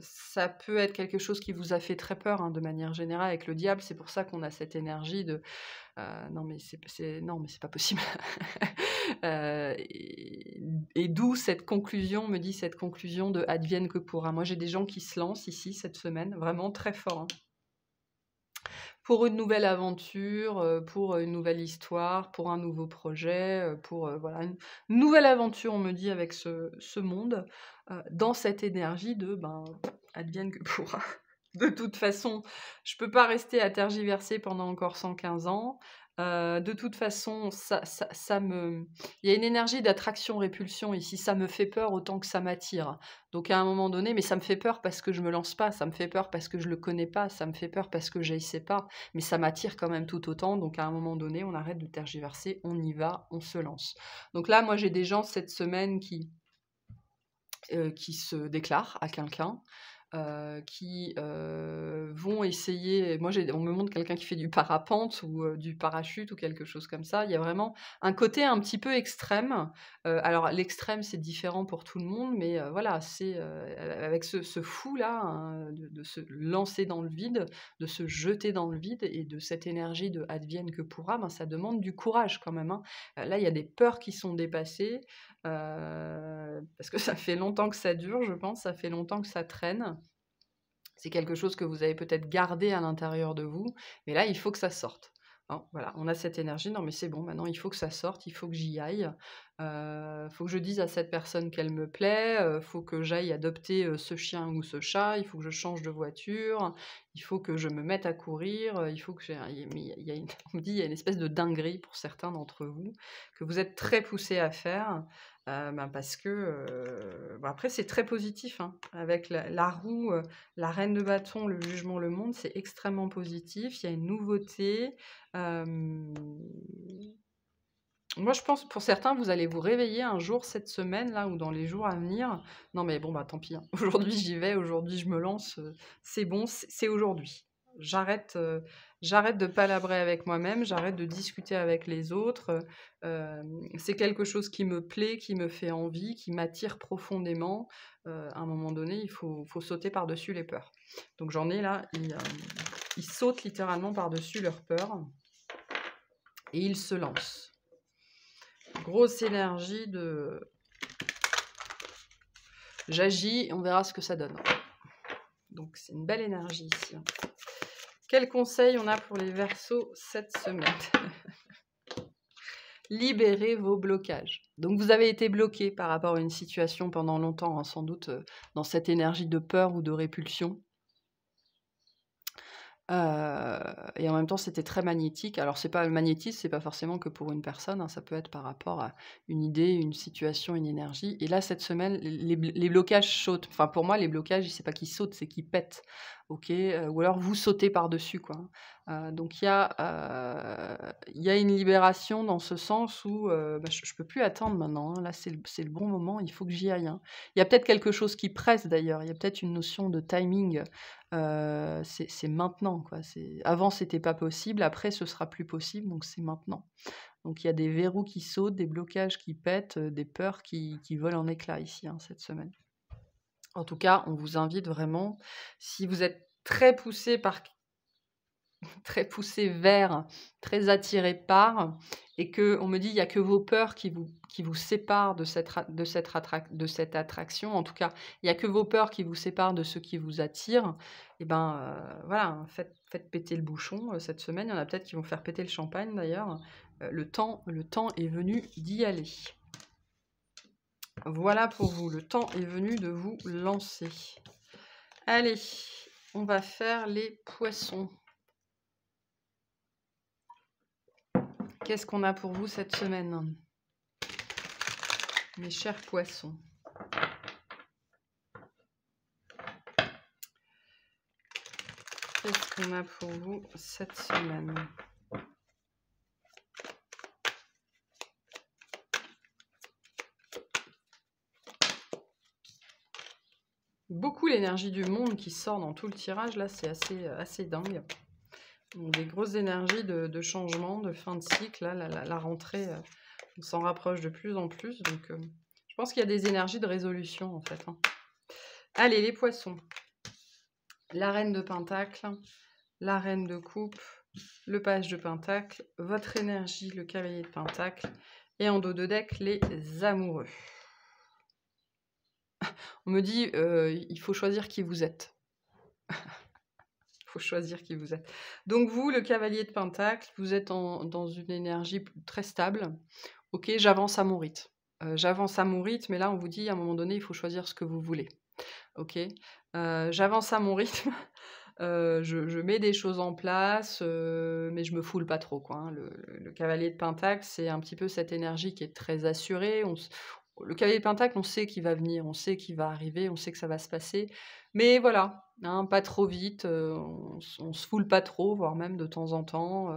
Ça peut être quelque chose qui vous a fait très peur, hein, de manière générale avec le diable. C'est pour ça qu'on a cette énergie de, non mais non mais c'est pas possible. Et d'où cette conclusion, me dit cette conclusion de advienne que pourra. Moi, j'ai des gens qui se lancent ici cette semaine, vraiment très fort, hein. Pour une nouvelle aventure, pour, une nouvelle histoire, pour un nouveau projet, pour, voilà, une nouvelle aventure, on me dit, avec ce monde, dans cette énergie de, ben, advienne que pourra. De toute façon, je peux pas rester à tergiverser pendant encore 115 ans. De toute façon, ça me il y a une énergie d'attraction-répulsion ici, ça me fait peur autant que ça m'attire. Donc à un moment donné mais ça me fait peur parce que je me lance pas, ça me fait peur parce que je le connais pas, ça me fait peur parce que j'essaie pas, mais ça m'attire quand même tout autant, donc à un moment donné, on arrête de tergiverser, on y va, on se lance. Donc là, moi j'ai des gens cette semaine qui se déclarent à quelqu'un, qui, vont essayer on me montre quelqu'un qui fait du parapente ou, du parachute ou quelque chose comme ça. Il y a vraiment un côté un petit peu extrême. Alors l'extrême, c'est différent pour tout le monde, mais, voilà, c'est, avec ce fou-là, hein, de se lancer dans le vide, de se jeter dans le vide et de cette énergie de advienne que pourra, ben, ça demande du courage quand même, hein. Là, il y a des peurs qui sont dépassées, parce que ça fait longtemps que ça dure, je pense, ça fait longtemps que ça traîne. C'est quelque chose que vous avez peut-être gardé à l'intérieur de vous, mais là, il faut que ça sorte. Hein, voilà, on a cette énergie, non mais c'est bon, maintenant il faut que ça sorte, il faut que j'y aille. Faut que je dise à cette personne qu'elle me plaît, faut que j'aille adopter, ce chien ou ce chat, il faut que je change de voiture, il faut que je me mette à courir, il faut que j'ai un il y a une on me dit: «Il y a une espèce de dinguerie pour certains d'entre vous, que vous êtes très poussés à faire». Ben, parce que, bah, après c'est très positif, hein, avec la roue, la reine de bâton, le jugement, le monde, c'est extrêmement positif. Il y a une nouveauté. Hem, Moi, je pense pour certains, vous allez vous réveiller un jour cette semaine-là ou dans les jours à venir. Non, mais bon, bah tant pis, hein. Aujourd'hui, j'y vais, aujourd'hui, je me lance. C'est bon, c'est aujourd'hui. J'arrête, j'arrête de palabrer avec moi-même, j'arrête de discuter avec les autres. C'est quelque chose qui me plaît, qui me fait envie, qui m'attire profondément. À un moment donné, faut sauter par-dessus les peurs. Donc j'en ai là, ils sautent littéralement par-dessus leurs peurs et ils se lancent. Grosse énergie de j'agis et on verra ce que ça donne. Donc c'est une belle énergie ici, hein. Quels conseils on a pour les Verseaux cette semaine? Libérez vos blocages. Donc vous avez été bloqué par rapport à une situation pendant longtemps, hein, sans doute, dans cette énergie de peur ou de répulsion. Et en même temps, c'était très magnétique. Alors c'est pas le magnétisme, c'est pas forcément que pour une personne, hein, ça peut être par rapport à une idée, une situation, une énergie. Et là, cette semaine, les blocages sautent. Enfin, pour moi, les blocages, c'est pas qu'ils sautent, c'est qu'ils pètent. OK? Ou alors vous sautez par-dessus, quoi, hein. Donc il y a une libération dans ce sens où, bah, je peux plus attendre maintenant, hein. Là, c'est le bon moment, il faut que j'y aille, hein. Il y a peut-être quelque chose qui presse d'ailleurs, il y a peut-être une notion de timing. C'est maintenant, quoi. Avant, c'était pas possible, après, ce sera plus possible, donc c'est maintenant. Donc il y a des verrous qui sautent, des blocages qui pètent, des peurs qui volent en éclats ici, hein, cette semaine. En tout cas, on vous invite vraiment, si vous êtes très poussé par très poussé vers, très attiré par, et qu'on me dit il n'y a que vos peurs qui vous séparent de cette attraction. En tout cas, il n'y a que vos peurs qui vous séparent de ce qui vous attire. Et ben voilà, hein, faites péter le bouchon cette semaine. Il y en a peut-être qui vont faire péter le champagne d'ailleurs. Le temps est venu d'y aller. Voilà pour vous, le temps est venu de vous lancer. Allez, on va faire les poissons. Qu'est-ce qu'on a pour vous cette semaine, mes chers poissons? Qu'est-ce qu'on a pour vous cette semaine? Beaucoup l'énergie du monde qui sort dans tout le tirage, là, c'est assez dingue. Donc, des grosses énergies de changement, de fin de cycle. Là, la rentrée, on s'en rapproche de plus en plus. Donc, je pense qu'il y a des énergies de résolution, en fait. Hein. Allez, les poissons. La reine de pentacle, la reine de coupe, le page de pentacle, votre énergie, le cavalier de pentacle, et en dos de deck, les amoureux. On me dit, il faut choisir qui vous êtes. Il faut choisir qui vous êtes. Donc vous, le cavalier de pentacle, vous êtes dans une énergie très stable. Ok, j'avance à mon rythme. J'avance à mon rythme, mais là, on vous dit, à un moment donné, il faut choisir ce que vous voulez. Ok, j'avance à mon rythme. Je mets des choses en place, mais je me foule pas trop, quoi. Hein. Le cavalier de pentacle, c'est un petit peu cette énergie qui est très assurée. Le cavalier de pentacle, on sait qu'il va venir, on sait qu'il va arriver, on sait que ça va se passer. Mais voilà, hein, pas trop vite, on se foule pas trop, voire même de temps en temps.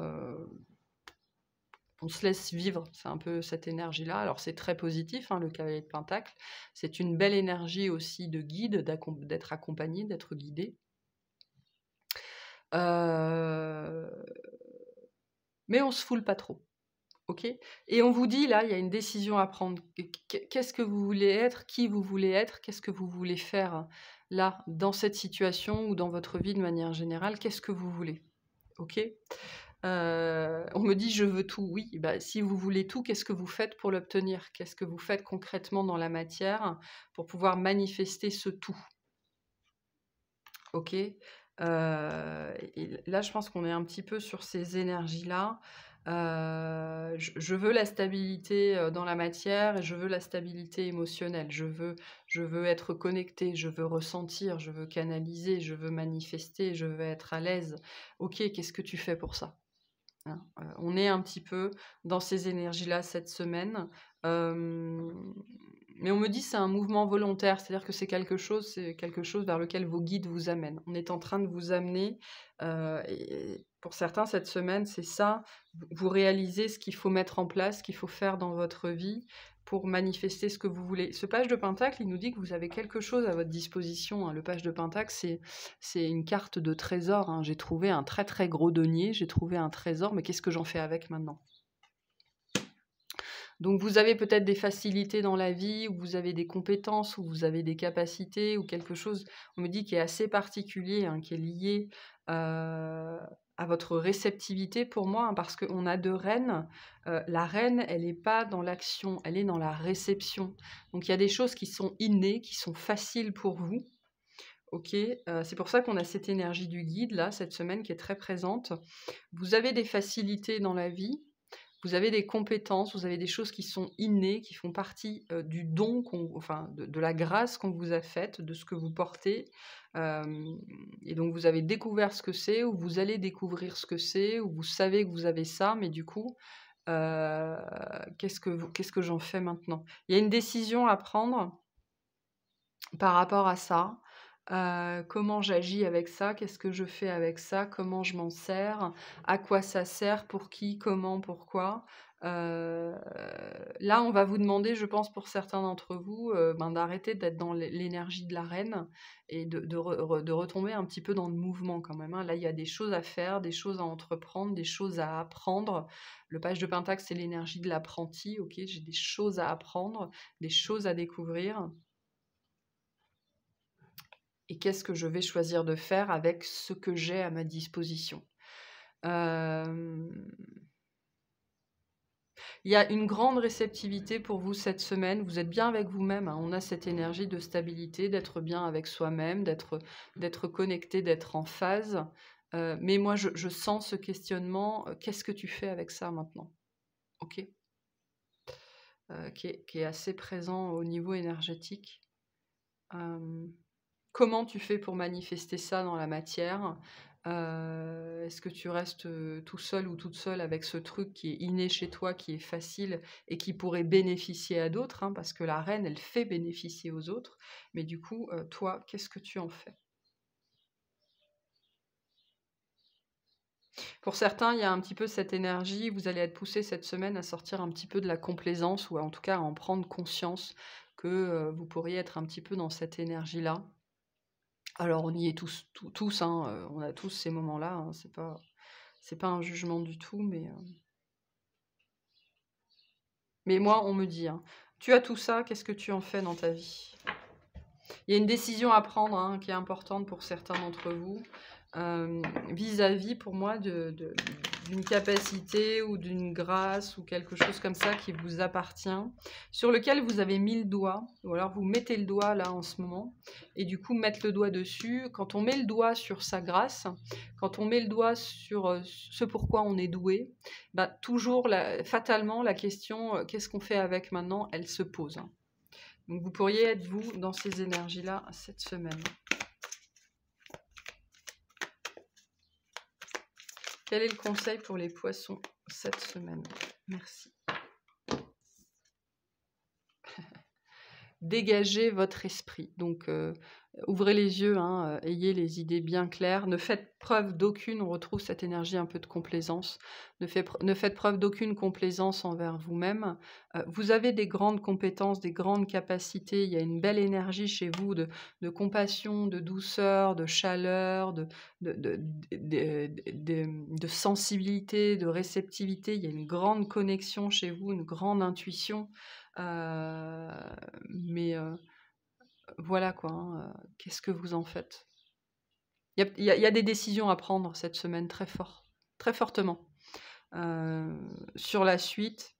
On se laisse vivre, c'est un peu cette énergie-là. Alors c'est très positif, hein, le cavalier de pentacle. C'est une belle énergie aussi de guide, d'être accompagné, d'être guidé. Mais on se foule pas trop. Ok ? Et on vous dit, là, il y a une décision à prendre. Qu'est-ce que vous voulez être? Qui vous voulez être? Qu'est-ce que vous voulez faire, là, dans cette situation ou dans votre vie de manière générale? Qu'est-ce que vous voulez? Ok ? On me dit, je veux tout. Oui, bah, si vous voulez tout, qu'est-ce que vous faites pour l'obtenir? Qu'est-ce que vous faites concrètement dans la matière pour pouvoir manifester ce tout? Ok ? Et là, je pense qu'on est un petit peu sur ces énergies-là. Je veux la stabilité dans la matière et je veux la stabilité émotionnelle. Je veux être connectée, je veux ressentir, je veux canaliser, je veux manifester, je veux être à l'aise. Ok, qu'est-ce que tu fais pour ça? Hein, on est un petit peu dans ces énergies-là cette semaine. Mais on me dit c'est un mouvement volontaire, c'est-à-dire que c'est quelque chose vers lequel vos guides vous amènent. On est en train de vous amener, et pour certains, cette semaine, c'est ça. Vous réalisez ce qu'il faut mettre en place, ce qu'il faut faire dans votre vie pour manifester ce que vous voulez. Ce page de pentacle, il nous dit que vous avez quelque chose à votre disposition. Hein. Le page de pentacle, c'est une carte de trésor. Hein. J'ai trouvé un très très gros denier, j'ai trouvé un trésor, mais qu'est-ce que j'en fais avec maintenant ? Donc vous avez peut-être des facilités dans la vie, ou vous avez des compétences, ou vous avez des capacités, ou quelque chose, on me dit, qui est assez particulier, hein, qui est lié à votre réceptivité pour moi, hein, parce qu'on a deux reines. La reine, elle n'est pas dans l'action, elle est dans la réception. Donc il y a des choses qui sont innées, qui sont faciles pour vous. Ok, c'est pour ça qu'on a cette énergie du guide, là, cette semaine, qui est très présente. Vous avez des facilités dans la vie. Vous avez des compétences, vous avez des choses qui sont innées, qui font partie du don, de la grâce qu'on vous a faite, de ce que vous portez. Et donc vous avez découvert ce que c'est, ou vous allez découvrir ce que c'est, ou vous savez que vous avez ça, mais du coup, qu'est-ce que j'en fais maintenant? Il y a une décision à prendre par rapport à ça. Comment j'agis avec ça? Qu'est-ce que je fais avec ça? Comment je m'en sers? À quoi ça sert? Pour qui? Comment? Pourquoi? Là, on va vous demander, je pense pour certains d'entre vous, d'arrêter d'être dans l'énergie de la reine et de retomber un petit peu dans le mouvement quand même, hein. Là, il y a des choses à faire, des choses à entreprendre, des choses à apprendre. Le page de pentacle, c'est l'énergie de l'apprenti, ok? J'ai des choses à apprendre, des choses à découvrir. Et qu'est-ce que je vais choisir de faire avec ce que j'ai à ma disposition? Hem, il y a une grande réceptivité pour vous cette semaine. Vous êtes bien avec vous-même, hein. On a cette énergie de stabilité, d'être bien avec soi-même, d'être connecté, d'être en phase. Mais moi, je sens ce questionnement, qu'est-ce que tu fais avec ça maintenant? OK? Qui est assez présent au niveau énergétique. Comment tu fais pour manifester ça dans la matière? Est-ce que tu restes, tout seul ou toute seule avec ce truc qui est inné chez toi, qui est facile et qui pourrait bénéficier à d'autres, hein? Parce que la reine, elle fait bénéficier aux autres. Mais du coup, toi, qu'est-ce que tu en fais? Pour certains, il y a un petit peu cette énergie, vous allez être poussés cette semaine à sortir un petit peu de la complaisance ou en tout cas à en prendre conscience que, vous pourriez être un petit peu dans cette énergie-là. Alors on y est tous, hein, on a tous ces moments-là, hein, c'est pas un jugement du tout, mais moi on me dit, hein: «Tu as tout ça, qu'est-ce que tu en fais dans ta vie?» Il y a une décision à prendre, hein, qui est importante pour certains d'entre vous, vis-à-vis pour moi d'une capacité ou d'une grâce ou quelque chose comme ça qui vous appartient, sur lequel vous avez mis le doigt, ou alors vous mettez le doigt là en ce moment, et du coup mettre le doigt dessus. Quand on met le doigt sur sa grâce, quand on met le doigt sur ce pourquoi on est doué, bah, toujours fatalement la question qu'est-ce qu'on fait avec maintenant, elle se pose, hein. Donc vous pourriez être vous dans ces énergies-là cette semaine. Quel est le conseil pour les poissons cette semaine? Merci. Dégagez votre esprit. Donc, ouvrez les yeux, hein, ayez les idées bien claires. Ne faites preuve d'aucune, on retrouve cette énergie un peu de complaisance. Ne faites preuve d'aucune complaisance envers vous-même. Vous avez des grandes compétences, des grandes capacités. Il y a une belle énergie chez vous de compassion, de douceur, de chaleur, de sensibilité, de réceptivité. Il y a une grande connexion chez vous, une grande intuition. Mais voilà quoi, hein, qu'est-ce que vous en faites? Il y a des décisions à prendre cette semaine très fortement, sur la suite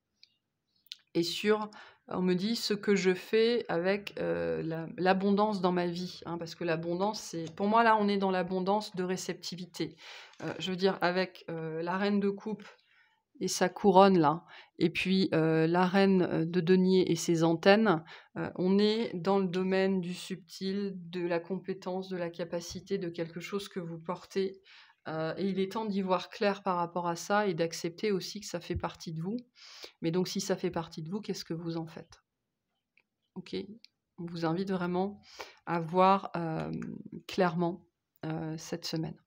et sur, on me dit, ce que je fais avec, l'abondance dans ma vie, hein, parce que l'abondance, c'est pour moi là, on est dans l'abondance de réceptivité. Je veux dire avec, la reine de coupe et sa couronne là, et puis, la reine, de denier et ses antennes, on est dans le domaine du subtil, de la compétence, de la capacité, de quelque chose que vous portez, et il est temps d'y voir clair par rapport à ça et d'accepter aussi que ça fait partie de vous. Mais donc si ça fait partie de vous, qu'est-ce que vous en faites? OK? On vous invite vraiment à voir, clairement, cette semaine.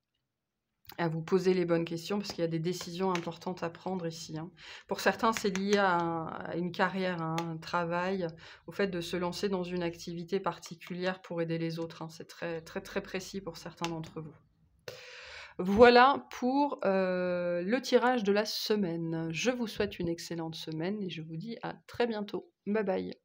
À vous poser les bonnes questions parce qu'il y a des décisions importantes à prendre ici, hein. Pour certains, c'est lié à une carrière, à un travail, au fait de se lancer dans une activité particulière pour aider les autres, hein. C'est très, très, très précis pour certains d'entre vous. Voilà pour, le tirage de la semaine. Je vous souhaite une excellente semaine et je vous dis à très bientôt. Bye bye.